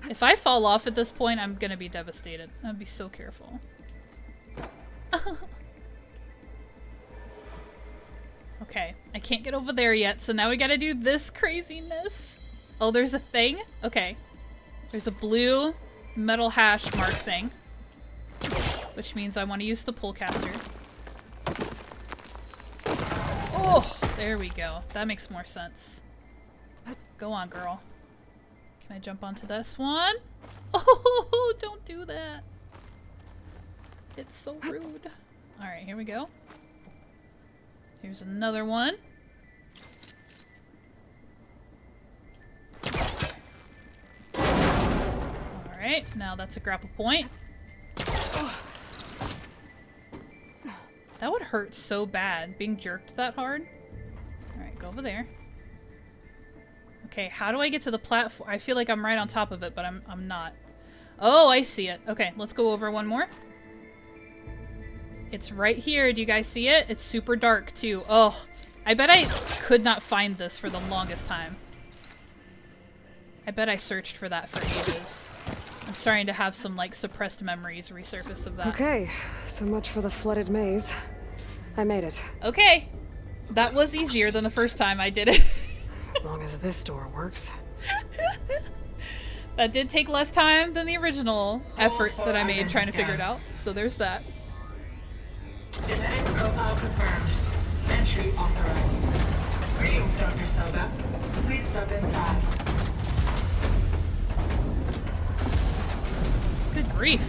If I fall off at this point, I'm gonna be devastated. I'd be so careful. Okay, I can't get over there yet, so now we gotta do this craziness. Oh, there's a thing? Okay. There's a blue metal hash mark thing. Which means I want to use the pullcaster. Oh, there we go. That makes more sense. Go on, girl. Can I jump onto this one? Oh, don't do that. It's so rude. Alright, here we go. Here's another one. Alright, now that's a grapple point. That would hurt so bad, being jerked that hard. Alright, go over there. Okay, how do I get to the platform? I feel like I'm right on top of it, but I'm not. Oh, I see it. Okay, let's go over one more. It's right here. Do you guys see it? It's super dark, too. Oh, I bet I could not find this for the longest time. I bet I searched for that for ages. I'm starting to have some, like, suppressed memories resurface of that. Okay, so much for the flooded maze. I made it. Okay. That was easier than the first time I did it. As long as this door works. That did take less time than the original effort that I made trying to figure it out. So there's that. Genetic profile confirmed. Entry authorized. Greetings, Dr. Soba. Please step inside. Good grief.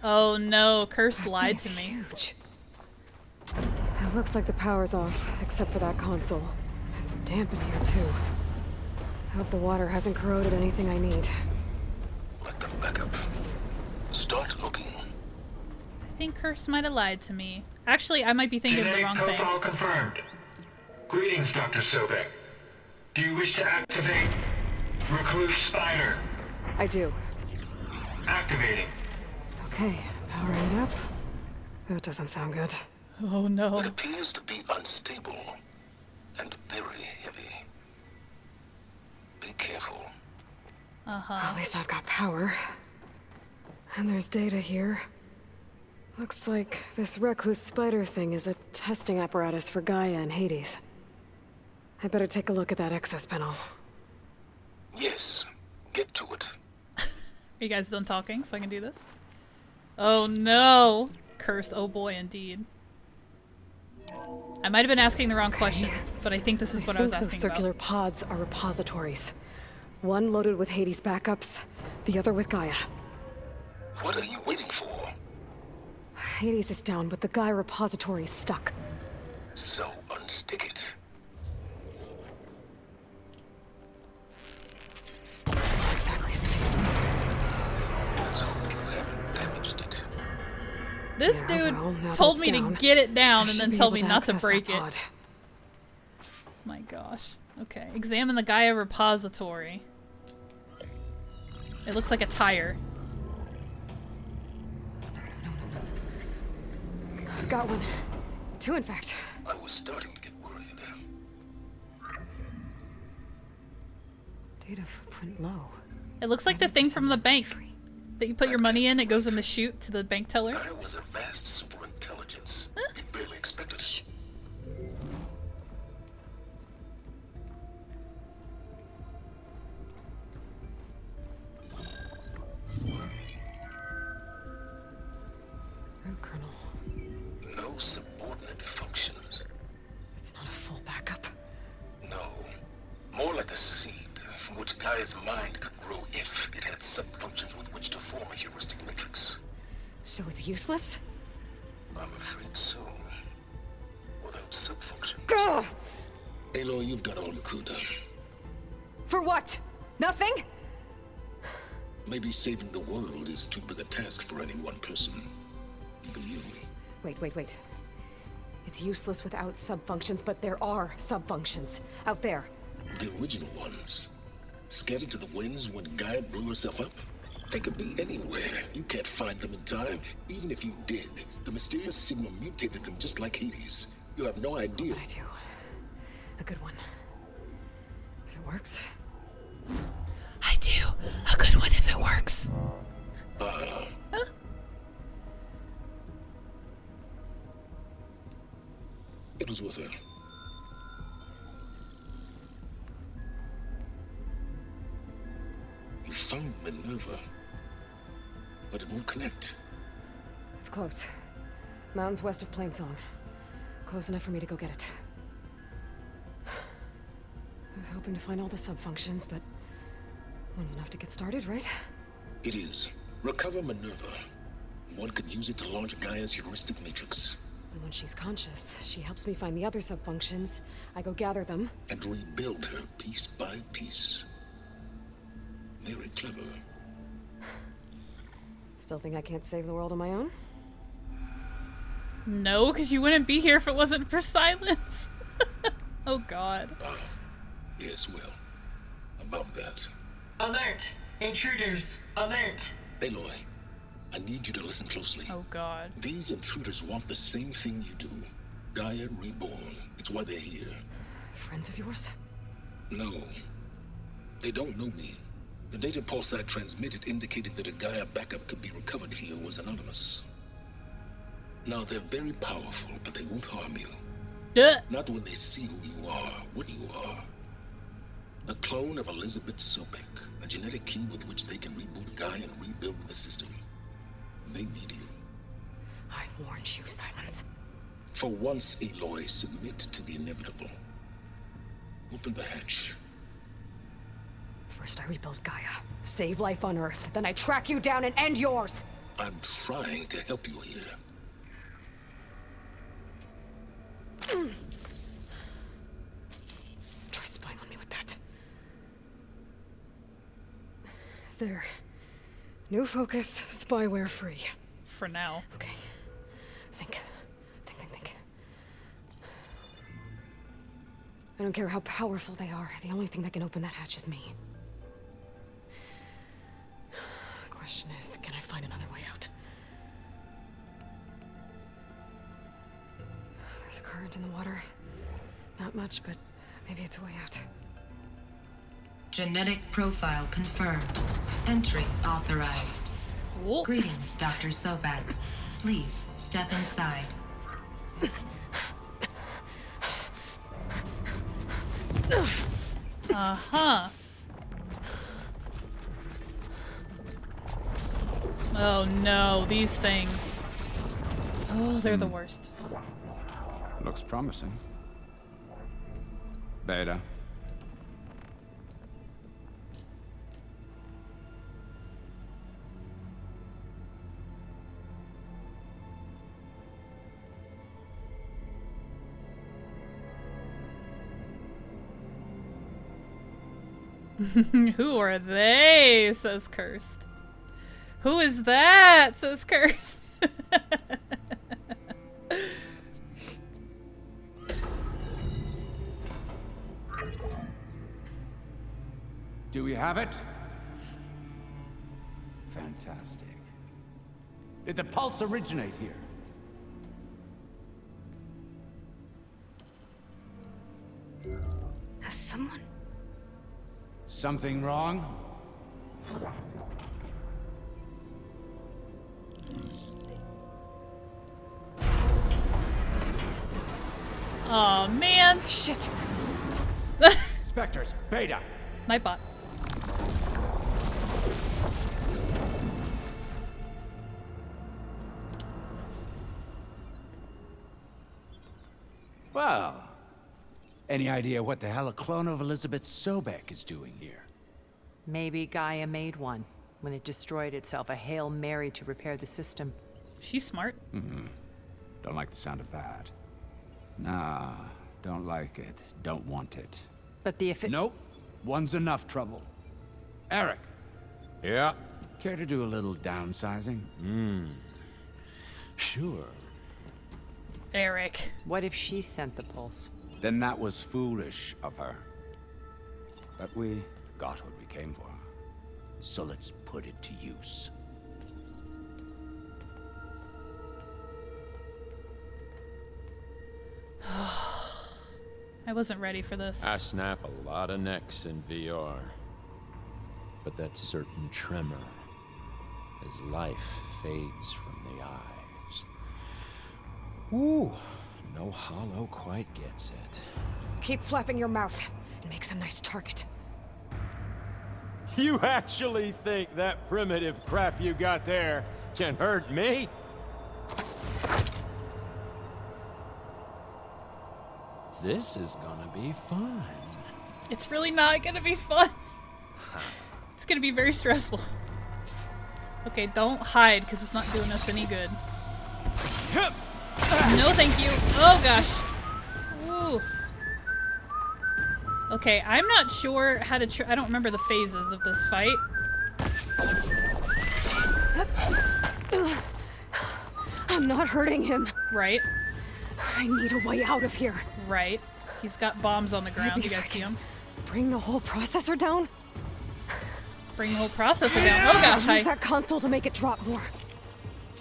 Oh no, Curse lied to me. Huge. It looks like the power's off, except for that console. It's damp in here too. Hope the water hasn't corroded anything I need. Like the backup. Start looking. I think Curse might have lied to me. Actually, I might be thinking of the Genetic wrong thing. profile confirmed. Greetings, Dr. Sobek. Do you wish to activate Recluse Spider? I do. Activating. Okay, powering it up. That doesn't sound good. Oh no. It appears to be unstable and very heavy. Be careful. At least I've got power. And there's data here. Looks like this recluse spider thing is a testing apparatus for Gaia and Hades. I better take a look at that access panel. Yes, get to it. Are you guys done talking so I can do this? Oh no! Cursed, oh boy, indeed. I might have been asking the wrong question, but I think this is what I was think asking those circular about. pods are repositories. One loaded with Hades backups, the other with Gaia. What are you waiting for? Hades is down, but the Gaia repository is stuck. So unstick it. It's not exactly stable. Let's hope you haven't damaged it. This Yeah, dude well, now told that me it's to down, get it down I and should then be tell able me to not to access that break it. pod. My gosh. Okay, examine the Gaia repository. It looks like a tire. I've got one. Two, in fact. I was starting to get worried. Data footprint low. It looks like the thing from the bank that you put your money in. It goes in the chute to the bank teller. Gaia was a vast superintelligence. We barely expected it. Root kernel. No subordinate functions. It's not a full backup. No. More like a seed from which Gaia's mind could grow if it had sub-functions with which to form a heuristic matrix. So it's useless? I'm afraid so. Without sub-functions. Ugh! Aloy, you've done all you could. For what? Nothing? Maybe saving the world is too big a task for any one person. Even you. Wait. It's useless without sub-functions, but there are sub-functions out there. The original ones. Scattered to the winds when Gaia blew herself up? They could be anywhere. You can't find them in time. Even if you did, the mysterious signal mutated them just like Hades. You have no idea. But I do. A good one. If it works. I do. A good one if it works. It was worth it. You found Minerva, but it won't connect. It's close. Mountains west of Plainsong. Close enough for me to go get it. I was hoping to find all the sub-functions, but one's enough to get started, right? It is. Recover Minerva. One could use it to launch Gaia's heuristic matrix. And when she's conscious, she helps me find the other sub-functions. I go gather them. And rebuild her piece by piece. Very clever. Still think I can't save the world on my own? No, because you wouldn't be here if it wasn't for Sylens. Oh god. Yes, well. About that. Alert! Intruders! Alert! Aloy, I need you to listen closely. Oh god. These intruders want the same thing you do. Gaia reborn. It's why they're here. Friends of yours? No. They don't know me. The data pulse I transmitted indicated that a Gaia backup could be recovered here was anonymous. Now, they're very powerful, but they won't harm you. Not when they see who you are, what you are. A clone of Elizabeth Sobek, a genetic key with which they can reboot Gaia and rebuild the system. They need you. I warned you, Sylens. For once, Aloy, submit to the inevitable. Open the hatch. First I rebuild Gaia, save life on Earth, then I track you down and end yours! I'm trying to help you here. Try spying on me with that. There. New focus, spyware free. For now. Okay. Think. I don't care how powerful they are. The only thing that can open that hatch is me. The question is, can I find another way out? There's a current in the water. Not much, but maybe it's a way out. Genetic profile confirmed. Entry authorized. Whoa. Greetings, Dr. Sobek. Please step inside. Uh-huh. Oh no, these things. Oh, they're the worst. Looks promising. Beta. Who are they? Says Cursed. Who is that? Says Cursed. Do we have it? Fantastic. Did the pulse originate here? Has someone... Something wrong? Oh man. Shit. Spectres, Beta. Nightbot. Well, any idea what the hell a clone of Elizabeth Sobek is doing here? Maybe Gaia made one when it destroyed itself, a Hail Mary to repair the system. She's smart. Don't like the sound of that. Nah, don't like it. Don't want it. But the Nope. One's enough trouble. Eric. Yeah? Care to do a little downsizing? Sure. Eric. What if she sent the pulse? Then that was foolish of her. But we got what we came for. So let's put it to use. I wasn't ready for this. I snap a lot of necks in VR. But that certain tremor as life fades from the eyes. Ooh, no hollow quite gets it. Keep flapping your mouth. It makes a nice target. You actually think that primitive crap you got there can hurt me? This is gonna be fun. It's really not gonna be fun. It's gonna be very stressful. Okay, don't hide, because it's not doing us any good. No, thank you. Oh, gosh. Ooh. Okay, I'm not sure how to I don't remember the phases of this fight. I'm not hurting him. Right. I need a way out of here. Right. He's got bombs on the ground. You guys see him? Bring the whole processor down? Bring the whole processor down. Oh gosh, Use that console to make it drop more.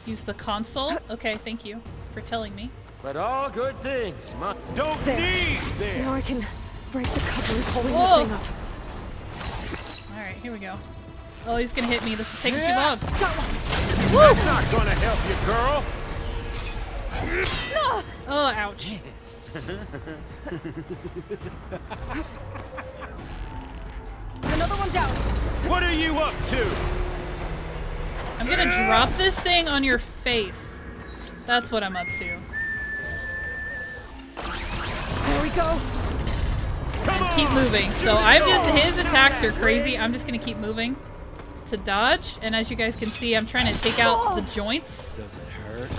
Use the console? Okay, thank you for telling me. But all good things don't need this. Now I can break the covers holding Whoa. the thing up. Alright, here we go. Oh, he's gonna hit me. This is taking too long. That's not gonna help you, girl. Oh, ouch. Another one down. What are you up to? I'm gonna drop this thing on your face. That's what I'm up to. There we go. And keep moving. So I'm just, his attacks are crazy. I'm just gonna keep moving to dodge. And as you guys can see, I'm trying to take out the joints. Does it hurt?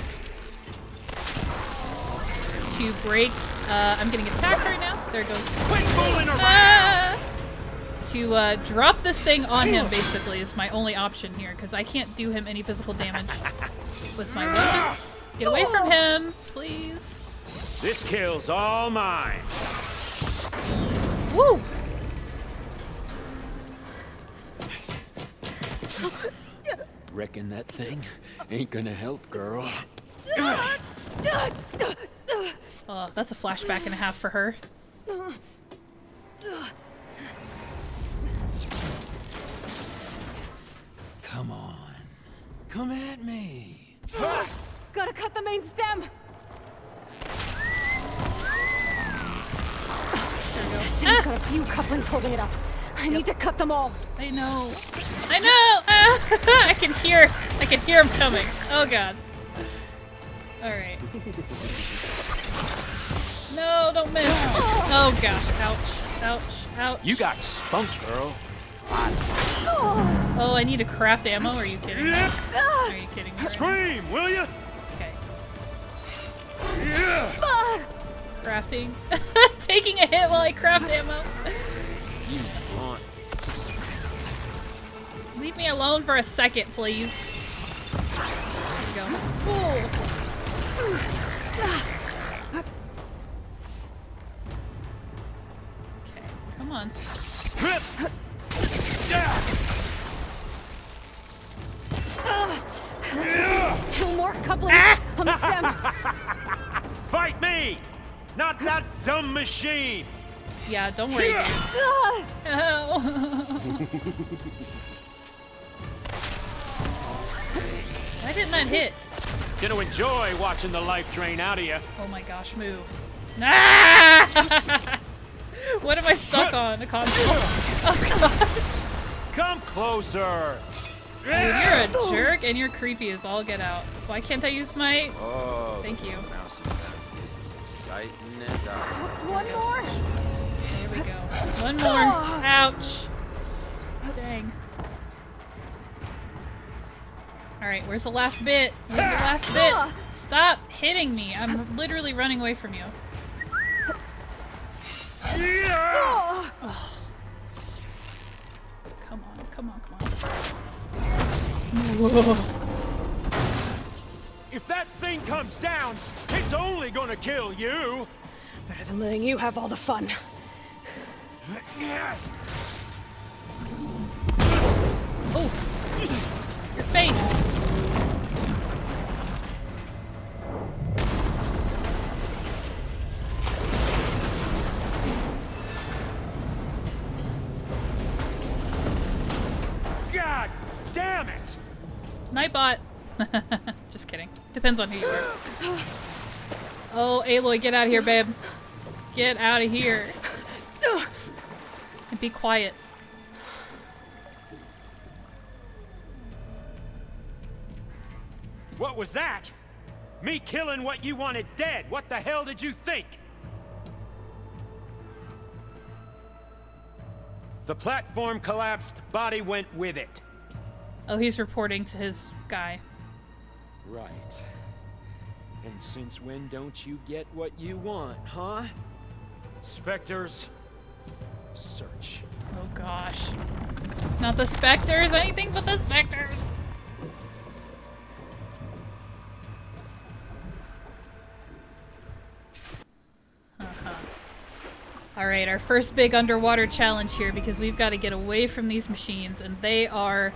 To break. I'm getting attacked right now. There it goes. Quit fooling around. to drop this thing on him, basically, is my only option here, because I can't do him any physical damage with my weapons. Get away from him, please. This kill's all mine. Woo! Reckon that thing ain't gonna help, girl. Oh, that's a flashback and a half for her. Come on. Come at me. Gotta cut the main stem! The stem's got a few couplings holding it up. I need to cut them all. I know. I know! I can hear him coming. Oh god. Alright. No, don't miss. Oh gosh. Ouch. Ouch. Ouch. You got spunk, girl. Oh, I need to craft ammo? Are you kidding me? Are you kidding me? Right Scream, will you? Okay. Yeah. Crafting. Taking a hit while I craft ammo. You want. Leave me alone for a second, please. There we go. Oh. Okay, come on. Two more couplings on the stem. Fight me, not that dumb machine. Yeah, don't worry, dude. Oh. Why didn't that hit? Gonna enjoy watching the life drain out of you. Oh my gosh, move. Ah! What am I stuck on? A console? Oh god. Come closer. Dude, you're a jerk and you're creepy as all get out. Why can't I use my... Oh, thank you. Mouse effects. This is exciting as I... One more. There we go. One more. Ouch. Dang. Alright, where's the last bit? Where's the last bit? Stop hitting me. I'm literally running away from you. Oh. Come on, come on, come on. Whoa. If that thing comes down, it's only gonna kill you. Better than letting you have all the fun. Oh! Your face! God damn it! Nightbot! Just kidding. Depends on who you are. Oh, Aloy, get out of here, babe. Get out of here. And be quiet. What was that? Me killing what you wanted dead. What the hell did you think? The platform collapsed, body went with it. Oh, he's reporting to his guy. Right. And since when don't you get what you want, huh? Spectres, search. Oh gosh. Not the specters, anything but the specters. Alright, our first big underwater challenge here, because we've got to get away from these machines, and they are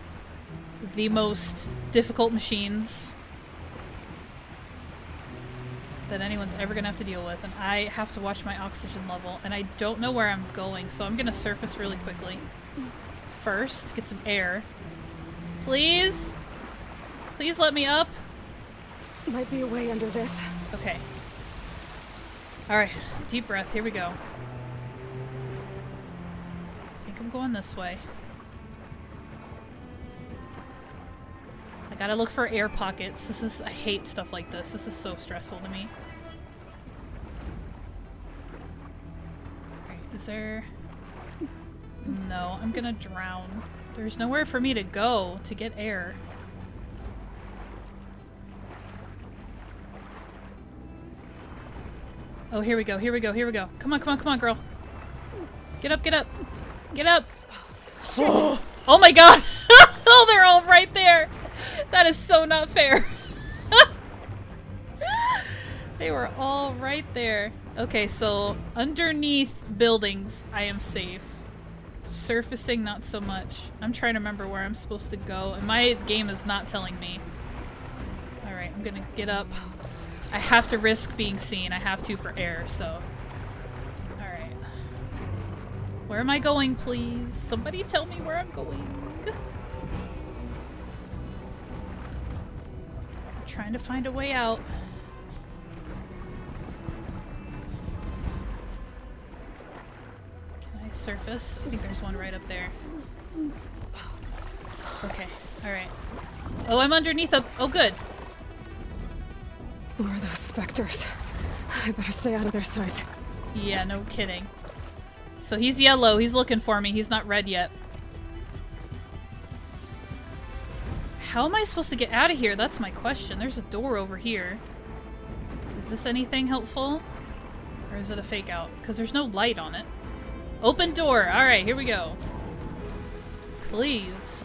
the most difficult machines that anyone's ever gonna have to deal with, and I have to watch my oxygen level, and I don't know where I'm going, so I'm gonna surface really quickly. First, get some air. Please? Please let me up. Might be a way under this. Okay. Alright, deep breath, here we go. I think I'm going this way. I gotta look for air pockets. I hate stuff like this. This is so stressful to me. Alright, is there... No, I'm gonna drown. There's nowhere for me to go to get air. Oh, here we go, here we go, here we go. Come on, come on, come on, girl. Get up, get up. Get up! Shit! Oh my god! Oh, they're all right there! That is so not fair. They were all right there. Okay, so underneath buildings, I am safe. Surfacing, not so much. I'm trying to remember where I'm supposed to go, and my game is not telling me. Alright, I'm gonna get up. I have to risk being seen. I have to for air, so... Alright. Where am I going, please? Somebody tell me where I'm going. I'm trying to find a way out. Surface. I think there's one right up there. Okay, alright. Oh, I'm underneath a- oh good. More of those specters. I better stay out of their sight. Yeah, no kidding. So he's yellow, he's looking for me, he's not red yet. How am I supposed to get out of here? That's my question. There's a door over here. Is this anything helpful? Or is it a fake out? Because there's no light on it. Open door! Alright, here we go. Please.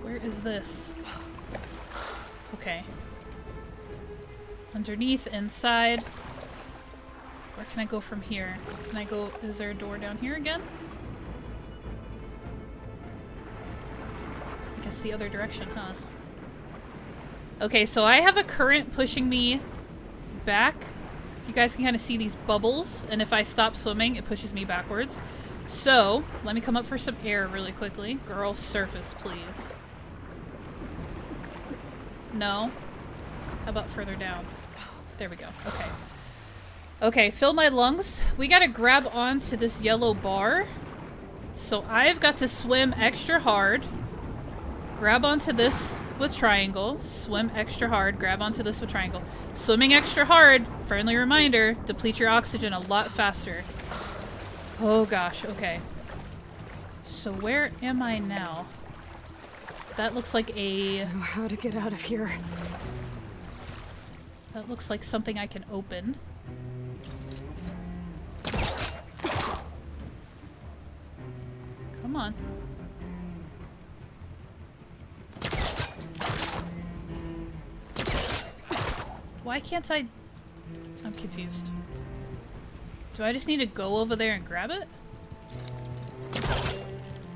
Where is this? Okay. Underneath, inside. Where can I go from here? Can I go... Is there a door down here again? I guess the other direction, huh? Okay, so I have a current pushing me back. You guys can kind of see these bubbles, and if I stop swimming, it pushes me backwards. So, let me come up for some air really quickly. Girl, surface, please. No? How about further down? There we go. Okay. Okay, fill my lungs. We gotta grab onto this yellow bar. So I've got to swim extra hard. Grab onto this with triangle. Swim extra hard. Grab onto this with triangle. Swimming extra hard, friendly reminder, deplete your oxygen a lot faster. Oh gosh, okay. So where am I now? That looks like a... I know how to get out of here. That looks like something I can open. Come on. Why can't I... I'm confused. Do I just need to go over there and grab it?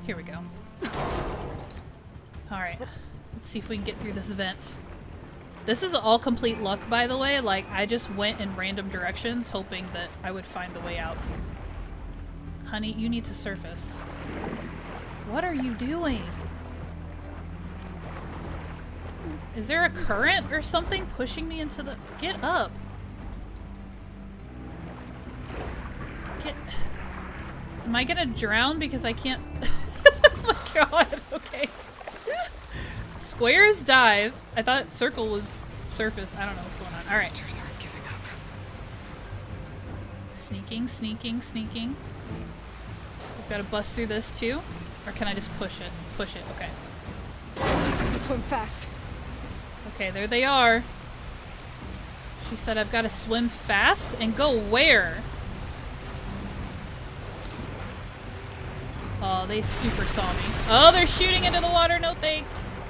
Here we go. Alright. Let's see if we can get through this vent. This is all complete luck, by the way. Like, I just went in random directions hoping that I would find the way out. Honey, you need to surface. What are you doing? Is there a current or something pushing me into the... Get up! Get... Am I gonna drown because I can't... Oh my god, okay. Squares dive. I thought circle was surface. I don't know what's going on. Alright. Specters aren't giving up. Sneaking, sneaking, sneaking. We've got to bust through this too. Or can I just push it? Push it, okay. Gotta swim fast. Okay, there they are. She said I've got to swim fast and go where? Oh, they super saw me. Oh, they're shooting into the water. No thanks.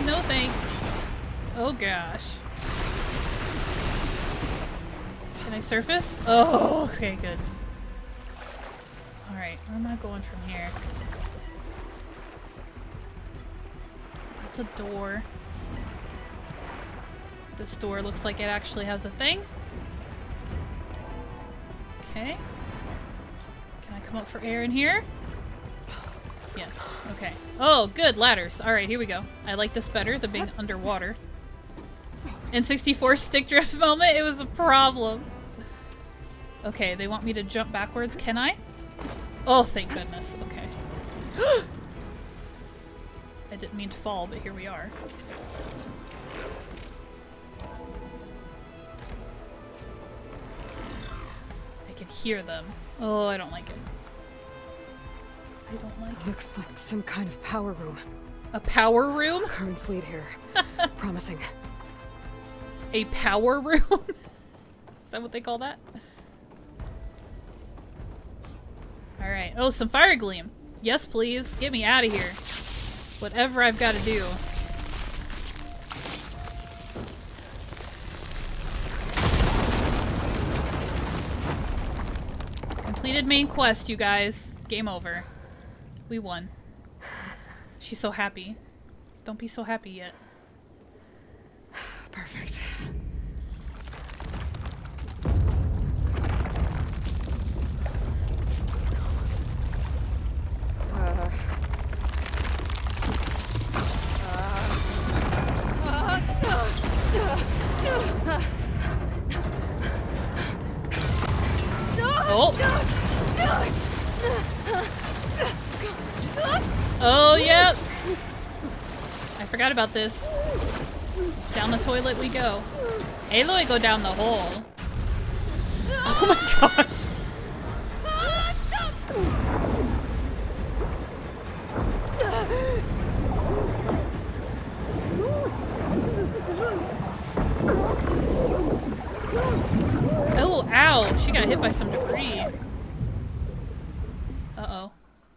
No thanks. Oh gosh. Can I surface? Oh, okay, good. Alright, where am I going from here? That's a door. This door looks like it actually has a thing. Okay. Can I come up for air in here? Yes. Okay. Oh, good. Ladders. Alright, here we go. I like this better than being underwater. In 64 stick drift moment, it was a problem. Okay, they want me to jump backwards. Can I? Oh, thank goodness. Okay. I didn't mean to fall, but here we are. I can hear them. Oh, I don't like it. I don't like it. Looks like some kind of power room. A power room? Currents lead here. Promising. A power room? Is that what they call that? Alright. Oh, some fire gleam. Yes, please. Get me out of here. Whatever I've got to do. Completed main quest, you guys. Game over. We won. She's so happy. Don't be so happy yet. Perfect. Oh. Oh, yep. I forgot about this. Down the toilet we go. Aloy, go down the hole. Oh my gosh. Oh, ow. She got hit by some debris. Uh-oh.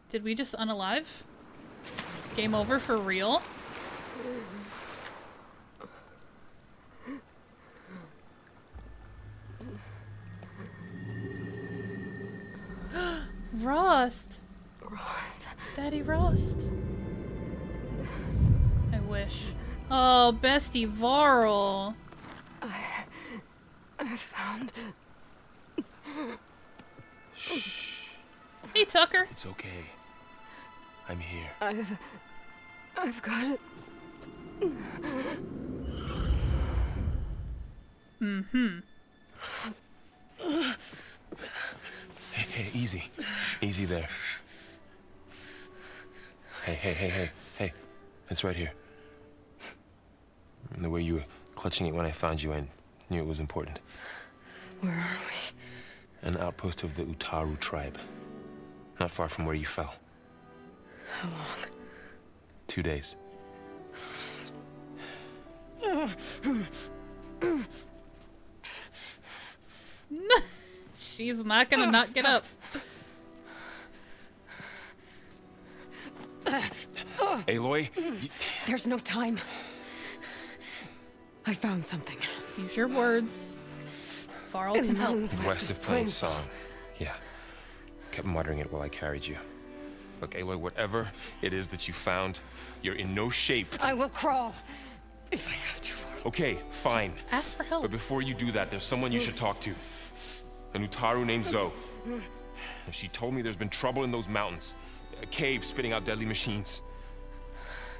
Did we just unalive? Game over for real? Rost! Rost. Daddy Rost. I wish. Oh, bestie Varl. I found... Shh. Hey, Tucker. It's okay. I'm here. I've got it. Mm-hmm. Hey, easy. Easy there. Hey. It's right here. And the way you were clutching it when I found you, I knew it was important. Where are we? An outpost of the Utaru tribe. Not far from where you fell. How long? 2 days. She's not gonna not get up. Aloy? There's no time. I found something. Use your words. Varl can help. West of Plains Song. Yeah. Kept muttering it while I carried you. Look, Aloy, whatever it is that you found, you're in no shape to... I will crawl. If I have to. Okay, fine. Ask for help. But before you do that, there's someone you should talk to. An Utaru named Zoe. She told me there's been trouble in those mountains. A cave spitting out deadly machines.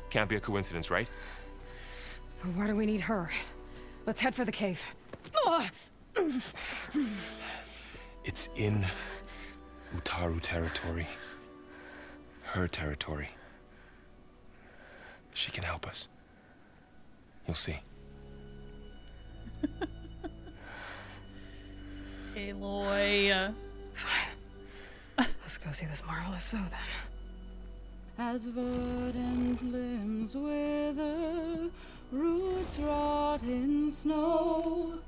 Can't be a coincidence, right? Why do we need her? Let's head for the cave. It's in Utaru territory. Her territory. She can help us. You'll see. Aloy. Fine. Let's go see this marvelous Zoe then. As verdant limbs wither, roots rot in snow,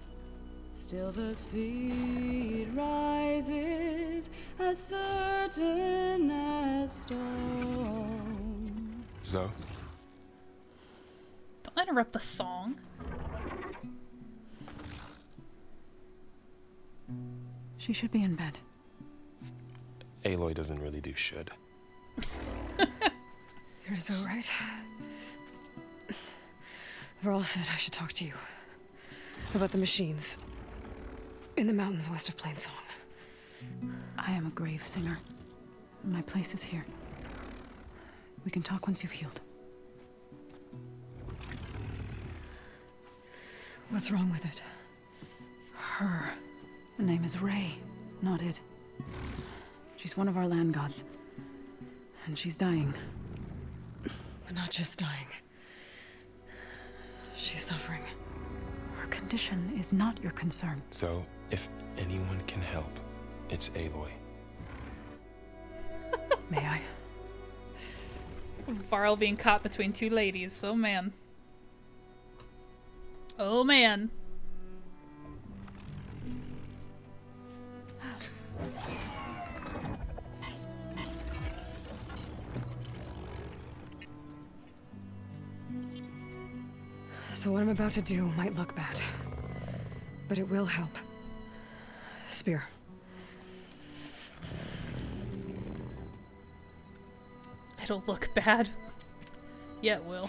still the seed rises as certain as stone. Zoe? Don't interrupt the song. She should be in bed. Aloy doesn't really do should. You're Zoe, right? Varl said I should talk to you about the machines in the mountains west of Plainsong. I am a grave singer. My place is here. We can talk once you've healed. What's wrong with it? Her. The name is Ray, not it. She's one of our land gods. And she's dying. But not just dying. She's suffering. Her condition is not your concern. So, if anyone can help, it's Aloy. May I? Varl being caught between two ladies. Oh man. Oh man. I'm about to do might look bad, but it will help. Spear. It'll look bad. Yeah, it will.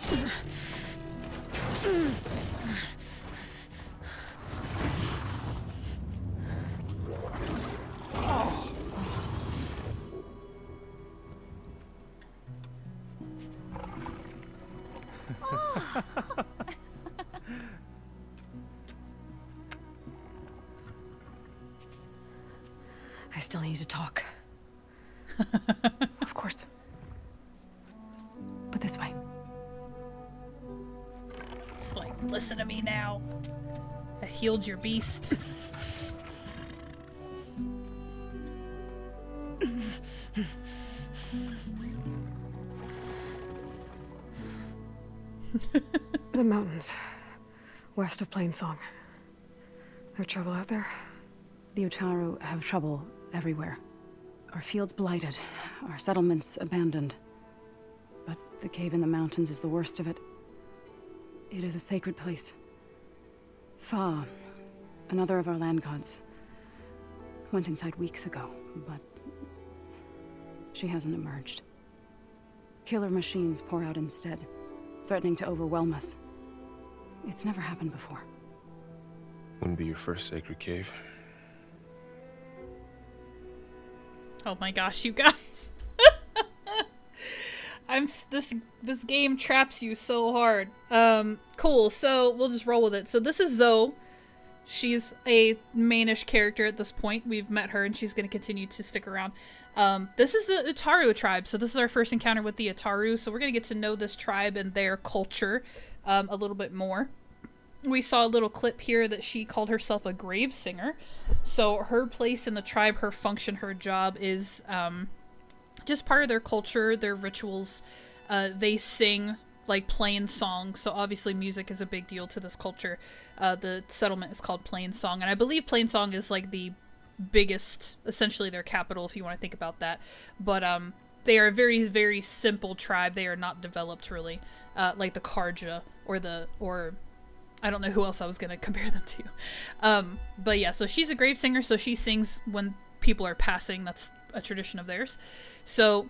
I still need to talk. Of course. But this way. It's like, listen to me now. I healed your beast. The mountains. West of Plainsong. There trouble out there? The Utaru have trouble everywhere. Our fields blighted, our settlements abandoned. But the cave in the mountains is the worst of it. It is a sacred place. Fa, another of our land gods, went inside weeks ago, but she hasn't emerged. Killer machines pour out instead, threatening to overwhelm us. It's never happened before. Wouldn't be your first sacred cave. Oh my gosh, you guys. This game traps you so hard. Cool, so we'll just roll with it. So this is Zoe. She's a mainish character at this point. We've met her and she's going to continue to stick around. This is the Utaru tribe. So this is our first encounter with the Utaru. So we're going to get to know this tribe and their culture a little bit more. We saw a little clip here that she called herself a grave singer. So her place in the tribe, her function, her job is just part of their culture, their rituals. They sing like plain song, so obviously music is a big deal to this culture. The settlement is called Plain Song, and I believe Plain Song is like the biggest, essentially their capital if you want to think about that. But they are a very, very simple tribe. They are not developed really, like the Karja or I don't know who else I was gonna compare them to. But yeah, so she's a grave singer, so she sings when people are passing. That's a tradition of theirs. So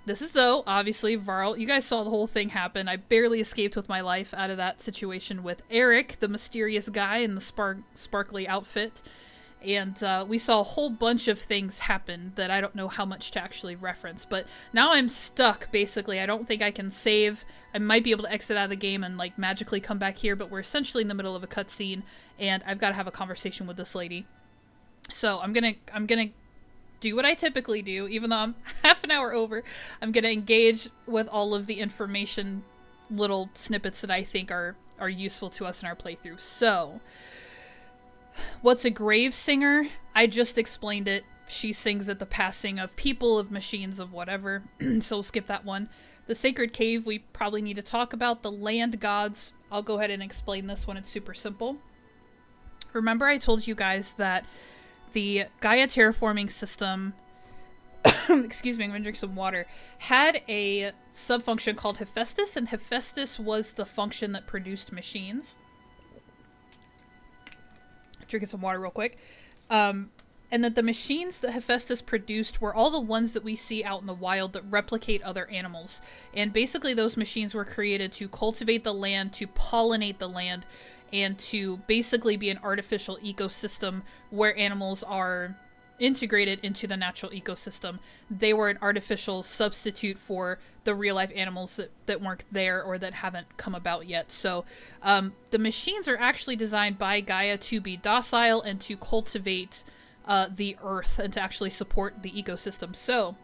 this is Zoe, obviously. Varl, you guys saw the whole thing happen. I barely escaped with my life out of that situation with Eric, the mysterious guy in the sparkly outfit. And we saw a whole bunch of things happen that I don't know how much to actually reference. But now I'm stuck, basically. I don't think I can save. I might be able to exit out of the game and like magically come back here, but we're essentially in the middle of a cutscene, and I've got to have a conversation with this lady. So I'm gonna do what I typically do, even though I'm half an hour over. I'm gonna engage with all of the information, little snippets that I think are useful to us in our playthrough. So, what's a grave singer? I just explained it. She sings at the passing of people, of machines, of whatever. So we'll skip that one. The sacred cave, we probably need to talk about. The land gods, I'll go ahead and explain this one. It's super simple. Remember I told you guys that the Gaia terraforming system, excuse me, I'm gonna drink some water, had a subfunction called Hephaestus, and Hephaestus was the function that produced machines. Drinking some water real quick. And that the machines that Hephaestus produced were all the ones that we see out in the wild that replicate other animals. And basically those machines were created to cultivate the land, to pollinate the land, and to basically be an artificial ecosystem where animals are integrated into the natural ecosystem. They were an artificial substitute for the real-life animals that weren't there or that haven't come about yet. So the machines are actually designed by Gaia to be docile and to cultivate the earth and to actually support the ecosystem. So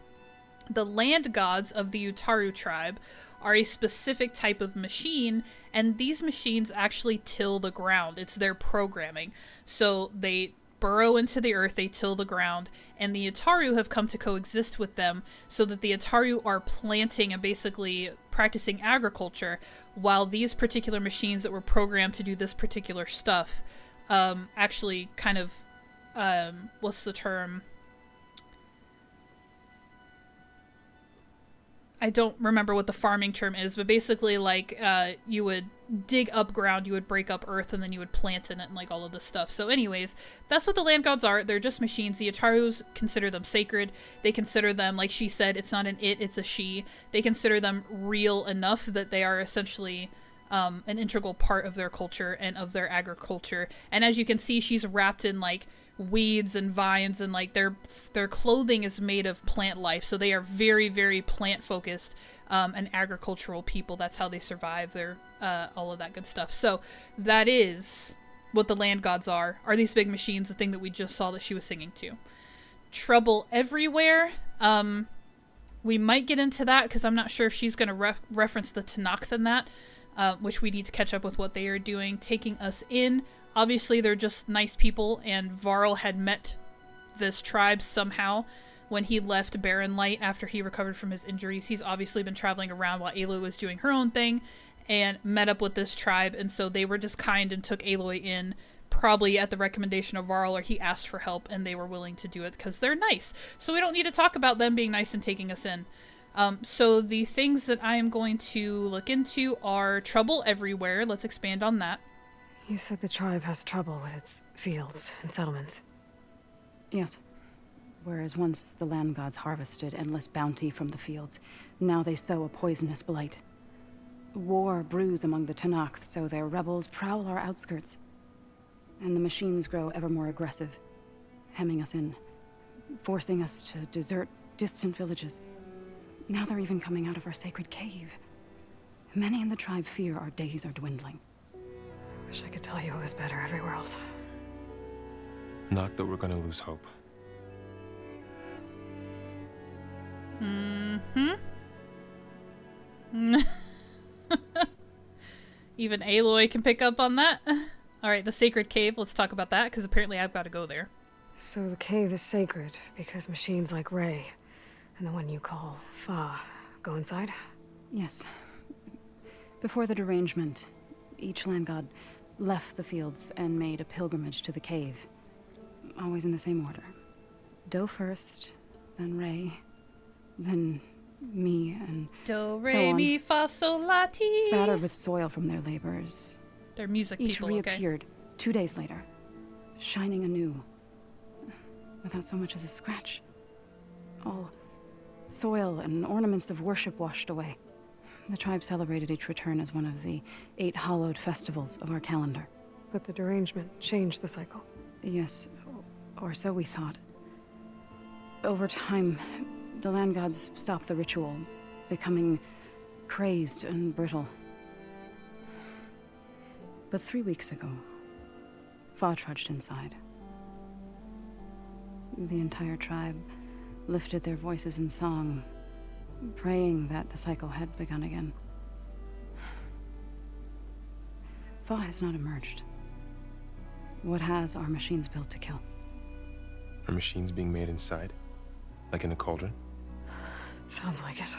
the land gods of the Utaru tribe are a specific type of machine, and these machines actually till the ground. It's their programming. So they burrow into the earth, they till the ground, and the Utaru have come to coexist with them so that the Utaru are planting and basically practicing agriculture, while these particular machines that were programmed to do this particular stuff actually kind of, what's the term? I don't remember what the farming term is, but basically, like, you would dig up ground, you would break up earth, and then you would plant in it and, like, all of this stuff. So anyways, that's what the land gods are. They're just machines. The Atarus consider them sacred. They consider them, like she said, it's not an it, it's a she. They consider them real enough that they are essentially an integral part of their culture and of their agriculture. And as you can see, she's wrapped in, like, weeds and vines, and like their clothing is made of plant life, so they are very, very plant focused and agricultural people. That's how they survive. They're all of that good stuff. So that is what the land gods are these big machines, the thing that we just saw that she was singing to. Trouble everywhere. We might get into that because I'm not sure if she's going to reference the Tanakh in that, which we need to catch up with what they are doing. Taking us in. Obviously, they're just nice people, and Varl had met this tribe somehow when he left Barren Light after he recovered from his injuries. He's obviously been traveling around while Aloy was doing her own thing and met up with this tribe, and so they were just kind and took Aloy in, probably at the recommendation of Varl, or he asked for help, and they were willing to do it because they're nice. So we don't need to talk about them being nice and taking us in. So the things that I am going to look into are trouble everywhere. Let's expand on that. You said the tribe has trouble with its fields and settlements. Yes. Whereas once the land gods harvested endless bounty from the fields, now they sow a poisonous blight. War brews among the Tanakh, so their rebels prowl our outskirts. And the machines grow ever more aggressive, hemming us in, forcing us to desert distant villages. Now they're even coming out of our sacred cave. Many in the tribe fear our days are dwindling. Wish I could tell you it was better everywhere else. Not that we're gonna lose hope. Even Aloy can pick up on that. Alright, the sacred cave, let's talk about that, because apparently I've got to go there. So the cave is sacred because machines like Ray and the one you call Fa go inside? Yes. Before the derangement, each land god left the fields and made a pilgrimage to the cave. Always in the same order. Do first, then Ray, then me, and Do, so re, on. mi, fa, sol, la, ti. Spattered with soil from their labors. They're music Each people, reappeared 2 days later, shining anew, without so much as a scratch. All soil and ornaments of worship washed away. The tribe celebrated each return as one of the 8 hallowed festivals of our calendar. But the derangement changed the cycle. Yes, or so we thought. Over time, the land gods stopped the ritual, becoming crazed and brittle. But 3 weeks ago, Fa trudged inside. The entire tribe lifted their voices in song, praying that the cycle had begun again. Fa has not emerged. What has are machines built to kill? Are machines being made inside? Like in a cauldron? Sounds like it.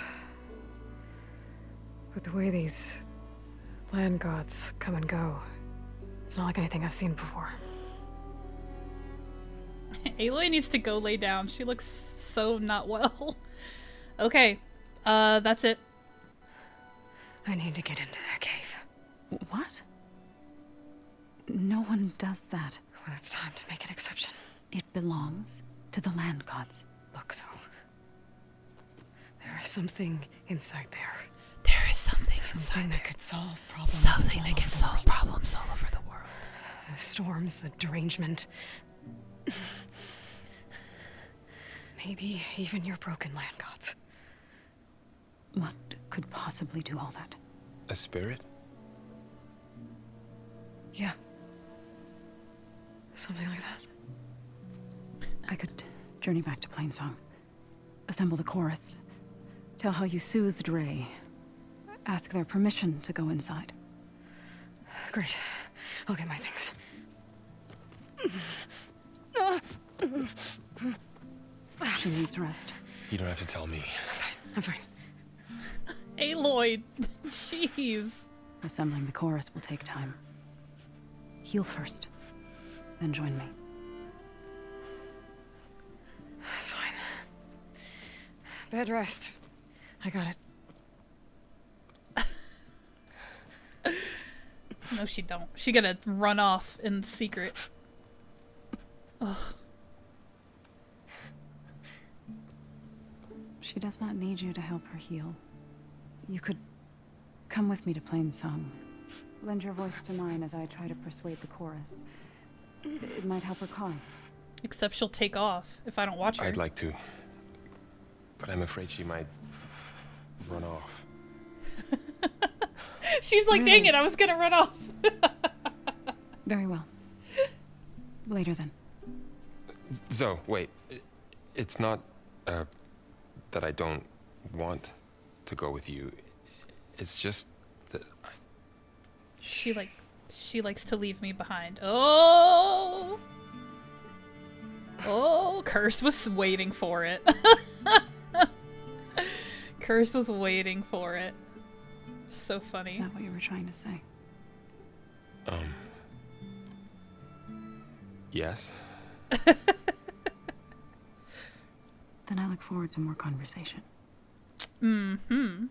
But the way these land gods come and go, it's not like anything I've seen before. Aloy needs to go lay down. She looks so not well. Okay, that's it. I need to get into that cave. What? No one does that. Well, it's time to make an exception. It belongs to the land gods. Look, so there is something inside there. There is something inside that could solve problems. Something that can solve problems all over the world. The storms, the derangement. Maybe even your broken land gods. What could possibly do all that? A spirit? Yeah. Something like that. I could journey back to Plainsong, assemble the chorus, tell how you soothed Ray, ask their permission to go inside. Great. I'll get my things. She needs rest. You don't have to tell me. I'm fine. Aloy, jeez. Assembling the chorus will take time. Heal first, then join me. Fine. Bed rest. I got it. No, she don't. She gonna run off in secret. Ugh. She does not need you to help her heal. You could come with me to Plainsong. Lend your voice to mine as I try to persuade the chorus. It might help her cause. Except she'll take off if I don't watch her. I'd like to, but I'm afraid she might run off. She's like, dang it, I was gonna run off. Very well. Later then. Zoe, wait. It's not that I don't want to go with you. It's just that She likes to leave me behind. Oh, Curse was waiting for it. Curse was waiting for it. So funny. Is that what you were trying to say? Yes. Then I look forward to more conversation. Mm-hmm.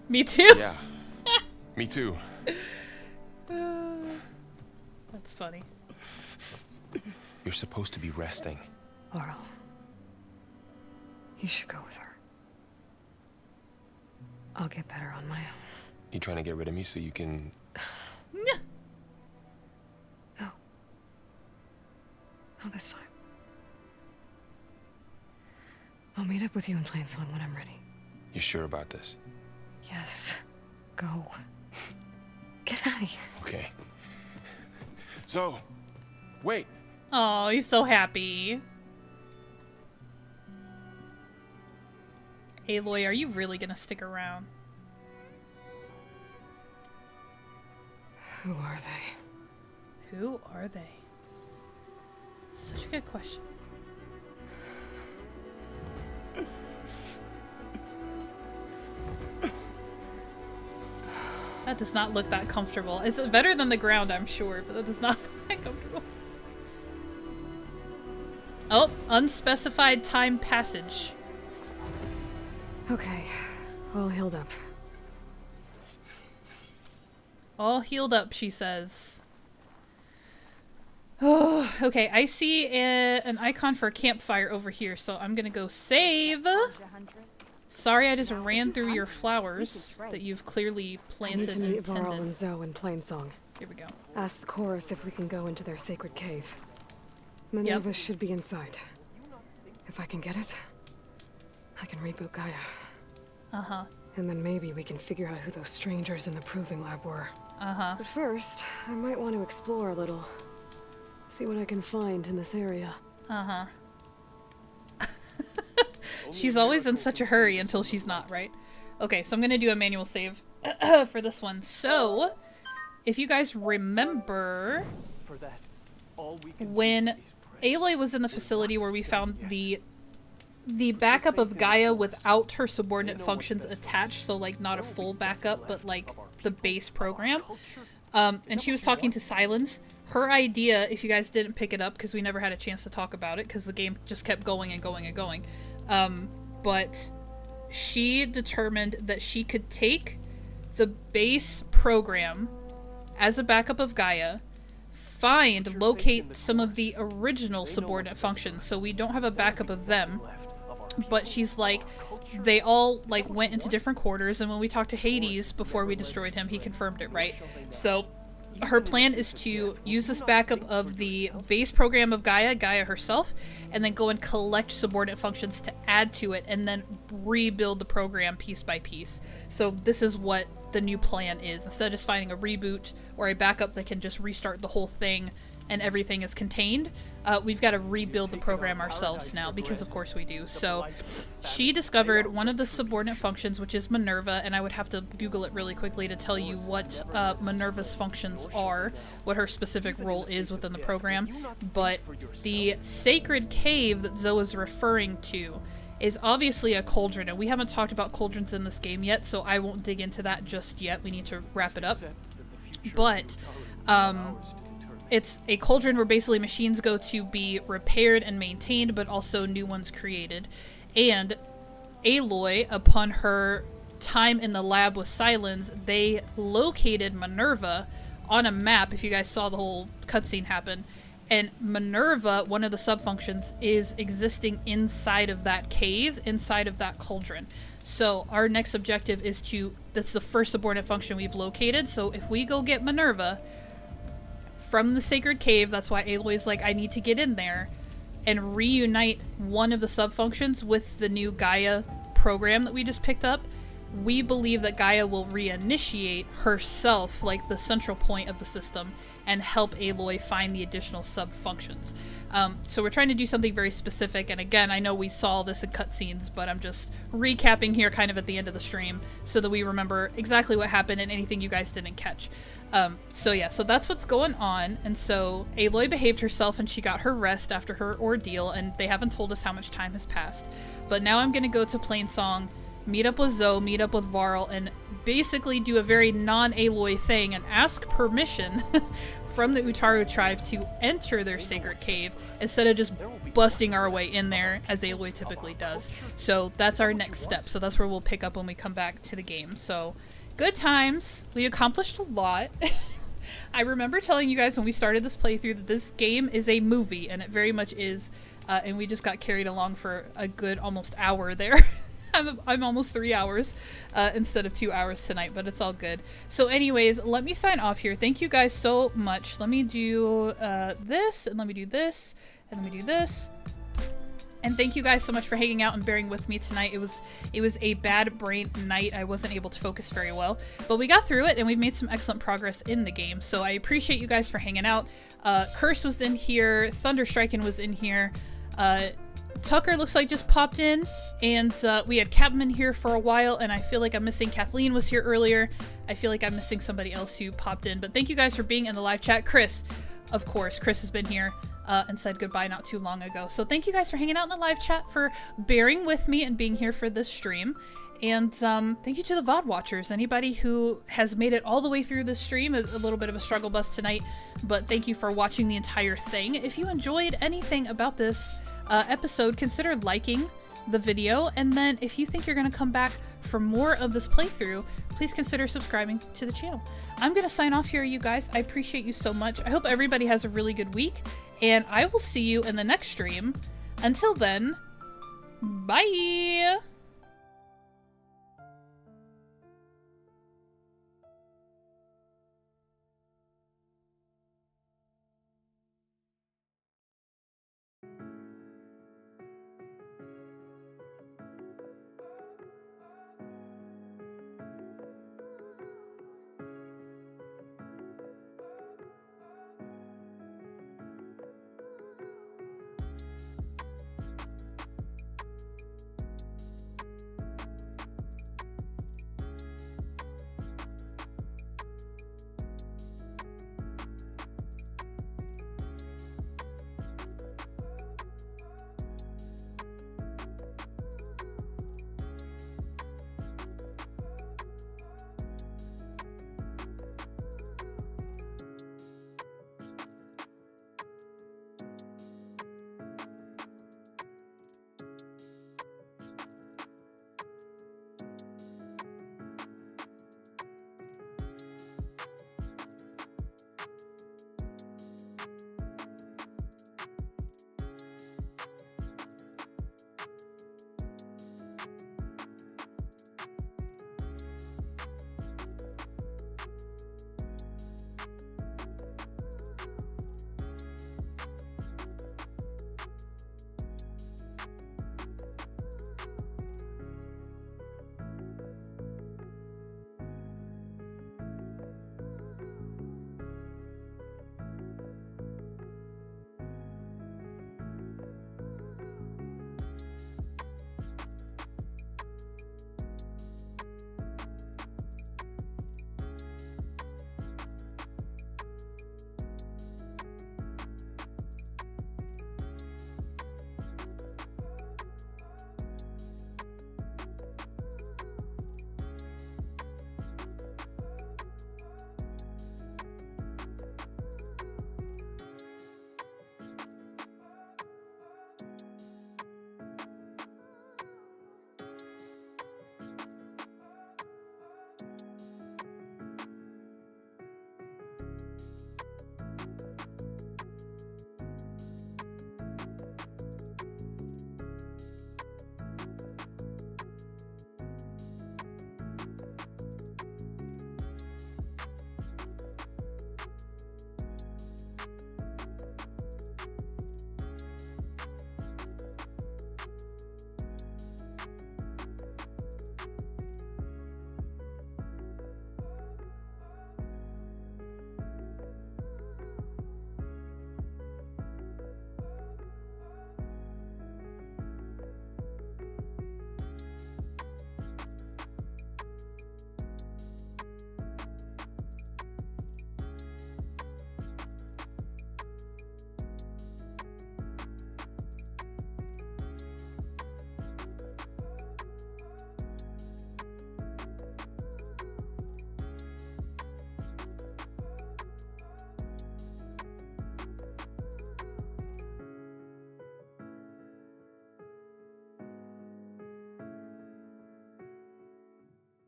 Me too. Yeah. Me too. That's funny. You're supposed to be resting. Laurel, you should go with her. I'll get better on my own. You trying to get rid of me so you can... No. Not this time. I'll meet up with you in Plainsong when I'm ready. You sure about this? Yes. Go. Get out of here. Okay. Zoe, wait. Oh, he's so happy. Aloy, are you really gonna stick around? Who are they? Who are they? Such a good question. That does not look that comfortable. It's better than the ground, I'm sure, but that does not look that comfortable. Oh, unspecified time passage. Okay, all healed up. All healed up, she says. Oh, okay, I see an icon for a campfire over here, so I'm gonna go save. Sorry, I just ran through your flowers that you've clearly planted I need to meet and Varl tended. and Zoe in Plainsong. Here we go. Ask the chorus if we can go into their sacred cave. Minerva should be inside. If I can get it, I can reboot Gaia. Uh-huh. And then maybe we can figure out who those strangers in the proving lab were. Uh-huh. But first, I might want to explore a little. See what I can find in this area. Uh-huh. She's always in such a hurry until she's not, right? Okay, so I'm gonna do a manual save for this one. So, if you guys remember, when Aloy was in the facility where we found the backup of Gaia without her subordinate functions attached, so like not a full backup, but like the base program, and she was talking to Sylens. Her idea, if you guys didn't pick it up, because we never had a chance to talk about it, because the game just kept going and going and going, but she determined that she could take the base program as a backup of Gaia, locate some of the original subordinate functions, so we don't have a backup of them, but she's like, they all like went into different quarters, and when we talked to Hades before we destroyed him, he confirmed it, right? So her plan is to use this backup of the base program of Gaia herself, and then go and collect subordinate functions to add to it, and then rebuild the program piece by piece. So this is what the new plan is. Instead of just finding a reboot or a backup that can just restart the whole thing and everything is contained, we've got to rebuild the program ourselves now, because of course we do. So she discovered one of the subordinate functions, which is Minerva, and I would have to Google it really quickly to tell you what Minerva's functions are, what her specific role is within the program. But the sacred cave that Zoe is referring to is obviously a cauldron, and we haven't talked about cauldrons in this game yet, so I won't dig into that just yet. We need to wrap it up. But it's a cauldron where basically machines go to be repaired and maintained, but also new ones created. And Aloy, upon her time in the lab with Sylens, they located Minerva on a map, if you guys saw the whole cutscene happen. And Minerva, one of the subfunctions, is existing inside of that cave, inside of that cauldron. So our next objective is that's the first subordinate function we've located. So if we go get Minerva from the sacred cave, that's why Aloy's like, I need to get in there, and reunite one of the subfunctions with the new Gaia program that we just picked up, we believe that Gaia will reinitiate herself, like the central point of the system, and help Aloy find the additional sub-functions. So we're trying to do something very specific, and again, I know we saw this in cutscenes, but I'm just recapping here kind of at the end of the stream so that we remember exactly what happened and anything you guys didn't catch. So yeah, so that's what's going on, and so Aloy behaved herself and she got her rest after her ordeal, and they haven't told us how much time has passed. But now I'm gonna go to Plainsong, meet up with Zoe, meet up with Varl, and basically do a very non-Aloy thing and ask permission from the Utaru tribe to enter their sacred cave instead of just busting our way in there as Aloy typically does. So that's our next step. So that's where we'll pick up when we come back to the game. So good times. We accomplished a lot. I remember telling you guys when we started this playthrough that this game is a movie, and it very much is. And we just got carried along for a good almost hour there. I'm almost 3 hours instead of 2 hours tonight, but it's all good. So anyways, let me sign off here. Thank you guys so much. Let me do this, and let me do this, and let me do this. And thank you guys so much for hanging out and bearing with me tonight. It was a bad brain night. I wasn't able to focus very well, but we got through it and we've made some excellent progress in the game. So I appreciate you guys for hanging out. Curse was in here. Thunderstriken was in here. Tucker looks like just popped in, and we had Captain here for a while, and I feel like I'm missing Kathleen was here earlier. I feel like I'm missing somebody else who popped in, but thank you guys for being in the live chat. Chris, of course, Chris has been here and said goodbye not too long ago. So thank you guys for hanging out in the live chat, for bearing with me and being here for this stream. And thank you to the VOD watchers, anybody who has made it all the way through this stream. A little bit of a struggle bus tonight, but thank you for watching the entire thing. If you enjoyed anything about this episode, consider liking the video, and then if you think you're going to come back for more of this playthrough, please consider subscribing to the channel. I'm going to sign off here, you guys. I appreciate you so much. I hope everybody has a really good week, and I will see you in the next stream. Until then, bye!